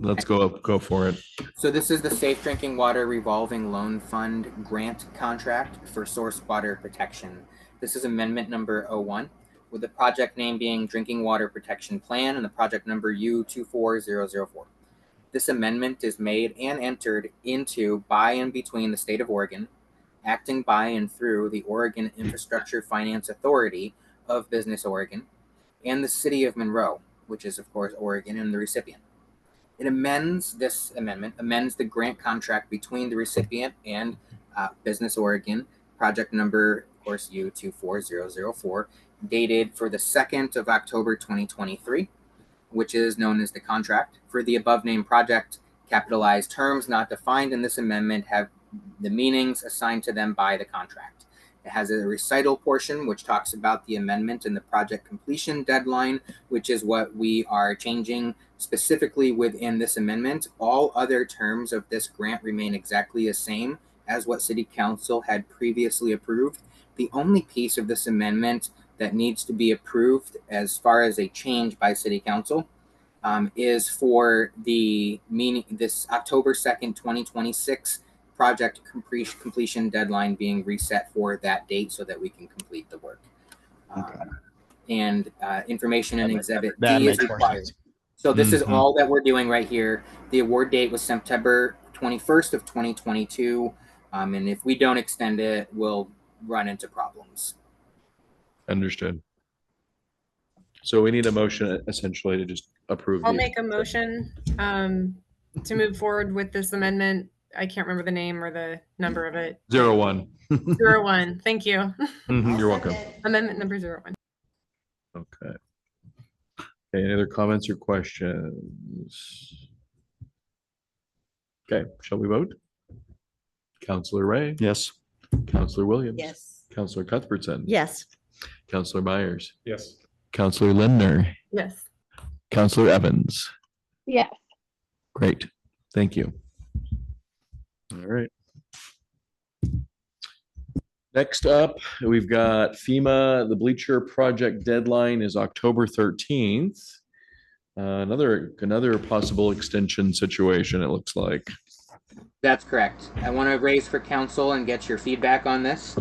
Let's go for it. So this is the Safe Drinking Water Revolving Loan Fund grant contract for source water protection. This is amendment number 01, with the project name being Drinking Water Protection Plan and the project number U24004. This amendment is made and entered into by and between the state of Oregon, acting by and through the Oregon Infrastructure Finance Authority of Business Oregon, and the city of Monroe, which is of course Oregon and the recipient. This amendment amends the grant contract between the recipient and Business Oregon, project number, of course, U24004, dated for the 2nd of October 2023, which is known as the contract. For the above named project, capitalized terms not defined in this amendment have the meanings assigned to them by the contract. It has a recital portion which talks about the amendment and the project completion deadline, which is what we are changing specifically within this amendment. All other terms of this grant remain exactly the same as what City Council had previously approved. The only piece of this amendment that needs to be approved as far as a change by City Council is for this October 2nd, 2026 project completion deadline being reset for that date so that we can complete the work. And information in Exhibit D is required. So this is all that we're doing right here. The award date was September 21st of 2022. And if we don't extend it, we'll run into problems. Understood. So we need a motion essentially to just approve. I'll these. make a motion to move forward with this amendment. I can't remember the name or the number of it. 01. 01. Thank you. You're welcome. Amendment number 01. Okay. Any other comments or questions? Okay, shall we vote? Counselor Ray? Yes. Counselor Williams? Yes. Counselor Cuthbertson? Yes. Counselor Myers? Yes. Counselor Lindner? Yes. Counselor Evans? Yes. Great. Thank you. All right. Next up, we've got FEMA. The bleacher project deadline is October 13th. Another possible extension situation, it looks like. That's correct. I want to raise for council and get your feedback on this.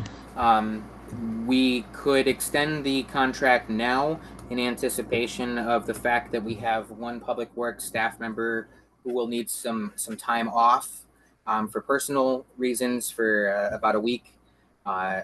We could extend the contract now in anticipation of the fact that we have one public works staff member who will need some time off for personal reasons for about a week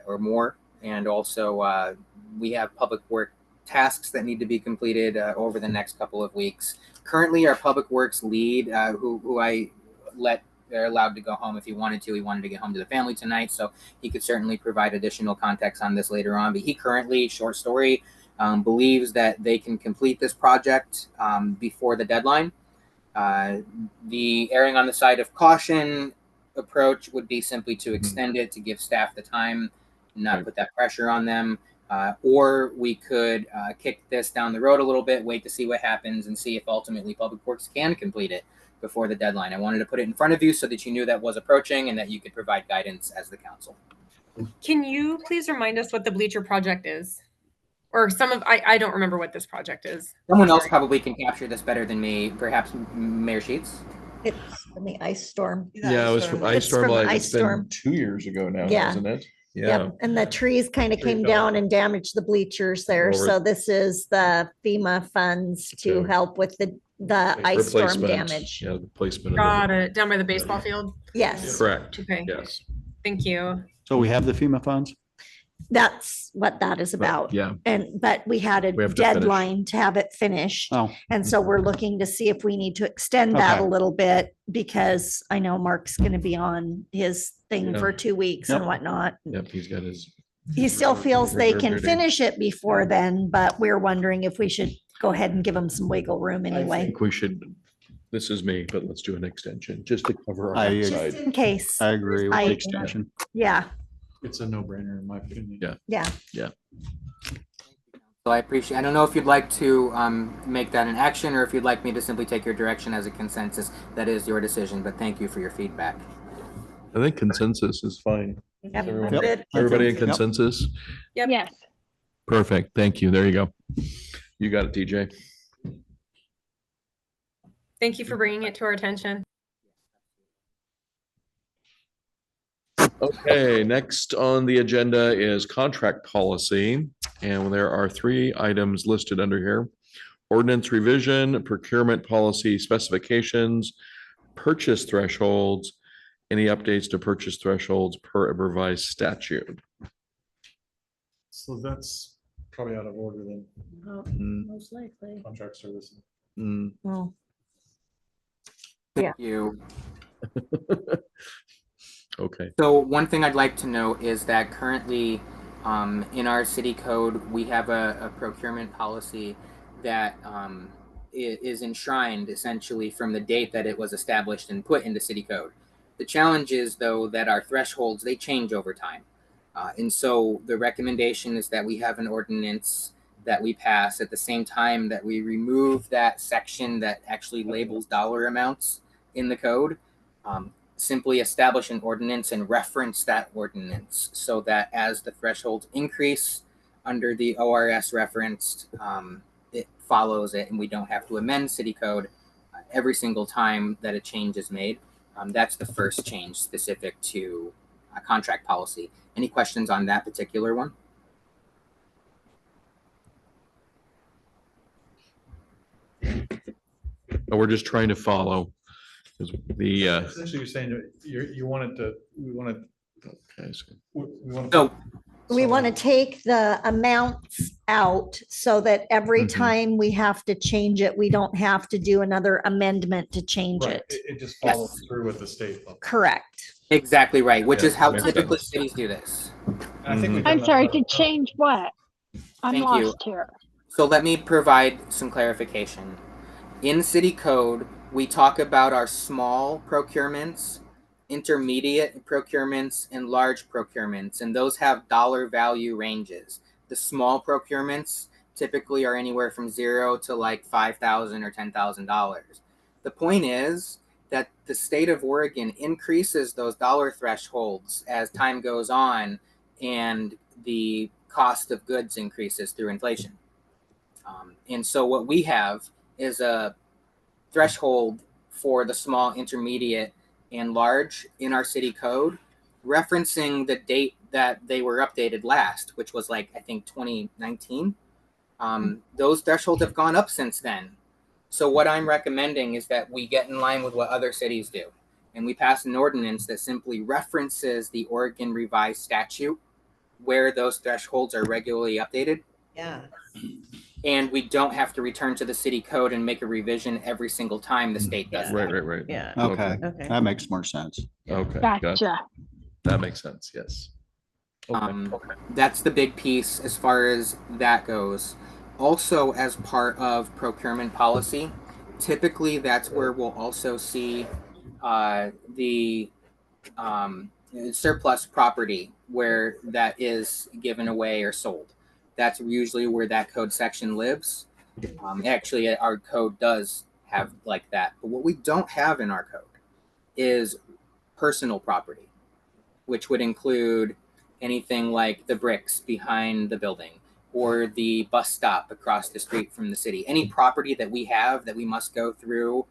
or more. And also we have public work tasks that need to be completed over the next couple of weeks. Currently, our public works lead, who I let, they're allowed to go home if he wanted to. He wanted to get home to the family tonight, so he could certainly provide additional context on this later on. But he currently, short story, believes that they can complete this project before the deadline. The erring on the side of caution approach would be simply to extend it to give staff the time, not put that pressure on them. Or we could kick this down the road a little bit, wait to see what happens, and see if ultimately Public Works can complete it before the deadline. I wanted to put it in front of you so that you knew that was approaching and that you could provide guidance as the council. Can you please remind us what the bleacher project is? Or I don't remember what this project is. Someone else probably can capture this better than me, perhaps Mayor Sheets. It's from the ice storm. Yeah, it was from Ice It's Storm. from Like Ice it's been Storm. 2 years ago now, Yeah. isn't it? Yeah. Yep. And the trees kind of came fell. down and damaged the bleachers there. Over- So this is the FEMA funds to Okay. help with the ice storm Replacement. damage. Yeah, the placement. Got it. Down by the baseball field? Yes. Correct. Okay. Yes. Thank you. So we have the FEMA funds? That's what that is about. Yeah. But we had a We have to finish. deadline to have it finished. Oh, And so we're looking to see if we need to extend that a Okay. little bit because I know Mark's going to be on his thing Yeah. for 2 weeks and Yep. whatnot. Yep, he's got his. He still feels they can Reverberating. finish it before then, but we're wondering if we should go ahead and give them some wiggle room I anyway, think we should, this is me, but let's do an extension just to cover our I- backside. in case. I agree with I- the extension. Yeah, It's a no-brainer in my opinion. Yeah. yeah. Yeah. So I appreciate, I don't know if you'd like to make that an action or if you'd like me to simply take your direction as a consensus. That is your decision, but thank you for your feedback. I think consensus is fine. Yep, Everyone- I'm good. Everybody in Yep. consensus? Yep. Yes. Perfect. Thank you. There you go. You got it, TJ. Thank you for bringing it to our attention. Okay, next on the agenda is contract policy, and there are 3 items listed under here. Ordinance revision, procurement policy specifications, purchase thresholds, any updates to purchase thresholds per a revised statute. So that's probably out of order then. Most likely. Contract services. Well, Thank you. Okay. So one thing I'd like to note is that currently in our city code, we have a procurement policy that is enshrined essentially from the date that it was established and put into city code. The challenge is though that our thresholds, they change over time. And so the recommendation is that we have an ordinance that we pass at the same time that we remove that section that actually labels dollar amounts in the code. Simply establish an ordinance and reference that ordinance so that as the thresholds increase under the ORS referenced, it follows it and we don't have to amend city code every single time that a change is made. That's the first change specific to a contract policy. Any questions on that particular one? We're just trying to follow. The Essentially, you're saying that you wanted to, we wanted. So we want to take the amounts out so that every time we have to change it, we don't have to do another amendment to change Right, it. it just follows through with the state level. Correct. Exactly right, which Yeah, is how makes typically sense. cities do this. I think we've done I'm that sorry, better. to change what? I'm Thank you. lost here. So let me provide some clarification. In city code, we talk about our small procurements, intermediate procurements, and large procurements, and those have dollar value ranges. The small procurements typically are anywhere from $0 to like $5,000 or $10,000. The point is that the state of Oregon increases those dollar thresholds as time goes on and the cost of goods increases through inflation. And so what we have is a threshold for the small, intermediate, and large in our city code, referencing the date that they were updated last, which was like, I think 2019. Those thresholds have gone up since then. So what I'm recommending is that we get in line with what other cities do. And we pass an ordinance that simply references the Oregon revised statute where those thresholds are regularly updated. Yeah. And we don't have to return to the city code and make a revision every single time the state does that. Right. Yeah. Okay, Okay. that makes more sense. Okay. Gotcha. That makes sense. Yes. That's the big piece as far as that goes. Also, as part of procurement policy, typically that's where we'll also see the surplus property where that is given away or sold. That's usually where that code section lives. Actually, our code does have like that. But what we don't have in our code is personal property, which would include anything like the bricks behind the building or the bus stop across the street from the city. Any property that we have that we must go through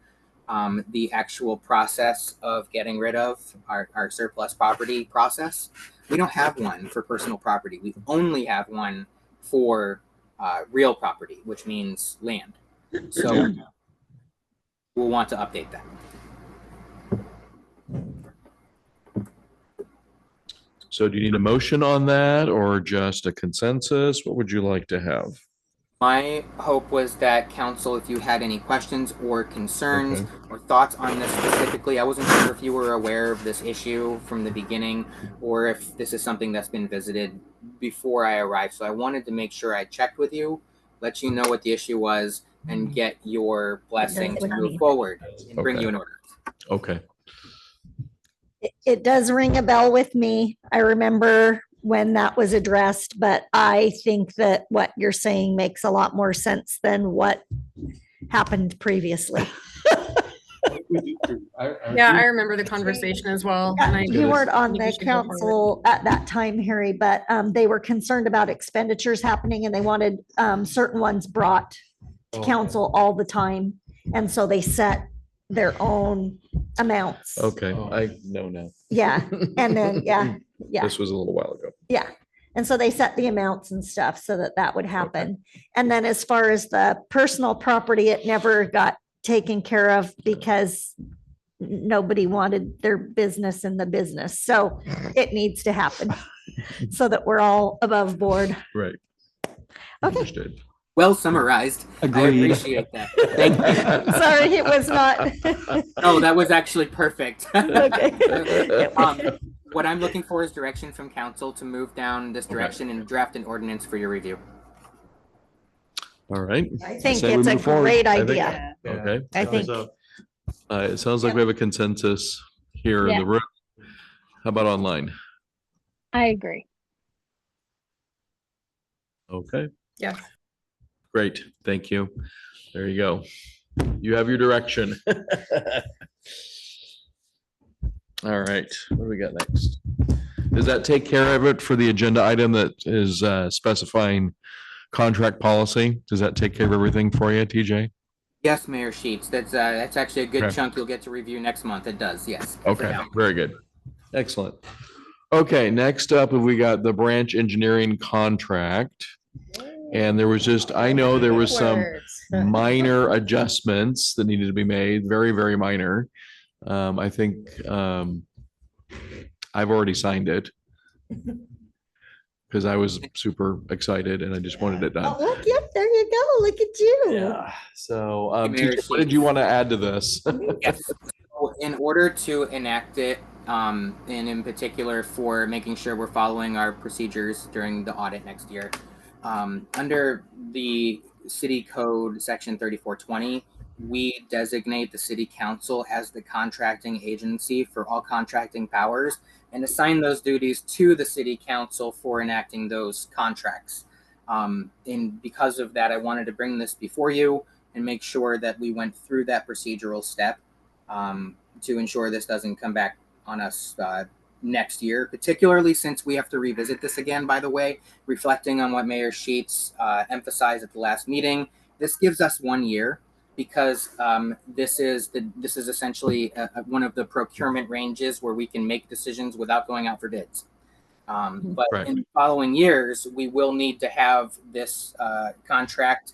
the actual process of getting rid of, our surplus property process, we don't have one for personal property. We only have one for real property, which means land. So we'll want to update that. So do you need a motion on that or just a consensus? What would you like to have? My hope was that council, if you had any questions or concerns or thoughts on this specifically, I wasn't sure if you were aware of this issue from the beginning or if this is something that's been visited before I arrived. So I wanted to make sure I checked with you, let you know what the issue was, and get your blessing to move forward and bring you an order. Okay. It does ring a bell with me. I remember when that was addressed, but I think that what you're saying makes a lot more sense than what happened previously. Yeah, I remember the conversation as well. and I You weren't on think we the should go forward. council at that time, Harry, but they were concerned about expenditures happening and they wanted certain ones brought to council all the time. And so they set their own amounts. Okay, I know now. Yeah, and then, yeah, yeah. This was a little while ago. Yeah. And so they set the amounts and stuff so that that would happen. And then as far as the personal property, it never got taken care of because nobody wanted their business in the business. So it needs to happen so that we're all above board. Right. Okay. Understood. Well summarized. Agreed. I appreciate that. Thank you. Sorry, it was not. Oh, that was actually perfect. Okay. What I'm looking for is direction from council to move down this direction and draft an ordinance for your review. All right. I think Say we it's a move forward. great I think- idea. Okay. I think, It sounds like we have a consensus here in the Yeah. room. How about online? I agree. Okay, Yeah. great. Thank you. There you go. You have your direction. All right, what do we got next? Does that take care of it for the agenda item that is specifying contract policy? Does that take care of everything for you, TJ? Yes, Mayor Sheets. That's actually a good Okay. chunk you'll get to review next month. It does, yes. Okay, very good. Excellent. Okay, next up, we got the branch engineering contract. And there was just, I know there was some minor adjustments that needed to be made, very, very minor. I think I've already signed it because I was super excited and I just wanted it oh, done. look, yep, there you go. Look at you. Yeah. So, Mayor TJ, what did you want to add to this? Yes. So in order to enact it, and in particular for making sure we're following our procedures during the audit next year, under the city code section 3420, we designate the city council as the contracting agency for all contracting powers and assign those duties to the city council for enacting those contracts. And because of that, I wanted to bring this before you and make sure that we went through that procedural step to ensure this doesn't come back on us next year, particularly since we have to revisit this again, by the way, reflecting on what Mayor Sheets emphasized at the last meeting. This gives us 1 year because this is essentially one of the procurement ranges where we can make decisions without going out for bids. But Right. in the following years, we will need to have this contract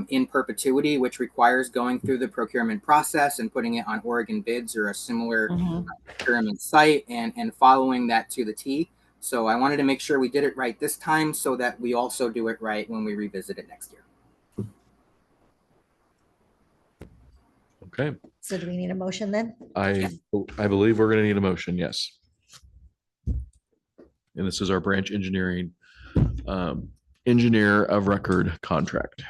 in perpetuity, which requires going through the procurement process and putting it on Oregon bids or a similar procurement site and following that to the T. So I wanted to make sure we did it right this time so that we also do it right when we revisit it next year. Okay, So do we need a motion then? I believe we're gonna need a motion, yes. And this is our branch engineering engineer of record contract.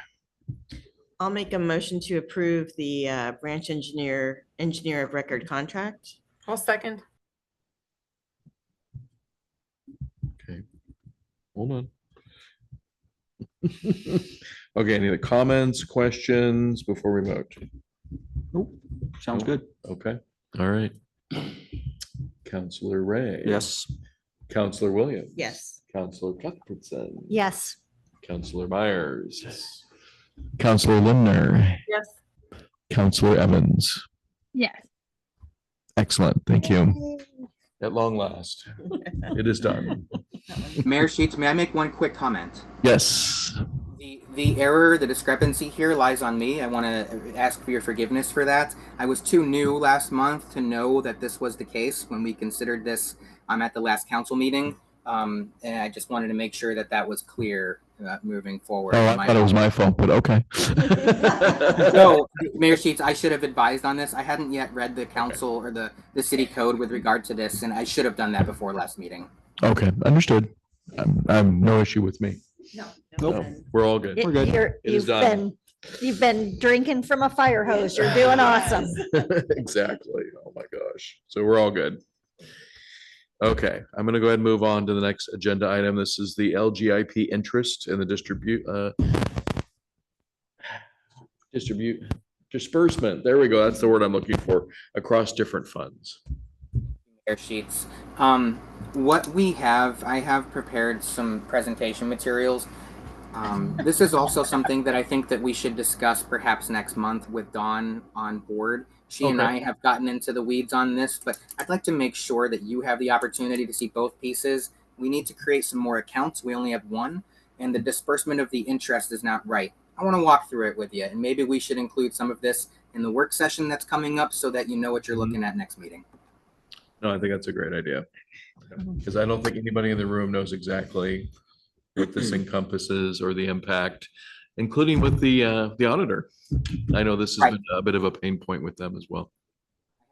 I'll make a motion to approve the branch engineer of record contract. I'll second. Okay, hold on. Okay, any other comments, questions before we vote? Sounds good. Okay, all right. Counselor Ray. Yes. Counselor Williams. Yes. Counselor Cuthbertson. Yes. Counselor Myers. Yes. Counselor Limner. Yes. Counselor Evans. Yes. Excellent, thank you. At long last, it is done. Mayor Sheets, may I make one quick comment? Yes. The error, the discrepancy here lies on me. I want to ask for your forgiveness for that. I was too new last month to know that this was the case when we considered this at the last council meeting. And I just wanted to make sure that that was clear moving forward. Oh, I thought it was my fault, but okay. So, Mayor Sheets, I should have advised on this. I hadn't yet read the council or the city code with regard to this, and I should have done that before last meeting. Okay, understood. No issue with me. No. No, we're all good. You're- It is You've done. you've been drinking from a fire hose. You're doing awesome. Exactly. Oh my gosh. So we're all good. Okay, I'm gonna go ahead and move on to the next agenda item. This is the LGIP interest in the disbursement. There we go. That's the word I'm looking for, across different funds. Air sheets. What we have, I have prepared some presentation materials. This is also something that I think that we should discuss perhaps next month with Dawn on board. She and Okay. I have gotten into the weeds on this, but I'd like to make sure that you have the opportunity to see both pieces. We need to create some more accounts. We only have one, and the disbursement of the interest is not right. I want to walk through it with you, and maybe we should include some of this in the work session that's coming up so that you know what you're looking at next meeting. No, I think that's a great idea. Because I don't think anybody in the room knows exactly what this encompasses or the impact, including with the auditor. I know this has been a bit of a pain point with them as well.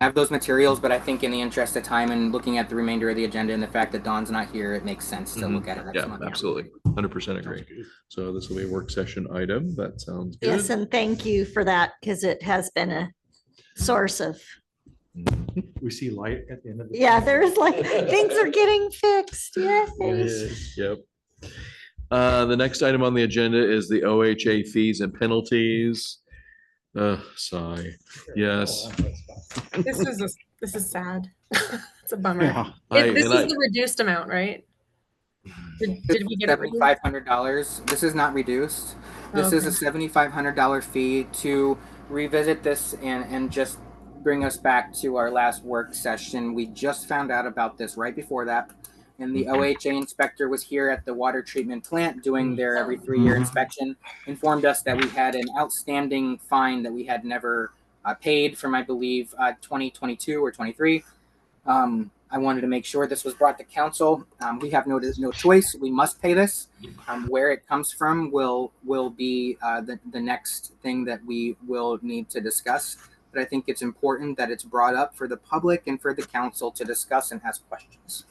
I have those materials, but I think in the interest of time and looking at the remainder of the agenda and the fact that Dawn's not here, it makes sense to look at it next Yeah, month. absolutely. 100% agree. So this will be a work session item. That sounds good. Yes, and thank you for that because it has been a source of, We see light at the end of the. yeah, there's like, things are getting fixed. Yes. Yep. The next item on the agenda is the OHA fees and penalties. Sigh. Yes. This is sad. It's a bummer. Yeah. This is the reduced amount, right? Did we get it reduced? $7,500. This is not reduced. This is a $7,500 fee to revisit this and just bring us back to our last work session. We just found out about this right before that. And the OHA inspector was here at the water treatment plant doing their every 3-year inspection, informed us that we had an outstanding fine that we had never paid from, I believe, 2022 or 23. I wanted to make sure this was brought to council. We have no choice. We must pay this. Where it comes from will be the next thing that we will need to discuss. But I think it's important that it's brought up for the public and for the council to discuss and ask questions.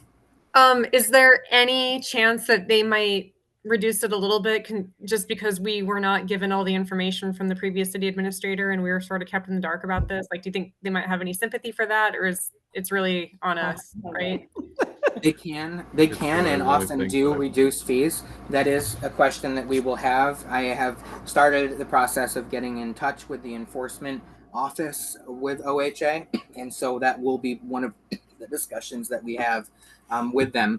Is there any chance that they might reduce it a little bit just because we were not given all the information from the previous city administrator and we were sort of kept in the dark about this? Like, do you think they might have any sympathy for that, or it's really on us, right? They can and often do reduce fees. That is a question that we will have. I have started the process of getting in touch with the enforcement office with OHA, and so that will be one of the discussions that we have with them.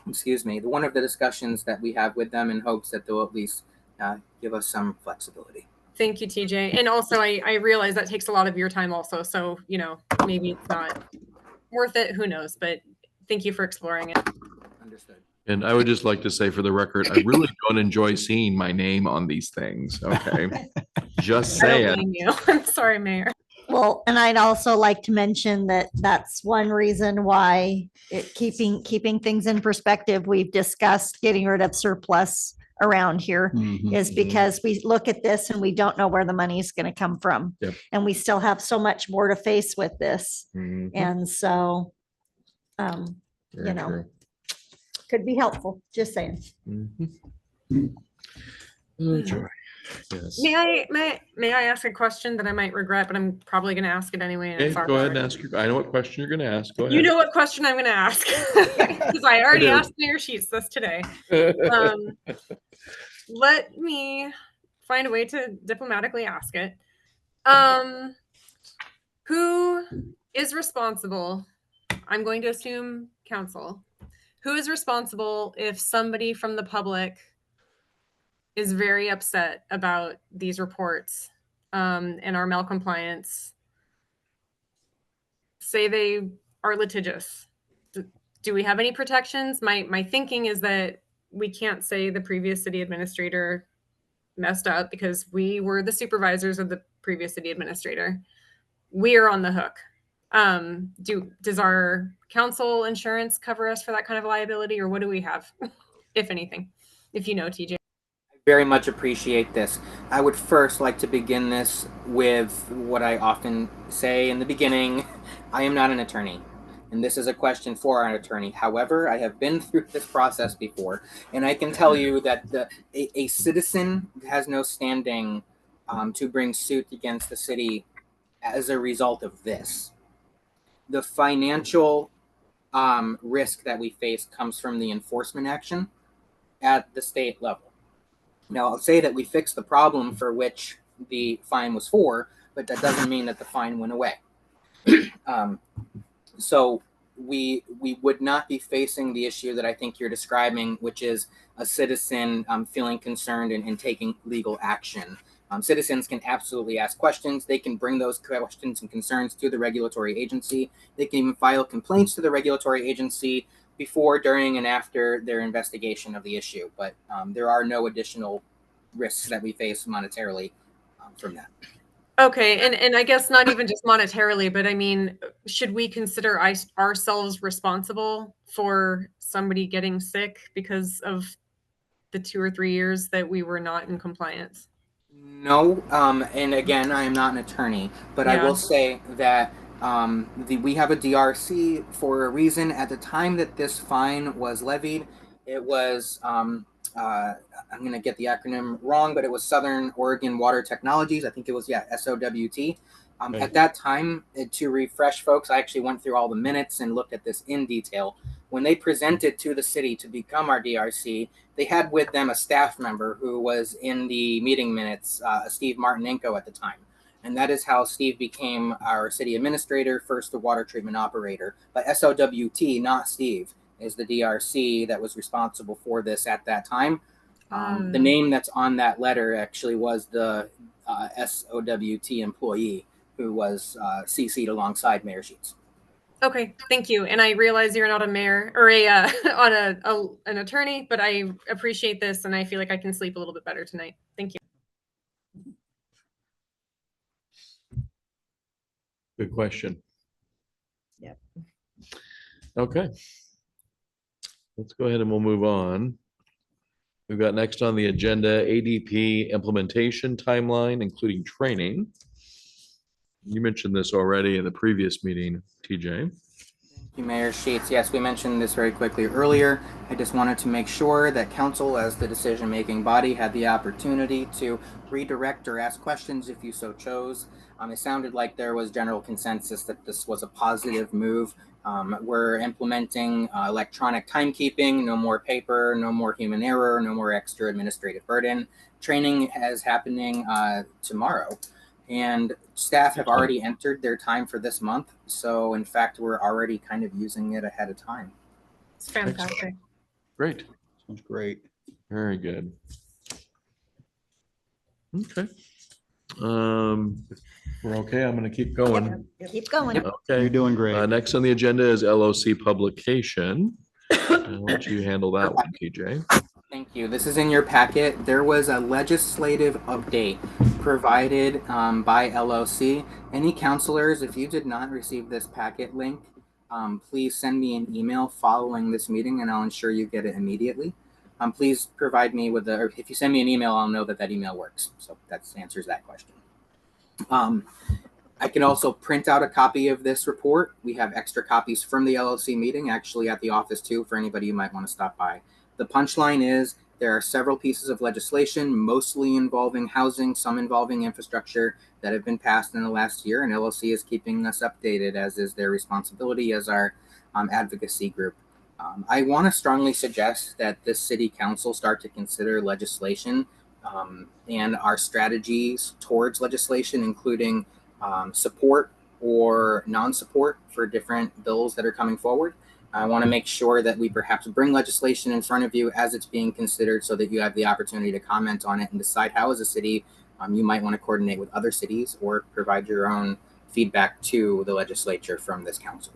Excuse me, one of the discussions that we have with them in hopes that they'll at least give us some flexibility. Thank you, TJ. And also, I realize that takes a lot of your time also. So, maybe it's not worth it. Who knows? But thank you for exploring it. Understood. And I would just like to say for the record, I really don't enjoy seeing my name on these things. Okay. Just I don't saying. blame you. I'm sorry, Mayor. Well, and I'd also like to mention that that's one reason why keeping things in perspective, we've discussed getting rid of surplus around here is because we look at this and we don't know where the money is going to come from. Yep. And we still have so much more to face with this. And so, Very true. could be helpful, just saying. Oh, joy. Yes. May I ask a question that I might regret, but I'm probably going to ask it anyway. Okay, go ahead and ask I know what question you're going to ask. Go ahead. You know what question I'm going to ask because I already do. asked Mayor Sheets this today. Let me find a way to diplomatically ask it. Who is responsible? I'm going to assume council. Who is responsible if somebody from the public is very upset about these reports and our malcompliance? Say they are litigious. Do we have any protections? My thinking is that we can't say the previous city administrator messed up because we were the supervisors of the previous city administrator. We are on the hook. Does our council insurance cover us for that kind of liability, or what do we have, if anything? If you know, TJ. Very much appreciate this. I would first like to begin this with what I often say in the beginning. I am not an attorney, and this is a question for an attorney. However, I have been through this process before, and I can tell you that a citizen has no standing to bring suit against the city as a result of this. The financial risk that we face comes from the enforcement action at the state level. Now, I'll say that we fixed the problem for which the fine was for, but that doesn't mean that the fine went away. So we would not be facing the issue that I think you're describing, which is a citizen feeling concerned and taking legal action. Citizens can absolutely ask questions. They can bring those questions and concerns to the regulatory agency. They can even file complaints to the regulatory agency before, during, and after their investigation of the issue. But there are no additional risks that we face monetarily from that. Okay, and I guess not even just monetarily, but I mean, should we consider ourselves responsible for somebody getting sick because of the 2 or 3 years that we were not in compliance? No, and again, I am not an attorney, but I Yeah. will say that we have a DRC for a reason. At the time that this fine was levied, it was I'm going to get the acronym wrong, but it was Southern Oregon Water Technologies. I think it was SOWT. Okay. At that time, to refresh folks, I actually went through all the minutes and looked at this in detail. When they presented to the city to become our DRC, they had with them a staff member who was in the meeting minutes, Steve Martinenko at the time. And that is how Steve became our city administrator, first the water treatment operator. But SOWT, not Steve, is the DRC that was responsible for this at that time. The name that's on that letter actually was the SOWT employee who was CC'd alongside Mayor Sheets. Okay, thank you. And I realize you're not a mayor or an attorney, but I appreciate this and I feel like I can sleep a little bit better tonight. Thank you. Good question. Yep. Okay. Let's go ahead and we'll move on. We've got next on the agenda, ADP implementation timeline, including training. You mentioned this already in the previous meeting, TJ. Thank you, Mayor Sheets. Yes, we mentioned this very quickly earlier. I just wanted to make sure that council, as the decision-making body, had the opportunity to redirect or ask questions if you so chose. It sounded like there was general consensus that this was a positive move. We're implementing electronic timekeeping, no more paper, no more human error, no more extra administrative burden. Training is happening tomorrow. And staff have already entered their time for this month. So in fact, we're already kind of using it ahead of time. It's fantastic. Great. Sounds great. Very good. Okay. We're okay. I'm going to keep going. Keep going. Okay. You're doing great. Next on the agenda is LOC publication. I'll let you handle that one, TJ. Thank you. This is in your packet. There was a legislative update provided by LOC. Any counselors, if you did not receive this packet link, please send me an email following this meeting and I'll ensure you get it immediately. Please provide me with or if you send me an email, I'll know that that email works. So that answers that question. I can also print out a copy of this report. We have extra copies from the LOC meeting actually at the office too for anybody who might want to stop by. The punchline is there are several pieces of legislation, mostly involving housing, some involving infrastructure, that have been passed in the last year, and LOC is keeping us updated, as is their responsibility as our advocacy group. I want to strongly suggest that this city council start to consider legislation and our strategies towards legislation, including support or non-support for different bills that are coming forward. I want to make sure that we perhaps bring legislation in front of you as it's being considered so that you have the opportunity to comment on it and decide how as a city you might want to coordinate with other cities or provide your own feedback to the legislature from this council.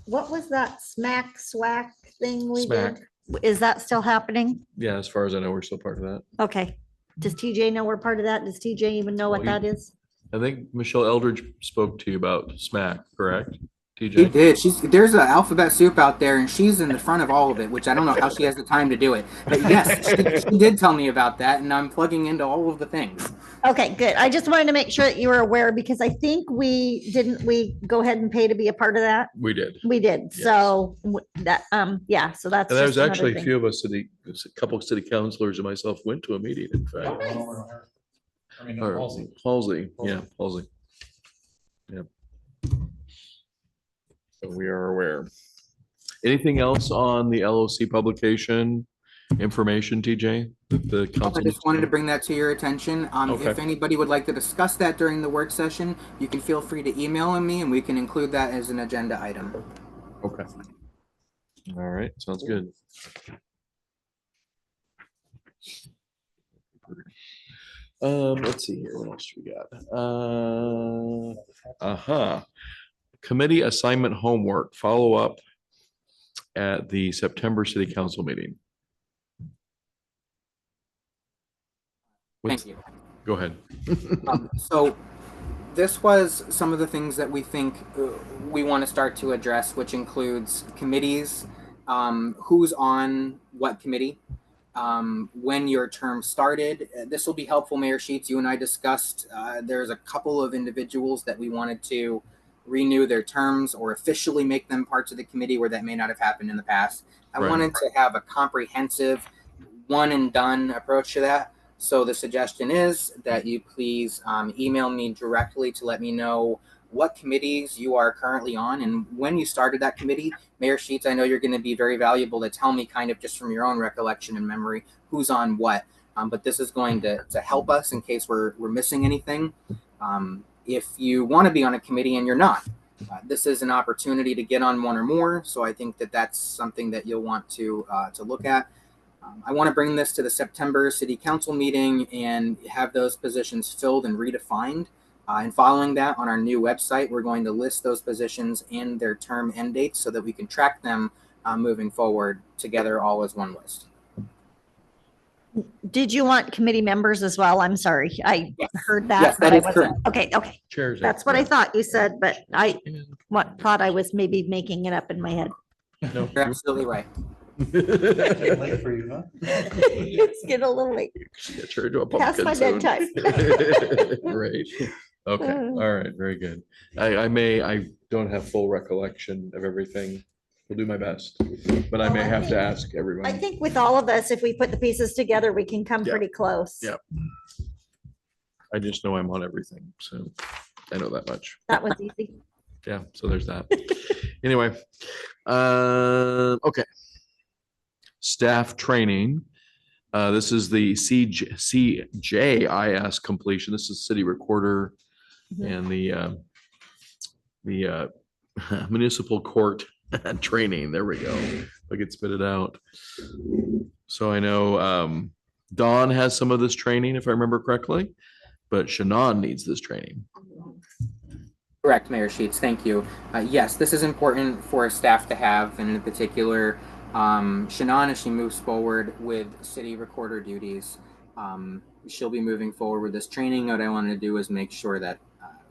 What was that SWAC thing we SMAC. did? Is that still happening? Yeah, as far as I know, we're still part of that. Okay. Does TJ know we're part of that? Does TJ even know what Well, that is? I think Michelle Eldridge spoke to you about SMAC, correct? She TJ? did. There's an alphabet soup out there, and she's in the front of all of it, which I don't know how she has the time to do it. But yes, she did tell me about that, and I'm plugging into all of the things. Okay, good. I just wanted to make sure that you were aware because I think we go ahead and pay to be a part of that? We did. We did. So that, yeah, so that's. And there was just another actually a thing. few of us, a couple of city councilors and myself went to a meeting, in fact. I mean, Or Halsey. Halsey, yeah, Halsey. Yep. So we are aware. Anything else on the LOC publication information, TJ? that the I council? just wanted to bring that to your attention. Okay. If anybody would like to discuss that during the work session, you can feel free to email me, and we can include that as an agenda item. Okay. All right, sounds good. Hartford. Let's see here. What else do we got? Committee assignment homework, follow up at the September City Council meeting. Thank you. Go ahead. So this was some of the things that we think we want to start to address, which includes committees, who's on what committee, when your term started. This will be helpful, Mayor Sheets. You and I discussed there's a couple of individuals that we wanted to renew their terms or officially make them parts of the committee where that may not have happened in the past. I Right. wanted to have a comprehensive one and done approach to that. So the suggestion is that you please email me directly to let me know what committees you are currently on and when you started that committee. Mayor Sheets, I know you're going to be very valuable to tell me kind of just from your own recollection and memory who's on what. But this is going to help us in case we're missing anything. If you want to be on a committee and you're not, this is an opportunity to get on one or more. So I think that that's something that you'll want to look at. I want to bring this to the September City Council meeting and have those positions filled and redefined. And following that, on our new website, we're going to list those positions and their term end dates so that we can track them moving forward together all as one list. Did you want committee members as well? I'm sorry. I heard that. Yes, that but I is wasn't- correct. Okay, okay. Chairs. That's what I thought you said, but I thought I was maybe making it up in my head. No, You're absolutely right. Late for you, huh? It's getting a little late. Get her to a Past pumpkin my soon. bedtime. Right. Okay. All right. Very good. I don't have full recollection of everything. We'll do my best, but I Well, may I have to think- ask everyone. I think with all of us, if we put the pieces together, we can come Yeah. pretty close. Yep. I just know I'm on everything, so I know that much. That was easy. Yeah, so there's that. Anyway, okay. Staff training. This is the CJIS completion. This is city recorder and the municipal court training. There we go. I could spit it out. So I know Dawn has some of this training, if I remember correctly, but Shannon needs this training. Correct, Mayor Sheets. Thank you. Yes, this is important for staff to have, and in particular, Shannon, as she moves forward with city recorder duties, she'll be moving forward with this training. What I want to do is make sure that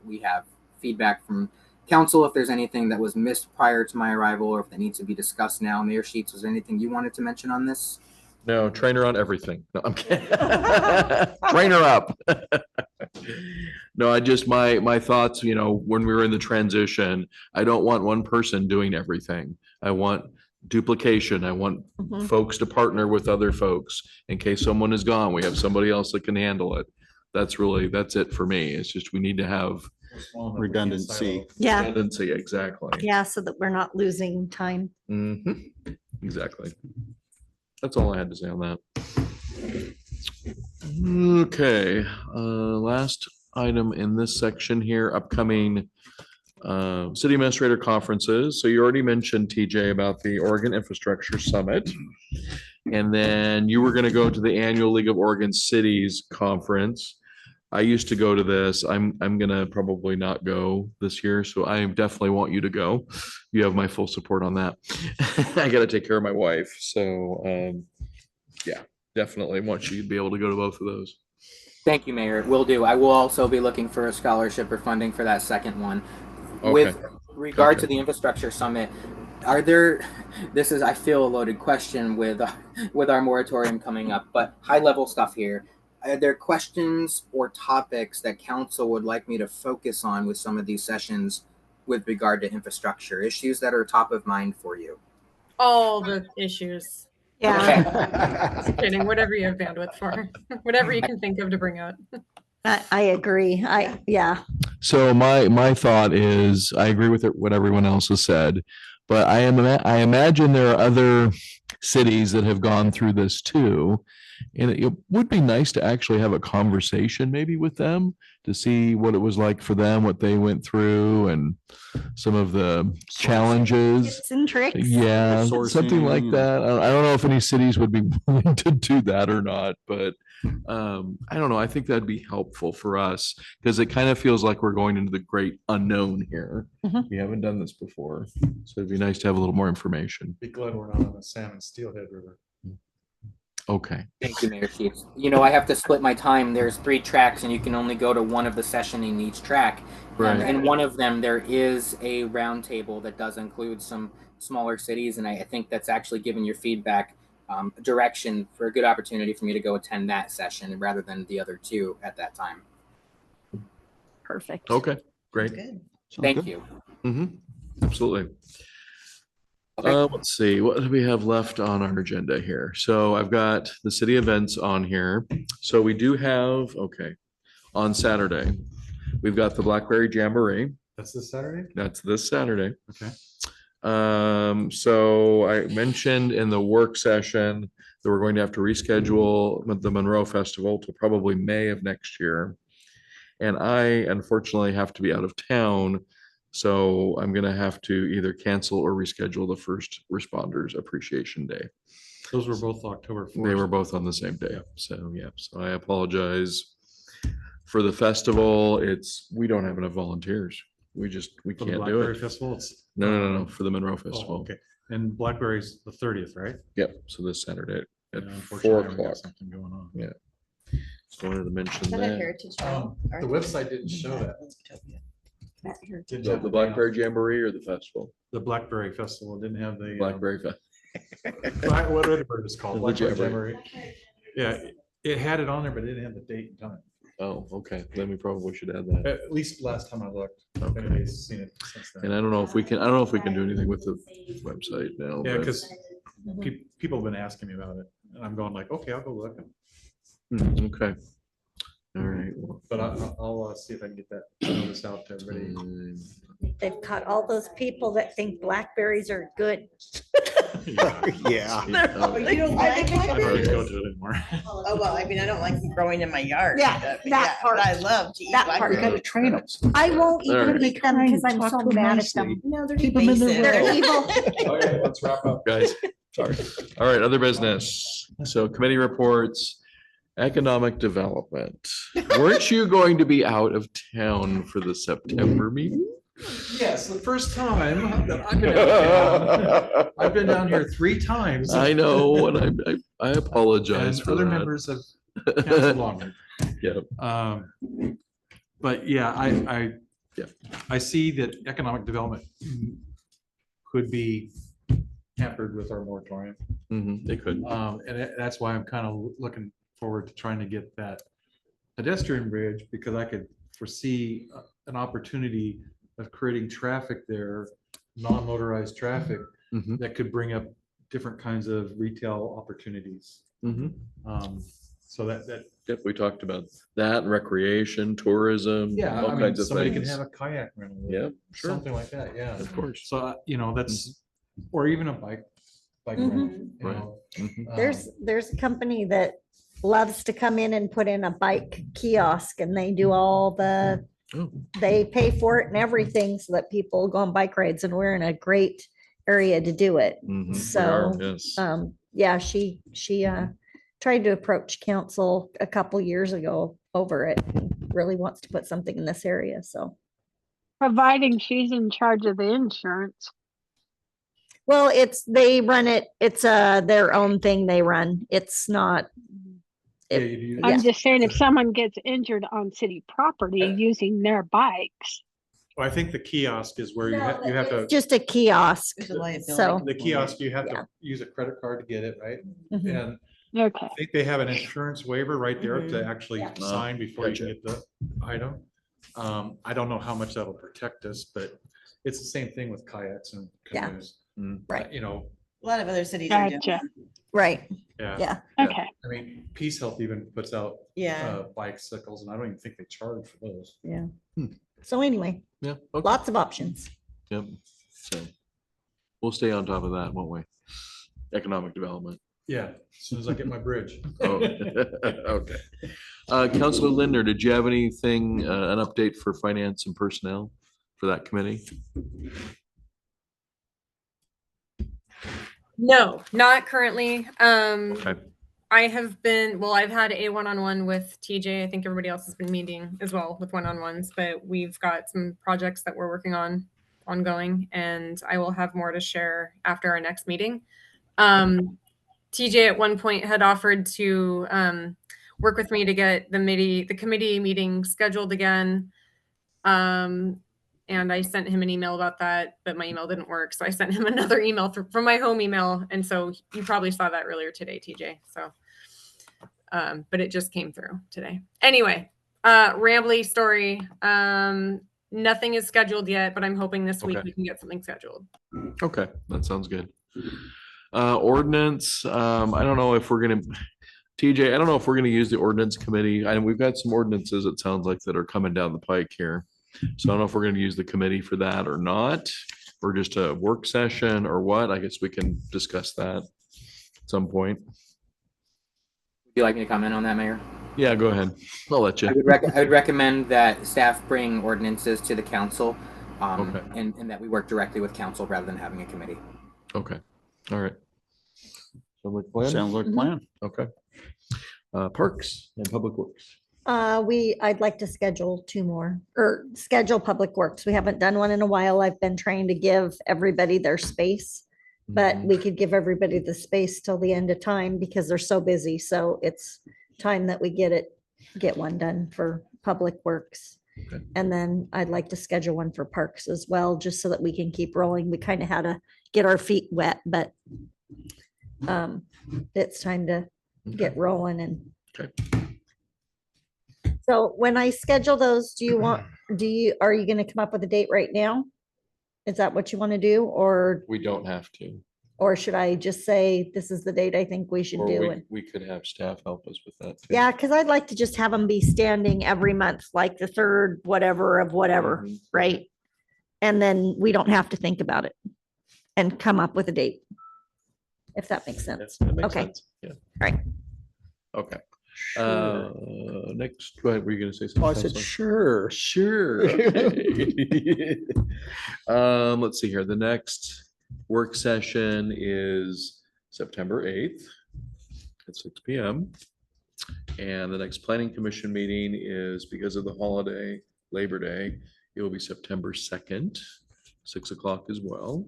we have feedback from council if there's anything that was missed prior to my arrival or if that needs to be discussed now. Mayor Sheets, was there anything you wanted to mention on this? No, train her on everything. No, I'm kidding. Train her up. No, I just, my thoughts, when we were in the transition, I don't want one person doing everything. I want duplication. I want folks to partner with other folks. In case someone is gone, we have somebody else that can handle it. That's it for me. It's just, we need to have redundancy. Yeah. redundancy, exactly. Yeah, so that we're not losing time. Mhm. Exactly. That's all I had to say on that. Okay, last item in this section here, upcoming city administrator conferences. So you already mentioned, TJ, about the Oregon Infrastructure Summit. And then you were going to go to the annual League of Oregon Cities Conference. I used to go to this. I'm gonna probably not go this year, so I definitely want you to go. You have my full support on that. I gotta take care of my wife, so yeah, definitely want you to be able to go to both of those. Thank you, Mayor. Will do. I will also be looking for a scholarship or funding for that second one. Okay. With regard to the Infrastructure Summit, this is, I feel, a loaded question with our moratorium coming up, but high level stuff here. Are there questions or topics that council would like me to focus on with some of these sessions with regard to infrastructure, issues that are top of mind for you? All the issues. Yeah. Just kidding, whatever you have bandwidth for, whatever you can think of to bring up. I agree. Yeah. So my thought is, I agree with what everyone else has said, but I imagine there are other cities that have gone through this too. And it would be nice to actually have a conversation maybe with them to see what it was like for them, what they went through and some of the challenges. Tips and tricks. Yeah, something like Sourcing. that. I don't know if any cities would be willing to do that or not, but I don't know. I think that'd be helpful for us because it kind of feels like we're going into the great unknown here. Mhm. We haven't done this before, so it'd be nice to have a little more information. Be glad we're not on the Salmon Steelhead River. Okay. Thank you, Mayor Chief. You know, I have to split my time. There's 3 tracks and you can only go to one of the session in each track. Right. In one of them, there is a roundtable that does include some smaller cities. And I think that's actually given your feedback direction for a good opportunity for me to go attend that session rather than the other 2 at that time. Perfect. Okay, great. Thank you. Absolutely. Let's see, what do we have left on our agenda here? So I've got the city events on here. So we do have, okay, on Saturday, we've got the Blackberry Jamboree. That's this Saturday? That's this Saturday. Okay. So I mentioned in the work session that we're going to have to reschedule the Monroe Festival to probably May of next year. And I unfortunately have to be out of town. So I'm gonna have to either cancel or reschedule the First Responders Appreciation Day. Those were both October 4th. They were both on the same day. So, yeah, so I apologize. For the festival, we don't have enough volunteers. We For the can't do Blackberry it. Festival? It's- No, for the Monroe Oh, Festival. okay. And Blackberry's the 30th, right? Yep, so this Saturday at Yeah, 4 unfortunately, I've got o'clock. Something going on. Yeah. Just wanted to mention Is that a that. heritage trail? The website didn't show that. Didn't have The Blackberry Jamboree or the festival? The Blackberry Festival didn't have the. Blackberry Fest. Whatever it's called. The Blackberry Jamboree. Jamboree. Yeah, it had it on there, but it didn't have the date and time. Oh, okay, then we probably should add that. At least last time I looked. If Okay. anybody's seen it since then. And I don't know if we can do anything with the website now. Yeah, but- because people have been asking me about it, and I'm going like, okay, I'll go look. Okay. All right. well, But I'll see if I can get that notice out to everybody. They've caught all those people that think blackberries are good. Yeah. Oh, you don't like I hardly blackberries? go to it anymore. Oh, well, I mean, I don't like them growing in my yard. Yeah, but that part. but I love to eat That part. blackberries. train them. I won't All even right. eat them because I'm so mad at them. No, they're Keep 'em in their invasive. They're evil. Okay, let's wrap up. Guys, sorry. All right, other business. So committee reports, economic development. Weren't you going to be out of town for the September meeting? Yes, the first time that I've been down. I've been down here 3 times. I know, and I apologize And for other that. members have canceled on me. Yep. But yeah, I see that economic development could be hampered with our moratorium. They could. That's why I'm kind of looking forward to trying to get that pedestrian bridge, because I could foresee an opportunity of creating traffic there, non-motorized traffic, that could bring up different kinds of retail opportunities. So that. Yep, we talked about that, recreation, tourism, Yeah, all I mean, kinds of somebody can things. have a kayak rental. Yeah, sure. Something like that, yeah. Of course. So, that's, or even a bike rental. you Right. know. There's a company that loves to come in and put in a bike kiosk and they do all the, they pay for it and everything so that people go on bike rides, and we're in a great area to do it. We So, are, yes. yeah, she tried to approach council a couple years ago over it. Really wants to put something in this area, so. Providing she's in charge of the insurance. Well, they run it, it's their own thing they run. It's not. I'm just saying, if someone gets injured on city property using their bikes. Well, I think the kiosk is where you have to. Just a kiosk, so. The kiosk, you have to use a credit card to get it, right? Mhm. And Okay. I think they have an insurance waiver right there to actually Yeah. sign before you Gotcha. get the item. I don't know how much that'll protect us, but it's the same thing with kayaks and Yeah. canoes. Right. You know, A lot of other cities are doing. Gotcha. Right, yeah. yeah. Okay. I mean, Peace Health even puts out Yeah. bicycles, and I don't even think they charge for those. Yeah. So anyway, Yeah. lots of options. Yep. So we'll stay on top of that, won't we? Economic development. Yeah, as soon as I get my bridge. Oh, okay. Counselor Linder, did you have anything, an update for finance and personnel for that committee? No, not currently. Okay. I have been, well, I've had a one-on-one with TJ. I think everybody else has been meeting as well with one-on-ones, but we've got some projects that we're working on ongoing, and I will have more to share after our next meeting. TJ at one point had offered to work with me to get the committee meeting scheduled again. And I sent him an email about that, but my email didn't work. So I sent him another email from my home email. And so you probably saw that earlier today, TJ. So, but it just came through today. Anyway, rambly story. Nothing is scheduled yet, but I'm hoping this week Okay. we can get something scheduled. Okay, that sounds good. Ordinance, I don't know if we're gonna, TJ, I don't know if we're gonna use the ordinance committee. And we've got some ordinances, it sounds like, that are coming down the pike here. So I don't know if we're gonna use the committee for that or not, or just a work session or what. I guess we can discuss that at some point. Would you like me to comment on that, Mayor? Yeah, go ahead. I'll let you. I would recommend that staff bring ordinances to the council, and that we work directly with council rather than having a committee. Okay, all right. Sound like a plan? Sounds like a plan. Okay. Parks and Public Works. I'd like to schedule 2 more or schedule Public Works. We haven't done one in a while. I've been trying to give everybody their space, but we could give everybody the space till the end of time because they're so busy. So it's time that we get one done for Public Works. Okay. And then I'd like to schedule one for Parks as well, just so that we can keep rolling. We kind of had to get our feet wet, but it's time to get rolling and. Okay. So when I schedule those, are you gonna come up with a date right now? Is that what you want to do, or We don't have to. should I just say, this is the date I think we should Or do we, it? we could have staff help us with that too. Yeah, because I'd like to just have them be standing every month, like the third whatever of whatever, right? And then we don't have to think about it and come up with a date. If that makes sense. That makes Okay. sense. Yeah. All right. Okay. Next, go ahead. Were you gonna say something? Oh, I said, Counselor? Sure. Okay. Let's see here. The next work session is September 8th at 6 p.m. And the next planning commission meeting is, because of the holiday, Labor Day, it will be September 2nd, 6 o'clock as well.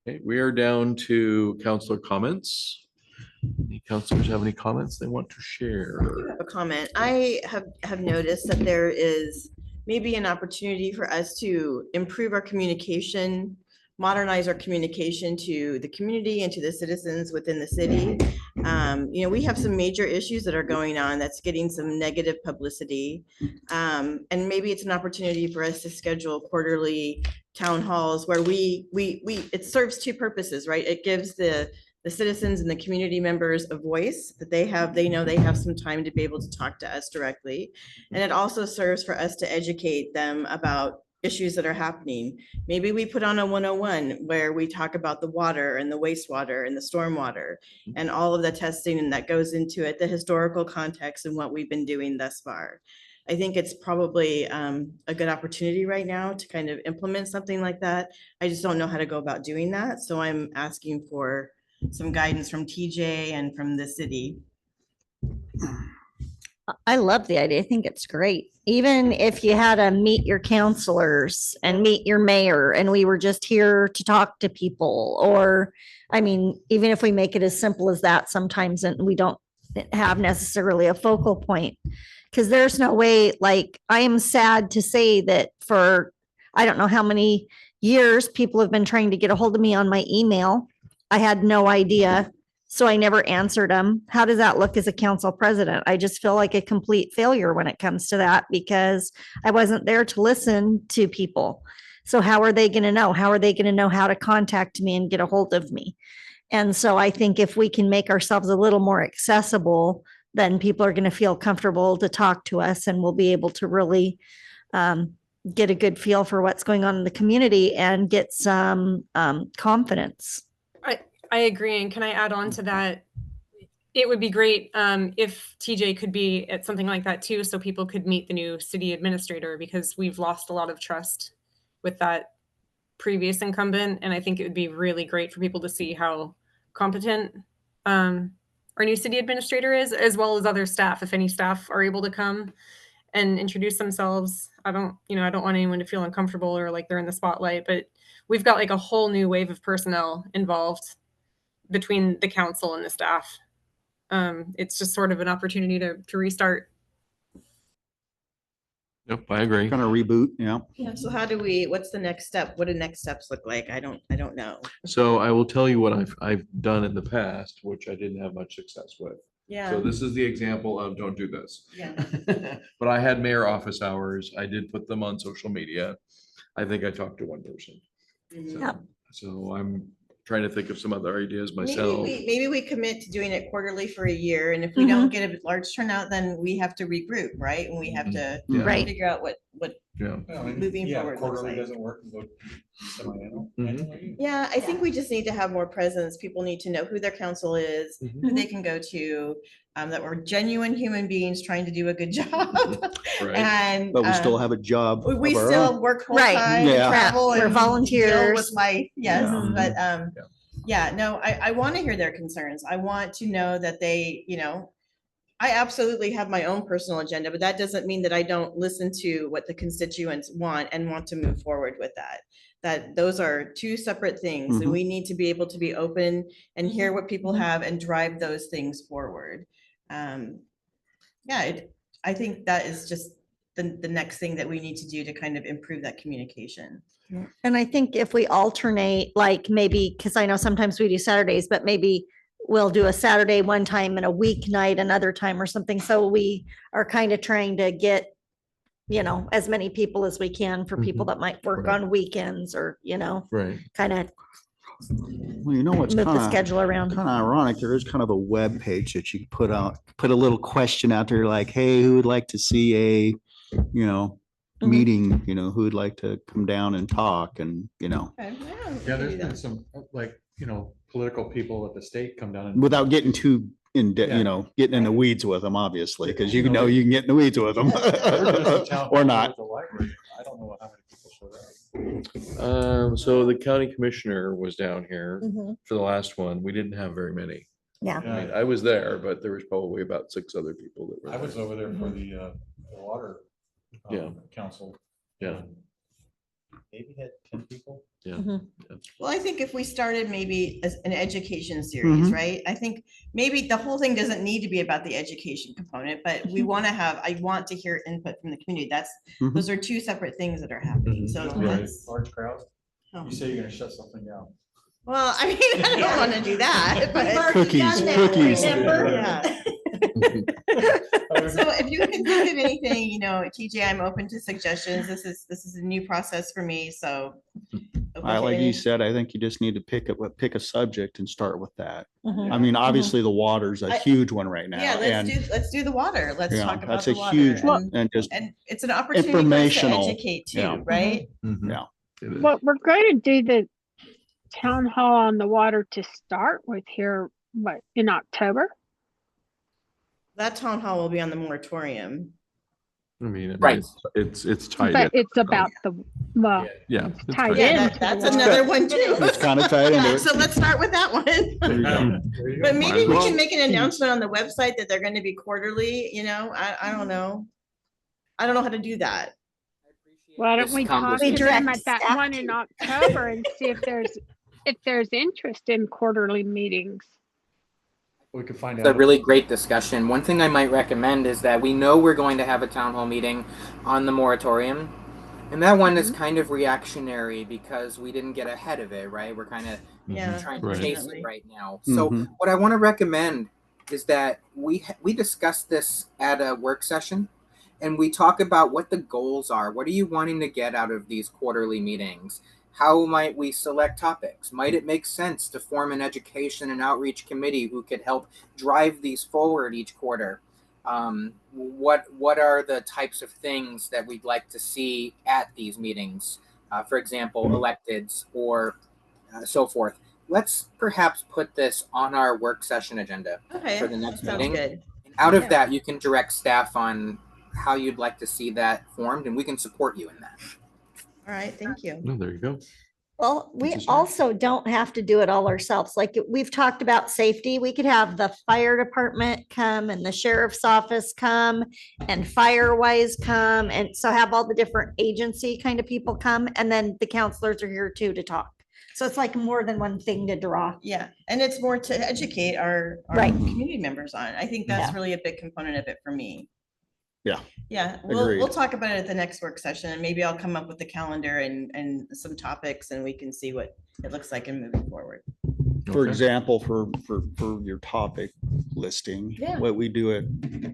Okay, we are down to counselor comments. Any counselors have any comments they want to share? A comment. I have noticed that there is maybe an opportunity for us to improve our communication, modernize our communication to the community and to the citizens within the city. We have some major issues that are going on that's getting some negative publicity. And maybe it's an opportunity for us to schedule quarterly town halls where it serves 2 purposes, right? It gives the citizens and the community members a voice that they know they have some time to be able to talk to us directly. And it also serves for us to educate them about issues that are happening. Maybe we put on a 101 where we talk about the water and the wastewater and the stormwater and all of the testing and that goes into it, the historical context and what we've been doing thus far. I think it's probably a good opportunity right now to kind of implement something like that. I just don't know how to go about doing that. So I'm asking for some guidance from TJ and from the city. I love the idea. I think it's great. Even if you had to meet your counselors and meet your mayor and we were just here to talk to people, or, I mean, even if we make it as simple as that sometimes and we don't have necessarily a focal point, because there's no way, like, I am sad to say that for, I don't know how many years people have been trying to get a hold of me on my email. I had no idea. So I never answered them. How does that look as a council president? I just feel like a complete failure when it comes to that because I wasn't there to listen to people. So how are they going to know? How are they going to know how to contact me and get a hold of me? And so I think if we can make ourselves a little more accessible, then people are going to feel comfortable to talk to us and we'll be able to really get a good feel for what's going on in the community and get some confidence. I agree. And can I add on to that? It would be great if TJ could be at something like that too, so people could meet the new city administrator, because we've lost a lot of trust with that previous incumbent. And I think it would be really great for people to see how competent our new city administrator is, as well as other staff. If any staff are able to come and introduce themselves. I don't want anyone to feel uncomfortable or like they're in the spotlight, but we've got like a whole new wave of personnel involved between the council and the staff. It's just sort of an opportunity to restart. Yep, I agree. Kind of reboot, yeah. Yeah, so what's the next step? What do next steps look like? I don't know. So I will tell you what I've done in the past, which I didn't have much success with. Yeah. So this is the example of don't do this. Yeah. But I had mayor office hours. I did put them on social media. I think I talked to one person. Mhm. Yeah. So I'm trying to think of some other ideas myself. Maybe we commit to doing it quarterly for a year, and if we don't get a large turnout, then we have to regroup, right? And we have to Yeah. Right. figure out what Yeah. moving forward looks Quarterly like. doesn't work. Go semi-annual. Mhm. annually. Yeah, I think we just need to have more presence. People need to know who their council is, Mhm. who they can go to, that we're genuine human beings trying to do a good job. Right. And But we still have a job. we of our still own. work full Right. time, Yeah. travel, We're and deal volunteers. with life. Yes, Yeah. but Yeah. yeah, no, I want to hear their concerns. I want to know that they, I absolutely have my own personal agenda, but that doesn't mean that I don't listen to what the constituents want and want to move forward with that. That those are two separate things, and Mhm. we need to be able to be open and hear what people have and drive those things forward. Yeah, I think that is just the next thing that we need to do to kind of improve that communication. And I think if we alternate, like maybe, because I know sometimes we do Saturdays, but maybe we'll do a Saturday one time and a weeknight another time or something. So we are kind of trying to get, as many people as we can for people that might work Right. on weekends or, Right. kind of Well, you know what's move kind the of schedule around. ironic? There is kind of a web page that you put a little question out there like, hey, who would like to see a, Mhm. meeting, who would like to come down and talk and, Okay, yeah, we Yeah, can there's do been that. some, political people at the state come down and. without getting too in, Yeah. getting in the weeds with them, obviously, because you You know, know you can get in the weeds with them We're just a town hall or at not. the library. I don't know how many people showed up. So the county commissioner was down here Mhm. for the last one. We didn't have very many. Yeah. I mean, I was there, but there was probably about 6 other people that were I was there. over there for the water. Yeah. Council. Yeah. Maybe had 10 people. Yeah. Mhm. Well, I think if we started maybe as an education series, Mhm. right? I think maybe the whole thing doesn't need to be about the education component, but we want to I want to hear input from the community. Mhm. Those are two separate things that are happening. Mhm. So Right. let's, Large crowd. oh. You say you're gonna shut something down. Well, I mean, I don't want to do that, but. Cookies, cookies. Yeah. So if you can think of anything, TJ, I'm open to suggestions. This is a new process for me, so. Like you said, I think you just need to pick a subject and start with that. Mhm. I mean, obviously the water's a I- huge one right now. Yeah, and, let's do the water. Let's yeah, talk about that's the a water. huge and- one. And just, And it's an opportunity for us to Informational, educate yeah. too, right? Mhm. yeah. It is. Well, we're going to do the town hall on the water to start with here, in October? That town hall will be on the moratorium. I mean, Right. it's tied But in. it's about the, well, Yeah. it's it's tied tied in. Yeah, to the that's water. another one too. It's kind of tied into Yeah, it. so let's start with that one. There you go. But Might maybe as we well. can make an announcement on the website that they're going to be quarterly, I don't know. I don't know how to do that. Why don't This we talk conversation. to them Direct at that staff one in October and see if there's interest in quarterly meetings? We could find It's a out. really great discussion. One thing I might recommend is that we know we're going to have a town hall meeting on the moratorium. And that one is kind of reactionary because we didn't get ahead of it, right? We're kind of Yeah. trying to Right. chase Definitely. it right now. So Mhm. what I want to recommend is that we discuss this at a work session and we talk about what the goals are. What are you wanting to get out of these quarterly meetings? How might we select topics? Might it make sense to form an education and outreach committee who could help drive these forward each quarter? What are the types of things that we'd like to see at these meetings? For example, electeds or so forth. let's perhaps put this on our work session agenda Okay, for the next sounds meeting. good. Out of Yeah. that, you can direct staff on how you'd like to see that formed, and we can support you in that. All right, thank you. Oh, there you go. Well, we That's a shame. also don't have to do it all ourselves. Like we've talked about safety. We could have the fire department come and the sheriff's office come and Firewise come. And so have all the different agency kind of people come. And then the counselors are here too to talk. So it's like more than one thing to draw. Yeah, and it's more to educate our Right. community members on. I think that's Yeah. really a big component of it for me. Yeah. Yeah, we'll Agreed. talk about it at the next work session, and maybe I'll come up with the calendar and some topics, and we can see what it looks like in moving forward. For Okay. example, for your topic listing, Yeah. what we do at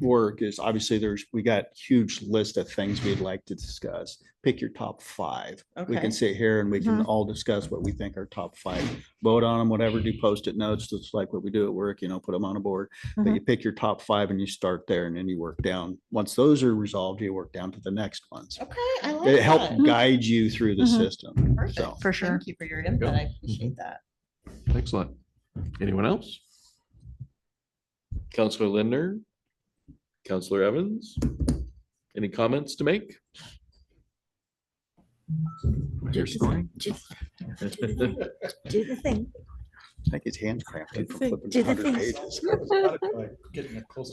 work is obviously we got huge list of things we'd like to discuss. Pick your top 5. We Okay. can sit here and we can all discuss what we think are top 5. Vote on them, whatever, do Post-it notes, just like what we do at work, put them on a board. But you pick your top 5 and you start there and then you work down. Once those are resolved, you work down to the next ones. Okay, I like It that. helps guide you through the Mhm. system. Perfect. So. For sure. Thank you for your input. I appreciate that. Excellent. Anyone else? Counselor Lindner? Counselor Evans? Any comments to make? You're scoring. Do the thing. I think his hands cramped up from flipping Do the 100 thing. pages.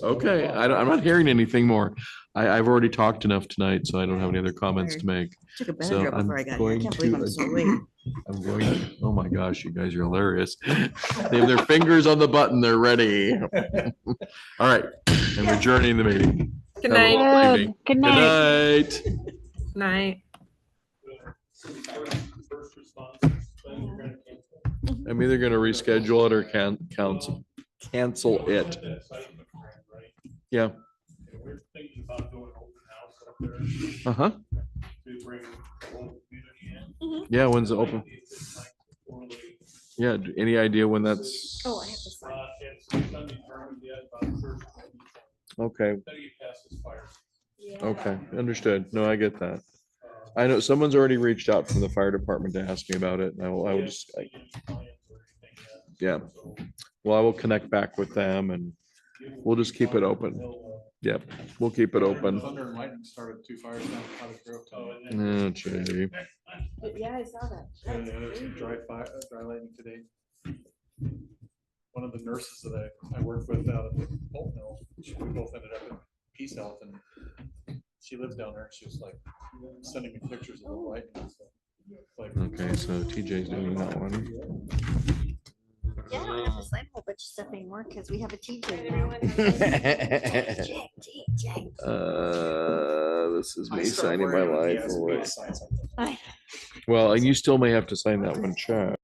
Okay, I'm not hearing anything more. I've already talked enough tonight, so I don't have any other comments to make. Took a So Benadryl I'm before I got here. I going can't believe to I'm so late. I'm going, oh my gosh, you guys are hilarious. They have their fingers on the button, they're ready. All right, I'm adjourning the meeting. Good Have a night. wonderful evening. Good Good night. night. Night. I'm either gonna reschedule it or cancel it. Yeah. We're thinking about doing open house up there. Uh-huh. To bring the whole community in. Yeah, when's it open? Yeah, any idea when that's? Oh, I have to sign. It's undetermined yet, but first. Okay, Then you pass this fire. okay, understood. No, I get that. I know someone's already reached out from the fire department to ask me about it. And I will just, yeah. Well, I will connect back with them and we'll just keep it open. Yep, we'll keep it open. Thunder and lightning started 2 fires down Cottage Grove. Oh, gee. Yeah, I saw that. And the other 2 dry lightning today. One of the nurses that I work with out at the pulp mill, we both ended up in Peace Health, and she lives down there. She was like sending me pictures of the lightning. And stuff. Like, Okay, so TJ's doing that one. Yeah, I don't have to sign a whole bunch of stuff anymore because we have a TJ now. This is me signing my life away. I- Well, and you still may have to sign that one check.